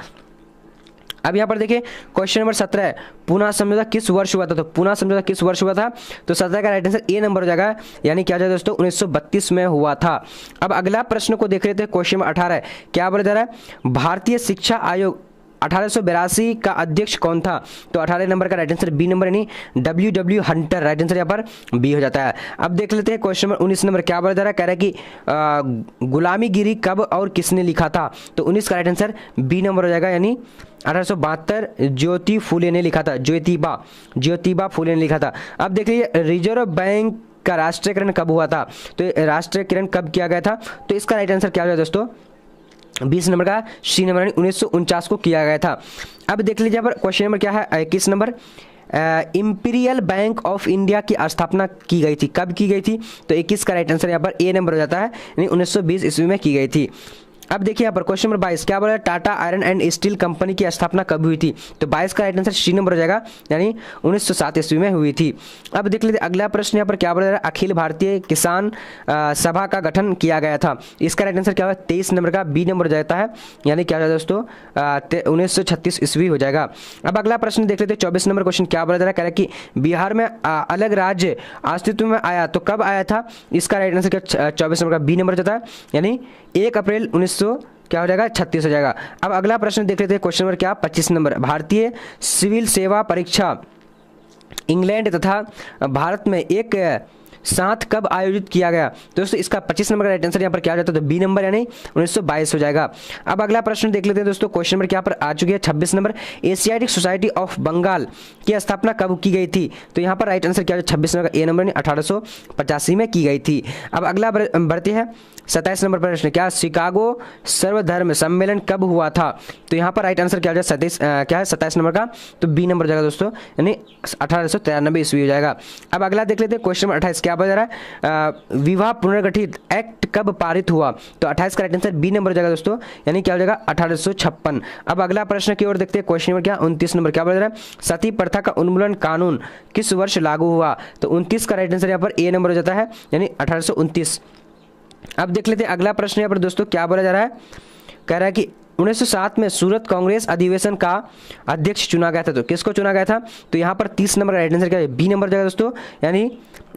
अब यहाँ पर देखिए क्वेश्चन नंबर 17 पूना समझौता किस वर्ष हुआ था? तो पूना समझौता किस वर्ष हुआ था? तो 17 का राइट आंसर ए नंबर हो जाएगा यानी क्या हो जाएगा दोस्तों? 1932 में हुआ था। अब अगला प्रश्न को देख लेते हैं क्वेश्चन नंबर 18 क्या बोला जा रहा है? भारतीय शिक्षा आयोग 1882 का अध्यक्ष कौन था? तो 18 नंबर का राइट आंसर बी नंबर यानी डब्ल्यू हंटर। राइट आंसर यहाँ पर बी हो जाता है। अब देख लेते हैं क्वेश्चन नंबर 19 नंबर क्या बोला जा रहा है? कह रहा है कि गुलामीगिरी कब और किसने लिखा था? तो 19 का राइट आंसर बी नंबर हो जाएगा यानी 1872 ज्योति फूले ने लिखा था। ज्योतिबा फूले ने लिखा था। अब देख लीजिए रिजर्व बैंक का राष्ट्रीयकरण कब हुआ था? तो राष्ट्रीयकरण कब किया गया था? तो इसका राइट आंसर क्या हो जाएगा दोस्तों? 20 नंबर का सी नंबर 1949 को किया गया था। अब देख लीजिए यहाँ पर क्वेश्चन नंबर क्या है 21 number imperial bank of India की स्थापना की गई थी, कब की गई थी? तो 21 का राइट आंसर यहाँ पर ए नंबर हो जाता है यानी 1920 ईस्वी में की गई थी। अब देखिए यहाँ पर क्वेश्चन नंबर 22 क्या बोला? Tata iron and steel company की स्थापना कब हुई थी? तो 22 का राइट आंसर सी नंबर हो जाएगा यानी 1907 ईस्वी में हुई थी। अब देख लेते अगला प्रश्न यहाँ पर क्या बोला जा रहा है? अखिल भारतीय किसान सभा का गठन किया गया था। इसका राइट आंसर क्या होगा? 23 नंबर का बी नंबर हो जाता है यानी क्या हो जाएगा दोस्तों? 1936 ईस्वी हो जाएगा। अब अगला प्रश्न देख लेते 24 नंबर क्वेश्चन क्या बोला जा रहा है? कह रहा है कि बिहार में अलग राज्य अस्तित्व में आया तो कब आया था? इसका राइट आंसर क्या 24 नंबर का बी नंबर हो जाता है यानी 1 अप्रैल 1900 क्या हो जाएगा? 36 हो जाएगा। अब अगला प्रश्न देख लेते हैं क्वेश्चन नंबर क्या 25 नंबर भारतीय सिविल सेवा परीक्षा इंग्लैंड तथा भारत में एक साथ कब आयोजित किया गया? दोस्तों इसका 25 नंबर का राइट आंसर यहाँ पर क्या हो जाता है? तो बी नंबर यानी 1922 हो जाएगा। अब अगला प्रश्न देख लेते हैं दोस्तों क्वेश्चन नंबर क्या पर आ चुकी है 26 number Asiatic Society of Bengal की स्थापना कब की गई थी? तो यहाँ पर राइट आंसर क्या है 26 नंबर का ए नंबर यानी 1885 में की गई थी। अब अगला बढ़ते हैं 27 नंबर प्रश्न क्या शिकागो सर्वधर्म सम्मेलन कब हुआ था? तो यहाँ पर राइट आंसर क्या हो जाएगा? क्या है 27 नंबर का? तो बी नंबर हो जाएगा दोस्तों यानी 1893 ईस्वी हो जाएगा। अब अगला देख लेते हैं क्वेश्चन नंबर 28 क्या बोला जा रहा है? विवाह पुनर्गठित एक्ट कब पारित हुआ? तो 28 का राइट आंसर बी नंबर हो जाएगा दोस्तों यानी क्या हो जाएगा 1856। अब अगला प्रश्न की ओर देखते हैं क्वेश्चन नंबर क्या 29 नंबर क्या बोला जा रहा है? सती प्रथा का उन्मूलन कानून किस वर्ष लागू हुआ? तो 29 का राइट आंसर यहाँ पर ए नंबर हो जाता है यानी 1829। अब देख लेते हैं अगला प्रश्न यहाँ पर दोस्तों क्या बोला जा रहा है? कह रहा है कि 1907 में सूरत कांग्रेस अधिवेशन का अध्यक्ष चुना गया था। तो किसको चुना गया था? तो यहाँ पर 30 नंबर का राइट आंसर क्या है? बी नंबर जाएगा दोस्तों यानी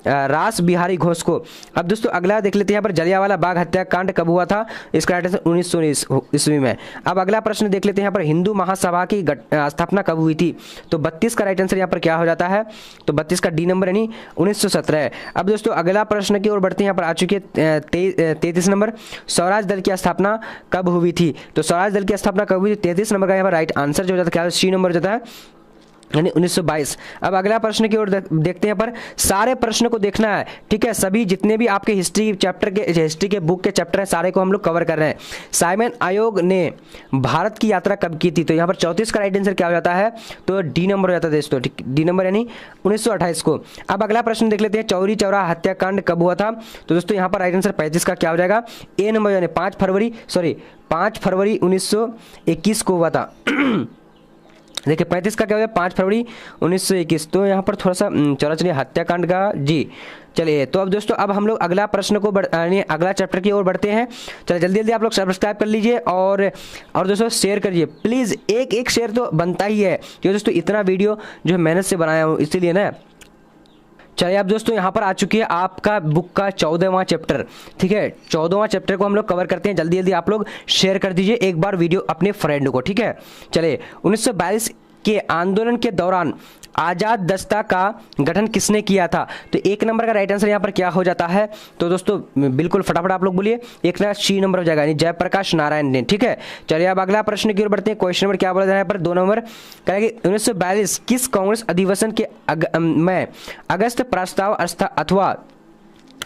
रास बिहारी घोष को। अब दोस्तों अगला देख लेते हैं यहाँ पर जलियांवाला बाग हत्याकांड कब हुआ था? इसका राइट आंसर 1919 ईस्वी में। अब अगला प्रश्न देख लेते हैं यहाँ पर हिंदू महासभा की स्थापना कब हुई थी? तो 32 का राइट आंसर यहाँ पर क्या हो जाता है? तो 32 का डी नंबर यानी 1917। अब दोस्तों अगला प्रश्न की ओर बढ़ते हैं। यहाँ पर आ चुके 33 नंबर स्वराज दल की स्थापना कब हुई थी? तो स्वराज दल की स्थापना कब हुई थी? 33 नंबर का यहाँ पर राइट आंसर जो हो जाता है क्या सी नंबर हो जाता है यानी 1922। अब अगला प्रश्न की ओर देखते हैं पर सारे प्रश्न को देखना है, ठीक है। सभी जितने भी आपके हिस्ट्री के बुक के चैप्टर हैं सारे को हम लोग कवर कर रहे हैं। साइमन आयोग ने भारत की यात्रा कब की थी? तो यहाँ पर 34 का राइट आंसर क्या हो जाता है? तो डी नंबर हो जाता है दोस्तों, डी नंबर यानी 1928 को। अब अगला प्रश्न देख लेते हैं चौरी चौरा हत्याकांड कब हुआ था? तो दोस्तों यहाँ पर राइट आंसर 35 का क्या हो जाएगा? ए नंबर यानी 5 फरवरी 1921 को हुआ था। देखिए 35 का क्या हो गया? 5 फरवरी 1921। तो यहाँ पर थोड़ा सा चला चलिए हत्याकांड का जी चलिए। तो अब दोस्तों अब हम लोग अगला प्रश्न को अगला चैप्टर की ओर बढ़ते हैं। चलिए जल्दी जल्दी आप लोग सब्सक्राइब कर लीजिए और दोस्तों शेयर करिए प्लीज़। एक शेयर तो बनता ही है क्योंकि दोस्तों इतना वीडियो जो है मेहनत से बनाया हूँ इसीलिए ना। चलिए अब दोस्तों यहाँ पर आ चुकी है आपका बुक का 14वां चैप्टर। ठीक है, 14वां चैप्टर को हम लोग कवर करते हैं। जल्दी जल्दी आप लोग शेयर कर दीजिए एक बार वीडियो अपने फ्रेंड को। ठीक है, चलिए 1942 के आंदोलन के दौरान आजाद दस्ता का गठन किसने किया था? तो एक नंबर का राइट आंसर यहाँ पर क्या हो जाता है? तो दोस्तों बिल्कुल फटाफट आप लोग बोलिए, एक ना सी नंबर हो जाएगा, यानी जयप्रकाश नारायण ने। ठीक है, चलिए अब अगला प्रश्न की ओर बढ़ते हैं। क्वेश्चन नंबर क्या बोला जा रहा है यहाँ पर 2 नंबर कहेंगे 1942 किस कांग्रेस अधिवेशन के में अगस्त प्रस्ताव अथवा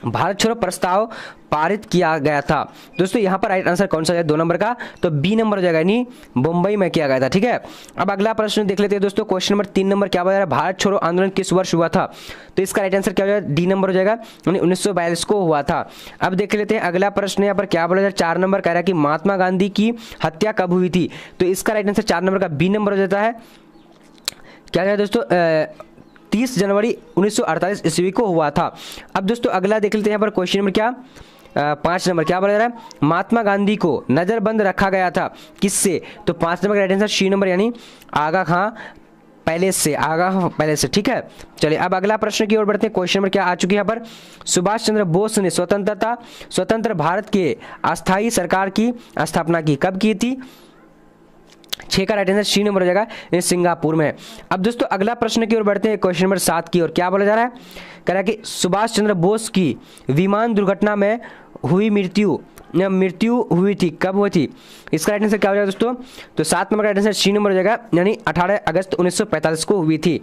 भारत छोड़ो प्रस्ताव पारित किया गया था? दोस्तों यहाँ पर राइट आंसर कौन सा है 2 नंबर का? तो बी नंबर हो जाएगा, यानी मुंबई में किया गया था। ठीक है, अब अगला प्रश्न देख लेते हैं दोस्तों। क्वेश्चन नंबर 3 नंबर क्या बोला जा रहा है? भारत छोड़ो आंदोलन किस वर्ष हुआ था? तो इसका राइट आंसर क्या हो जाएगा? डी नंबर हो जाएगा, यानी 1942 को हुआ था। अब देख लेते हैं अगला प्रश्न यहाँ पर क्या बोला जा रहा है? 4 नंबर कह रहा है कि महात्मा गांधी की हत्या कब हुई थी? तो इसका राइट आंसर 4 नंबर का बी नंबर हो जाता है। क्या है दोस्तों? 30 जनवरी 1948 ईस्वी को हुआ था। अब दोस्तों अगला देख लेते हैं यहाँ पर क्वेश्चन नंबर क्या 5 नंबर क्या बोला जा रहा है? महात्मा गांधी को नजरबंद रखा गया था किससे? तो 5 नंबर का राइट आंसर सी नंबर, यानी आगा खां पैलेस से, आगा खां पैलेस से। ठीक है, चलिए अब अगला प्रश्न की ओर बढ़ते हैं। क्वेश्चन नंबर क्या आ चुकी है यहाँ पर? सुभाष चंद्र बोस ने स्वतंत्र भारत के अस्थायी सरकार की स्थापना की कब की थी? 6 का राइट आंसर सी नंबर हो जाएगा, सिंगापुर में। अब दोस्तों अगला प्रश्न की ओर बढ़ते हैं। क्वेश्चन नंबर 7 की ओर क्या बोला जा रहा है? कह रहा है कि सुभाष चंद्र बोस की विमान दुर्घटना में हुई मृत्यु हुई थी, कब हुई थी? इसका राइट आंसर क्या हो जाएगा दोस्तों? तो 7 नंबर का राइट आंसर सी नंबर हो जाएगा, यानी 18 अगस्त 1945 को हुई थी।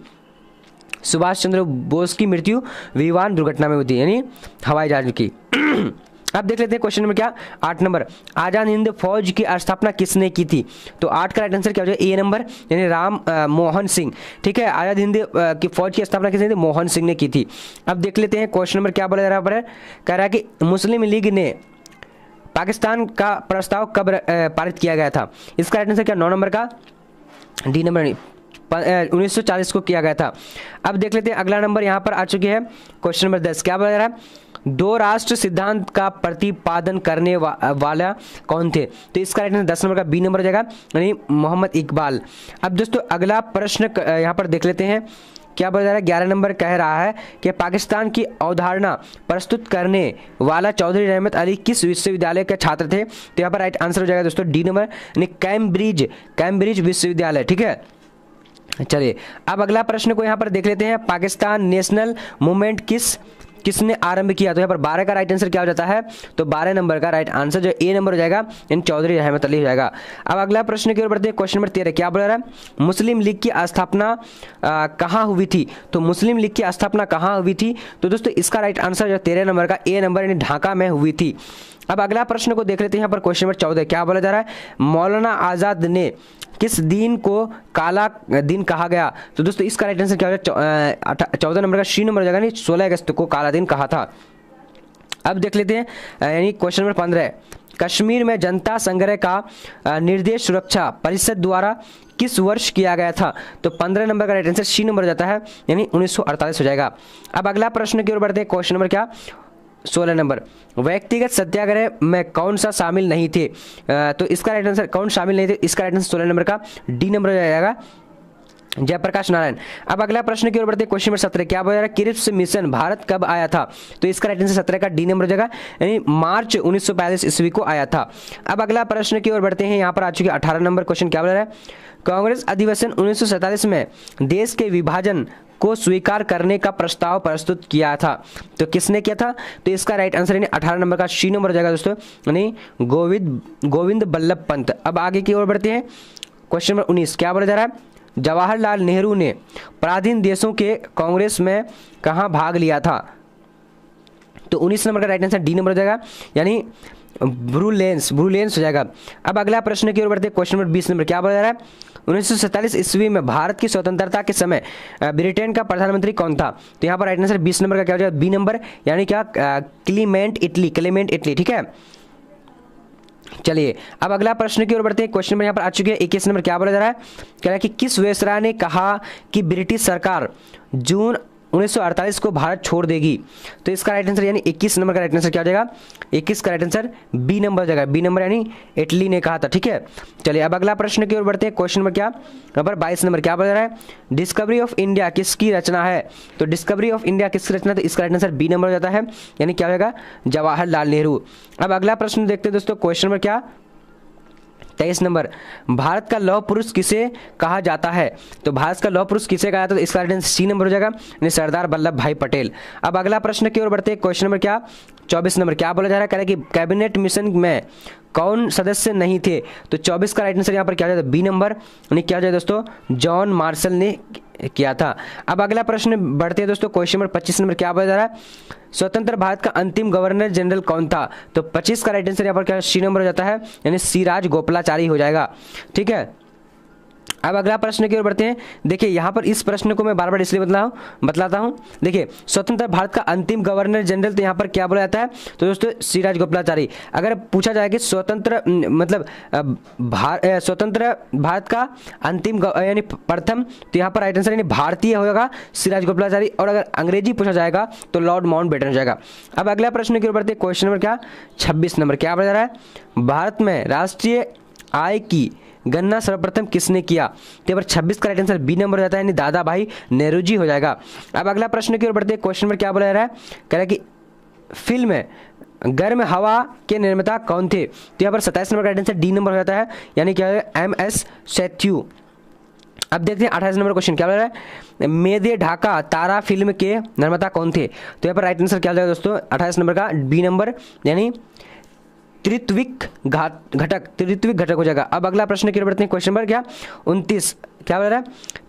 सुभाष चंद्र बोस की मृत्यु विमान दुर्घटना में हुई थी, यानी हवाई जहाज की। अब देख लेते हैं क्वेश्चन नंबर क्या 8 नंबर आजाद हिंद फौज की स्थापना किसने की थी? तो 8 का राइट आंसर क्या हो जाएगा? ए नंबर, यानी राम मोहन सिंह। ठीक है, आजाद हिंद की फौज की स्थापना किसने की थी? मोहन सिंह ने की थी। अब देख लेते हैं क्वेश्चन नंबर क्या बोला जा रहा है? कह रहा है कि मुस्लिम लीग ने पाकिस्तान का प्रस्ताव कब पारित किया गया था? इसका राइट आंसर क्या 9 नंबर का डी नंबर 1940 को किया गया था। अब देख लेते हैं अगला नंबर यहाँ पर आ चुकी है। क्वेश्चन नंबर 10 क्या बोला जा रहा है? 2 राष्ट्र सिद्धांत का प्रतिपादन करने वाला कौन थे? तो इसका राइट आंसर 10 नंबर का बी नंबर हो जाएगा, यानी मोहम्मद इकबाल। अब दोस्तों अगला प्रश्न यहाँ पर देख लेते हैं क्या बोला जा रहा है? 11 नंबर कह रहा है कि पाकिस्तान की अवधारणा प्रस्तुत करने वाला चौधरी रहमत अली किस विश्वविद्यालय के छात्र थे? तो यहाँ पर राइट आंसर हो जाएगा दोस्तों डी नंबर, यानी कैम्ब्रिज विश्वविद्यालय। ठीक है, चलिए अब अगला प्रश्न को यहाँ पर देख लेते हैं। पाकिस्तान नेशनल मूवमेंट किसने आरंभ किया? तो यहाँ पर 12 का राइट आंसर क्या हो जाता है? तो 12 नंबर का राइट आंसर जो ए नंबर हो जाएगा, इन चौधरी रहमत अली हो जाएगा। अब अगला प्रश्न की ओर बढ़ते हैं। क्वेश्चन नंबर 13 क्या बोल रहा है? मुस्लिम लीग की स्थापना कहाँ हुई थी? तो मुस्लिम लीग की स्थापना कहाँ हुई थी? तो दोस्तों इसका राइट आंसर जो 13 नंबर का ए नंबर, यानी ढाका में हुई थी। अब अगला प्रश्न को देख लेते हैं। यहाँ पर क्वेश्चन नंबर 14 क्या बोला जा रहा है? मौलाना आजाद ने किस दिन को काला दिन कहा गया? तो दोस्तों इसका राइट आंसर क्या हो जाएगा? 14 नंबर का सी नंबर हो जाएगा, नहीं 16 अगस्त को काला दिन कहा था। अब देख लेते हैं, यानी क्वेश्चन नंबर 15 कश्मीर में जनता संग्रह का निर्देश सुरक्षा परिषद द्वारा किस वर्ष किया गया था? तो 15 नंबर का राइट आंसर सी नंबर हो जाता है, यानी 1948 हो जाएगा। अब अगला प्रश्न की ओर बढ़ते हैं। क्वेश्चन नंबर क्या 16 नंबर व्यक्तिगत सत्याग्रह में कौन सा शामिल नहीं थे? तो इसका राइट आंसर कौन शामिल नहीं थे? इसका राइट आंसर 16 नंबर का डी नंबर हो जाएगा, जयप्रकाश नारायण। अब अगला प्रश्न की ओर बढ़ते हैं। क्वेश्चन नंबर 17 क्या बोला? क्रिप्स मिशन भारत कब आया था? तो इसका राइट आंसर 17 का डी नंबर हो जाएगा, यानी मार्च 1942 ईस्वी को आया था। अब अगला प्रश्न की ओर बढ़ते हैं। यहाँ पर आ चुके 18 नंबर क्वेश्चन क्या बोल रहा है? कांग्रेस अधिवेशन 1947 में देश के विभाजन को स्वीकार करने का प्रस्ताव प्रस्तुत किया था, तो किसने किया था? तो इसका राइट आंसर यानी 18 नंबर का सी नंबर हो जाएगा दोस्तों, यानी गोविंद बल्लभ पंत। अब आगे की ओर बढ़ते हैं। क्वेश्चन नंबर 19 क्या बोला जा रहा है? जवाहरलाल नेहरू ने पराधीन देशों के कांग्रेस में कहाँ भाग लिया था? तो 19 नंबर का राइट आंसर डी नंबर हो जाएगा, यानी ब्रुलेंस हो जाएगा। अब अगला प्रश्न की ओर बढ़ते हैं। क्वेश्चन नंबर 20 नंबर क्या बोला जा रहा है? 1947 ईस्वी में भारत की स्वतंत्रता के समय ब्रिटेन का प्रधानमंत्री कौन था? तो यहाँ पर राइट आंसर 20 नंबर का क्या हो जाएगा? बी नंबर, यानी क्या क्लीमेंट इटली। ठीक है, चलिए अब अगला प्रश्न की ओर बढ़ते हैं। क्वेश्चन नंबर यहाँ पर आ चुके हैं। 21 नंबर क्या बोला जा रहा है? कह रहा है कि किस वेसरा ने कहा कि ब्रिटिश सरकार जून 1948 को भारत छोड़ देगी। तो इसका राइट आंसर यानी 21 नंबर का राइट आंसर क्या हो जाएगा, 21 का राइट आंसर बी नंबर हो जाएगा। बी नंबर यानी इटली ने कहा था, ठीक है। चलिए अब अगला प्रश्न की ओर बढ़ते हैं। क्वेश्चन नंबर क्या, नंबर 22 नंबर क्या बता रहा है, डिस्कवरी ऑफ इंडिया किसकी रचना है। तो डिस्कवरी ऑफ इंडिया किसकी रचना, तो इसका राइट आंसर बी नंबर हो जाता है, यानी क्या हो जाएगा, जवाहरलाल नेहरू। अब अगला प्रश्न देखते हैं दोस्तों। क्वेश्चन नंबर क्या, 23 नंबर, भारत का लौह पुरुष किसे कहा जाता है। तो भारत का लौह पुरुष किसे कहा जाता है, तो इसका राइट आंसर सी नंबर हो जाएगा, यानी सरदार वल्लभ भाई पटेल। अब अगला प्रश्न की ओर बढ़ते हैं। क्वेश्चन नंबर क्या, 24 नंबर क्या बोला जा रहा है, कह रहा है कि कैबिनेट मिशन में कौन सदस्य नहीं थे। तो 24 का राइट आंसर यहाँ पर क्या हो जाता है, बी नंबर, यानी क्या हो जाए दोस्तों, जॉन मार्शल ने किया था। अब अगला प्रश्न बढ़ते हैं दोस्तों। क्वेश्चन नंबर 25 नंबर क्या बोला जा रहा है, स्वतंत्र भारत का अंतिम गवर्नर जनरल कौन था। तो 25 का राइट आंसर यहाँ पर क्या सी नंबर हो जाता है, यानी सी राजगोपालाचारी हो जाएगा, ठीक है। अब अगला प्रश्न की ओर बढ़ते हैं। देखिए यहाँ पर इस प्रश्न को मैं बार बार इसलिए बतलाता हूँ। देखिए स्वतंत्र भारत का अंतिम गवर्नर जनरल, तो यहाँ पर क्या बोला जाता है, तो दोस्तों सी राजगोपालाचारी। अगर पूछा जाए कि स्वतंत्र मतलब स्वतंत्र भारत का अंतिम यानी प्रथम, तो यहाँ पर राइट आंसर यानी भारतीय होगा सी राजगोपालाचारी। और अगर अंग्रेजी पूछा जाएगा तो लॉर्ड माउंटबेटन हो जाएगा। अब अगला प्रश्न की ओर बढ़ते हैं। क्वेश्चन नंबर क्या, 26 नंबर क्या बता रहा है, भारत में राष्ट्रीय आय की गणना सर्वप्रथम किसने किया। तो पर 26 का राइट आंसर बी नंबर हो जाता है, यानी दादा भाई नेहरू जी हो जाएगा। अब अगला प्रश्न की ओर बढ़ते हैं। क्वेश्चन नंबर क्या बोला जा रहा है, कह रहा है कि फिल्म गर्म हवा के निर्माता कौन थे। तो यहाँ पर 27 नंबर का राइट आंसर डी नंबर हो जाता है, यानी क्या है, MS सेथ्यू। अब देखते हैं 28 नंबर क्वेश्चन क्या बोल रहा है, मेदे ढाका तारा फिल्म के निर्माता कौन थे। तो यहाँ पर राइट आंसर क्या हो जाएगा दोस्तों, 28 नंबर का बी नंबर, यानी त्रित्विक घटक हो जाएगा। अब अगला प्रश्न की ओर बढ़ते हैं। क्वेश्चन नंबर क्या, 29 क्या बोल रहा है,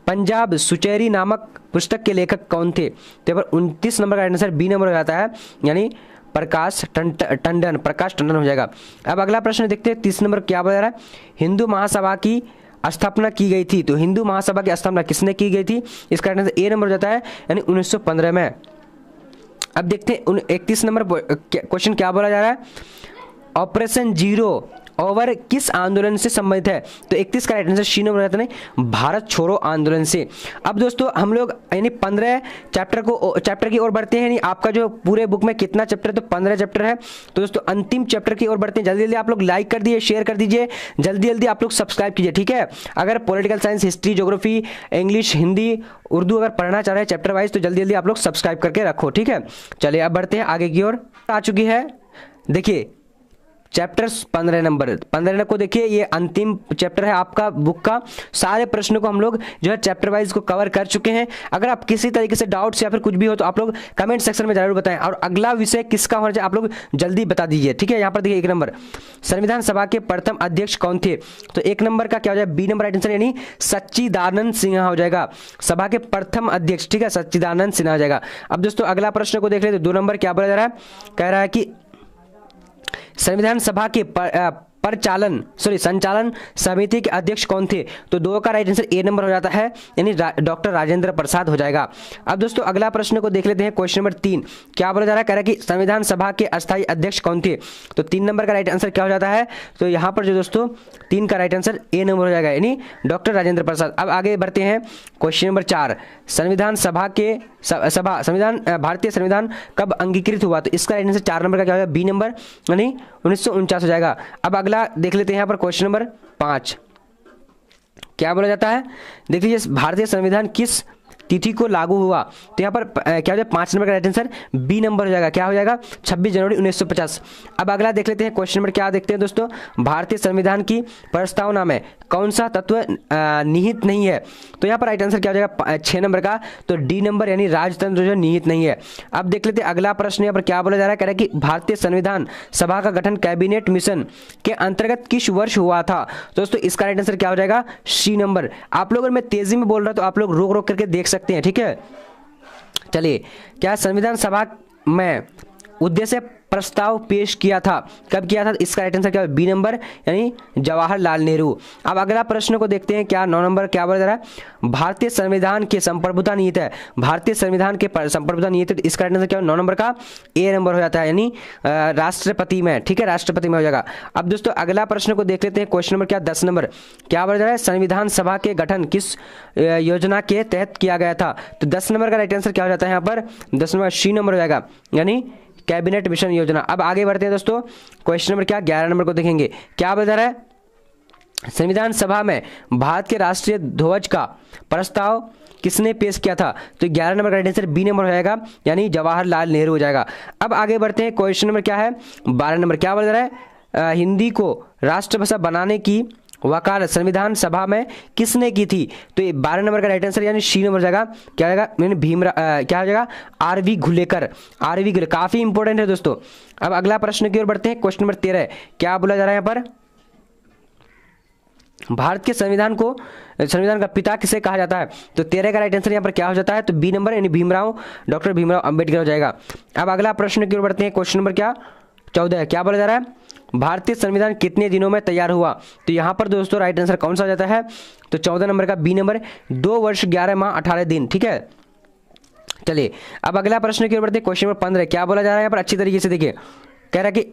पंजाब सुचेरी नामक पुस्तक के लेखक कौन थे। तो यहाँ पर 29 नंबर का आंसर बी नंबर हो जाता है, यानी प्रकाश टंडन हो जाएगा। अब अगला प्रश्न देखते हैं। 30 नंबर क्या बोल रहा है, हिंदू महासभा की स्थापना की गई थी। तो हिंदू महासभा की स्थापना किसने की गई थी, इसका आंसर ए नंबर हो जाता है, यानी 1915 में। अब देखते हैं 31 नंबर क्वेश्चन क्या बोला जा रहा है, ऑपरेशन जीरो ओवर किस आंदोलन से संबंधित है। तो 31 का राइट आंसर सी नंबर रहता है, भारत छोड़ो आंदोलन से। अब दोस्तों हम लोग यानी 15 चैप्टर की ओर बढ़ते हैं। यानी आपका जो पूरे बुक में कितना चैप्टर है, तो 15 चैप्टर है। तो दोस्तों अंतिम चैप्टर की ओर बढ़ते हैं। जल्दी जल्दी आप लोग लाइक कर दीजिए, शेयर कर दीजिए, जल्दी जल्दी आप लोग सब्सक्राइब कीजिए, ठीक है। अगर political science, history, geography, English, Hindi, Urdu अगर पढ़ना चाह रहे हैं चैप्टर वाइज, तो जल्दी जल्दी आप लोग सब्सक्राइब करके रखो, ठीक है। चलिए अब बढ़ते हैं आगे की ओर। आ चुकी है, देखिए चैप्टर 15 को देखिए, ये अंतिम चैप्टर है आपका बुक का। सारे प्रश्नों को हम लोग जो है चैप्टर वाइज को कवर कर चुके हैं। अगर आप किसी तरीके से डाउट्स या फिर कुछ भी हो तो आप लोग कमेंट सेक्शन में जरूर बताएं। और अगला विषय किसका होना चाहिए आप लोग जल्दी बता दीजिए, ठीक है। यहाँ पर देखिए 1 नंबर, संविधान सभा के प्रथम अध्यक्ष कौन थे। तो 1 नंबर का क्या हो जाएगा, बी नंबर राइट आंसर, यानी सच्चिदानंद सिन्हा हो जाएगा, सभा के प्रथम अध्यक्ष, ठीक है, सच्चिदानंद सिन्हा हो जाएगा। अब दोस्तों अगला प्रश्न को देख ले, तो 2 नंबर क्या बोला जा रहा है, कह रहा है कि संविधान सभा के संचालन समिति के अध्यक्ष कौन थे। तो 2 का राइट आंसर ए नंबर हो जाता है, यानी डॉक्टर राजेंद्र प्रसाद हो जाएगा। अब दोस्तों अगला प्रश्न को देख लेते हैं। क्वेश्चन नंबर 3 क्या बोला जा रहा है, कह रहा है कि संविधान सभा के अस्थायी अध्यक्ष कौन थे। तो 3 नंबर का राइट आंसर क्या हो जाता है, तो यहाँ पर जो दोस्तों 3 का राइट आंसर ए नंबर हो जाएगा, यानी डॉक्टर राजेंद्र प्रसाद। अब आगे बढ़ते हैं। क्वेश्चन नंबर 4, संविधान भारतीय संविधान कब अंगीकृत हुआ। तो इसका राइट आंसर 4 नंबर का क्या हो जाएगा, बी नंबर, यानी 1949 हो जाएगा। अब अगला देख लेते हैं यहाँ पर क्वेश्चन नंबर 5 क्या बोला जाता है। देख लीजिए भारतीय संविधान किस तिथि को लागू हुआ। तो यहाँ पर क्या हो जाएगा, 5 नंबर का राइट आंसर बी नंबर हो जाएगा, क्या हो जाएगा, 26 जनवरी 1950। अब अगला देख लेते हैं। क्वेश्चन नंबर क्या देखते हैं दोस्तों, भारतीय संविधान की प्रस्तावना में कौन सा तत्व निहित नहीं है। तो यहाँ पर राइट आंसर क्या हो जाएगा, 6 नंबर का, तो डी नंबर, यानी राजतंत्र जो निहित नहीं है। अब देख लेते हैं अगला प्रश्न, यहाँ पर क्या बोला जा रहा है, कह रहा है कि भारतीय संविधान सभा का गठन कैबिनेट मिशन के अंतर्गत किस वर्ष हुआ था। दोस्तों इसका राइट आंसर क्या हो जाएगा, सी नंबर। आप लोग, अगर मैं तेजी में बोल रहा हूँ तो आप लोग रोक रोक करके देख सकते हैं, ठीक है। चलिए, क्या संविधान सभा में उद्देश्य प्रस्ताव पेश किया था? कब किया था? इसका राइट आंसर क्या है? बी नंबर यानी जवाहरलाल नेहरू। अब अगला प्रश्न को देखते हैं, क्या 9 नंबर क्या बोला जा रहा है? भारतीय संविधान के संप्रभुता निहित है। भारतीय संविधान के संप्रभुता निहित है, इसका राइट आंसर क्या है? 9 नंबर का ए नंबर हो जाता है, यानी राष्ट्रपति में। ठीक है, राष्ट्रपति में हो जाएगा। अब दोस्तों अगला प्रश्न को देख लेते हैं, क्वेश्चन नंबर क्या 10 नंबर क्या बोला जा रहा है? संविधान सभा के गठन किस योजना के तहत किया गया था? तो 10 नंबर का राइट आंसर क्या हो जाता है यहाँ पर? 10 नंबर सी नंबर हो जाएगा, यानी कैबिनेट मिशन योजना। अब आगे बढ़ते हैं दोस्तों, क्वेश्चन नंबर क्या 11 नंबर को देखेंगे, क्या बता रहा है? संविधान सभा में भारत के राष्ट्रीय ध्वज का प्रस्ताव किसने पेश किया था? तो 11 नंबर का राइट आंसर बी नंबर हो जाएगा, यानी जवाहरलाल नेहरू हो जाएगा। अब आगे बढ़ते हैं, क्वेश्चन नंबर क्या है 12 नंबर क्या बता रहा है? हिंदी को राष्ट्रभाषा बनाने की वकालत संविधान सभा में किसने की थी? तो ये 12 नंबर का राइट आंसर यानी सी नंबर जाएगा, क्या जाएगा? मैंने क्या हो जाएगा? आरवी घुलेकर। आरवी घुलेकर काफी इंपॉर्टेंट है दोस्तों। अब अगला प्रश्न की ओर बढ़ते हैं, क्वेश्चन नंबर 13 क्या बोला जा रहा है यहाँ पर? भारत के संविधान का पिता किसे कहा जाता है? तो 13 का राइट आंसर यहाँ पर क्या हो जाता है? तो बी नंबर यानी भीमराव, डॉक्टर भीमराव अंबेडकर हो जाएगा। अब अगला प्रश्न की ओर बढ़ते हैं, क्वेश्चन नंबर क्या 14 क्या बोला जा रहा है? भारतीय संविधान कितने दिनों में तैयार हुआ? तो यहाँ पर दोस्तों राइट आंसर कौन सा हो जाता है? तो 14 नंबर का बी नंबर, 2 वर्ष 11 माह 18 दिन। ठीक है, चलिए अब अगला प्रश्न की ओर बढ़ते हैं, क्वेश्चन नंबर 15 क्या बोला जा रहा है यहाँ पर? अच्छी तरीके से देखिए, कह रहा है कि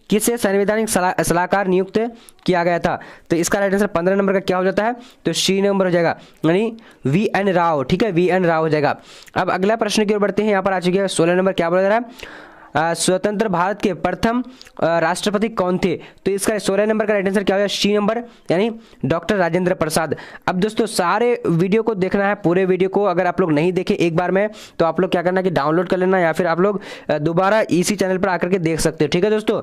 किसे संवैधानिक सलाहकार नियुक्त किया गया था? तो इसका राइट आंसर 15 नंबर का क्या हो जाता है? तो सी नंबर हो जाएगा, यानी VN राव। ठीक है, VN राव हो जाएगा। अब अगला प्रश्न की ओर बढ़ते हैं, यहाँ पर आ चुके हैं 16 नंबर क्या बोला जा रहा है? स्वतंत्र भारत के प्रथम राष्ट्रपति कौन थे? तो इसका 16 नंबर का राइट आंसर क्या हो जाएगा? सी नंबर, यानी डॉक्टर राजेंद्र प्रसाद। अब दोस्तों सारे वीडियो को देखना है, पूरे वीडियो को अगर आप लोग नहीं देखे एक बार में, तो आप लोग क्या करना कि डाउनलोड कर लेना, या फिर आप लोग दोबारा इसी चैनल पर आकर के देख सकते हो। ठीक है दोस्तों,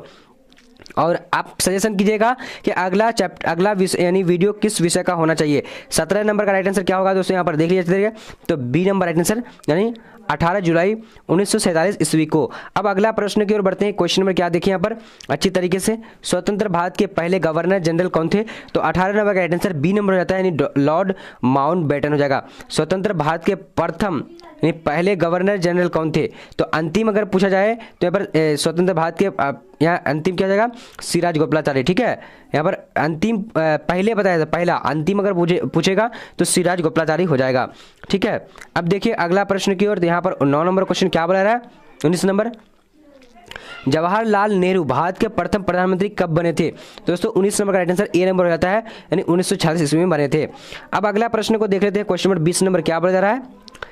और आप सजेशन कीजिएगा कि अगला विषय यानी वीडियो किस विषय का होना चाहिए। 17 नंबर का राइट आंसर क्या होगा दोस्तों? यहाँ पर देख लीजिए, तो बी नंबर राइट आंसर, यानी 18 जुलाई 1947 ईस्वी को। अब अगला प्रश्न की ओर बढ़ते हैं, क्वेश्चन नंबर क्या देखिए यहाँ पर अच्छी तरीके से, स्वतंत्र भारत के पहले गवर्नर जनरल कौन थे? तो 18 नंबर का राइट आंसर बी नंबर हो जाता है, यानी लॉर्ड माउंटबेटन हो जाएगा। स्वतंत्र भारत के प्रथम यानी पहले गवर्नर जनरल कौन थे? तो अंतिम अगर पूछा जाए तो यहाँ पर स्वतंत्र भारत के यहाँ अंतिम क्या जाएगा? सिराज गोपालाचारी। ठीक है, यहाँ पर अंतिम पहले बताया था, पहला अंतिम अगर पूछेगा तो सिराज गोपालाचारी हो जाएगा। ठीक है, अब देखिए अगला प्रश्न की ओर, यहाँ पर 9 नंबर क्वेश्चन क्या बोला रहा है? 19 नंबर, जवाहरलाल नेहरू भारत के प्रथम प्रधानमंत्री कब बने थे? तो दोस्तों 19 नंबर का राइट आंसर ए नंबर हो जाता है, यानी 1946 ईस्वी में बने थे। अब अगला प्रश्न को देख लेते हैं, क्वेश्चन नंबर 20 नंबर क्या बोला जा रहा है?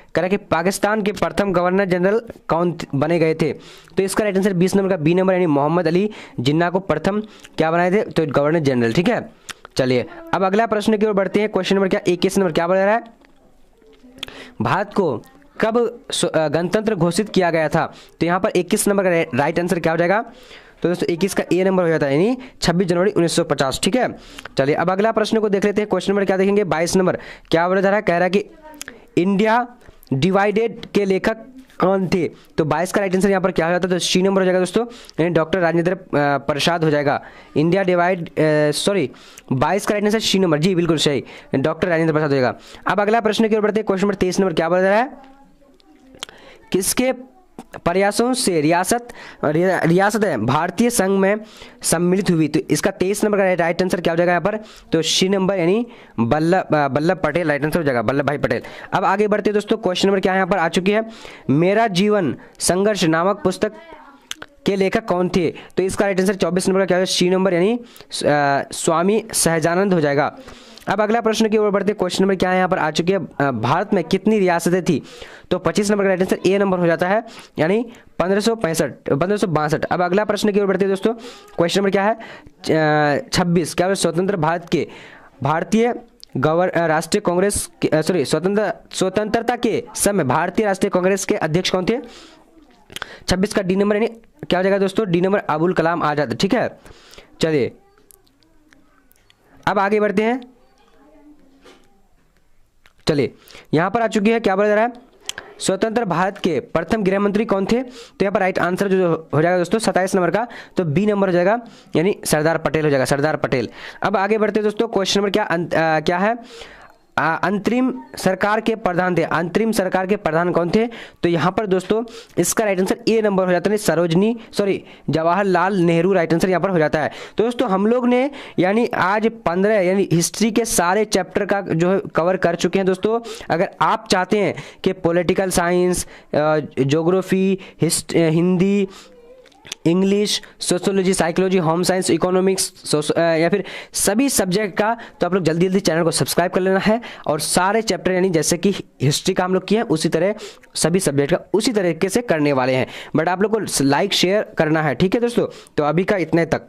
कह रहा है कि पाकिस्तान के प्रथम गवर्नर जनरल कौन बने गए थे? तो इसका राइट आंसर 20 नंबर का बी नंबर, यानी मोहम्मद अली जिन्ना को प्रथम क्या बनाए थे? तो गवर्नर जनरल। ठीक है, चलिए अब अगला प्रश्न की ओर बढ़ते हैं, क्वेश्चन नंबर क्या 21 नंबर क्या बोला रहा है? भारत को कब गणतंत्र घोषित किया गया था? तो यहाँ पर 21 नंबर का राइट आंसर क्या हो जाएगा? तो दोस्तों 21 का ए नंबर हो जाता है, यानी 26 जनवरी 1950। ठीक है, चलिए अब अगला प्रश्न को देख लेते हैं, क्वेश्चन नंबर क्या देखेंगे 22 नंबर क्या बोला जा रहा है? कह रहा है कि इंडिया डिवाइडेड के लेखक कौन थे? तो 22 का राइट आंसर यहाँ पर क्या हो जाता है? तो सी नंबर हो जाएगा दोस्तों, यानी डॉक्टर राजेंद्र प्रसाद हो जाएगा। इंडिया डिवाइड 22 का राइट आंसर सी नंबर, जी बिल्कुल सही, डॉक्टर राजेंद्र प्रसाद हो जाएगा। अब अगला प्रश्न की ओर बढ़ते हैं, क्वेश्चन नंबर 23 नंबर क्या बोला जा रहा है? किसके प्रयासों से रियासत है भारतीय संघ में सम्मिलित हुई? तो इसका 23 नंबर का राइट आंसर क्या हो जाएगा यहाँ पर? तो सी नंबर, यानी वल्लभ पटेल राइट आंसर हो जाएगा, वल्लभ भाई पटेल। अब आगे बढ़ते हैं दोस्तों, क्वेश्चन नंबर क्या यहाँ पर आ चुकी है? मेरा जीवन संघर्ष नामक पुस्तक के लेखक कौन थे? तो इसका राइट आंसर 24 नंबर का क्या है? सी नंबर, यानी स्वामी सहजानंद हो जाएगा। अब अगला प्रश्न की ओर बढ़ते, क्वेश्चन नंबर क्या है यहाँ पर आ चुकी है? भारत में कितनी रियासतें थी? तो 25 नंबर का राइट आंसर ए नंबर हो जाता है, यानी 1562। अब अगला प्रश्न की ओर बढ़ते दोस्तों, क्वेश्चन नंबर क्या है 26 क्या है? स्वतंत्र भारत के भारतीय राष्ट्रीय कांग्रेस स्वतंत्रता के समय भारतीय राष्ट्रीय कांग्रेस के अध्यक्ष कौन थे? 26 का डी नंबर, यानी क्या हो जाएगा दोस्तों? D number Abul Kalam Azad. ठीक है, चलिए अब आगे बढ़ते हैं, चलिए यहां पर आ चुकी है क्या बोला जा रहा है? स्वतंत्र भारत के प्रथम गृह मंत्री कौन थे? तो यहाँ पर राइट आंसर जो हो जाएगा दोस्तों 27 नंबर का, तो बी नंबर हो जाएगा, यानी सरदार पटेल हो जाएगा, सरदार पटेल। अब आगे बढ़ते दोस्तों, क्वेश्चन नंबर क्या है? अंतरिम सरकार के प्रधान थे। अंतरिम सरकार के प्रधान कौन थे? तो यहाँ पर दोस्तों इसका राइट आंसर ए नंबर हो जाता है, जवाहरलाल नेहरू राइट आंसर यहाँ पर हो जाता है। तो दोस्तों हम लोग ने यानी आज 15 यानी हिस्ट्री के सारे चैप्टर का जो है कवर कर चुके हैं दोस्तों। अगर आप चाहते हैं कि political science, geography, Hindi, English, sociology, psychology, home science, economics या फिर सभी सब्जेक्ट का, तो आप लोग जल्दी जल्दी चैनल को सब्सक्राइब कर लेना है और सारे चैप्टर यानी जैसे कि हिस्ट्री का हम लोग किए हैं उसी तरह सभी सब्जेक्ट का उसी तरीके से करने वाले हैं। बट आप लोग को लाइक शेयर करना है, ठीक है दोस्तों। तो अभी का इतने तक।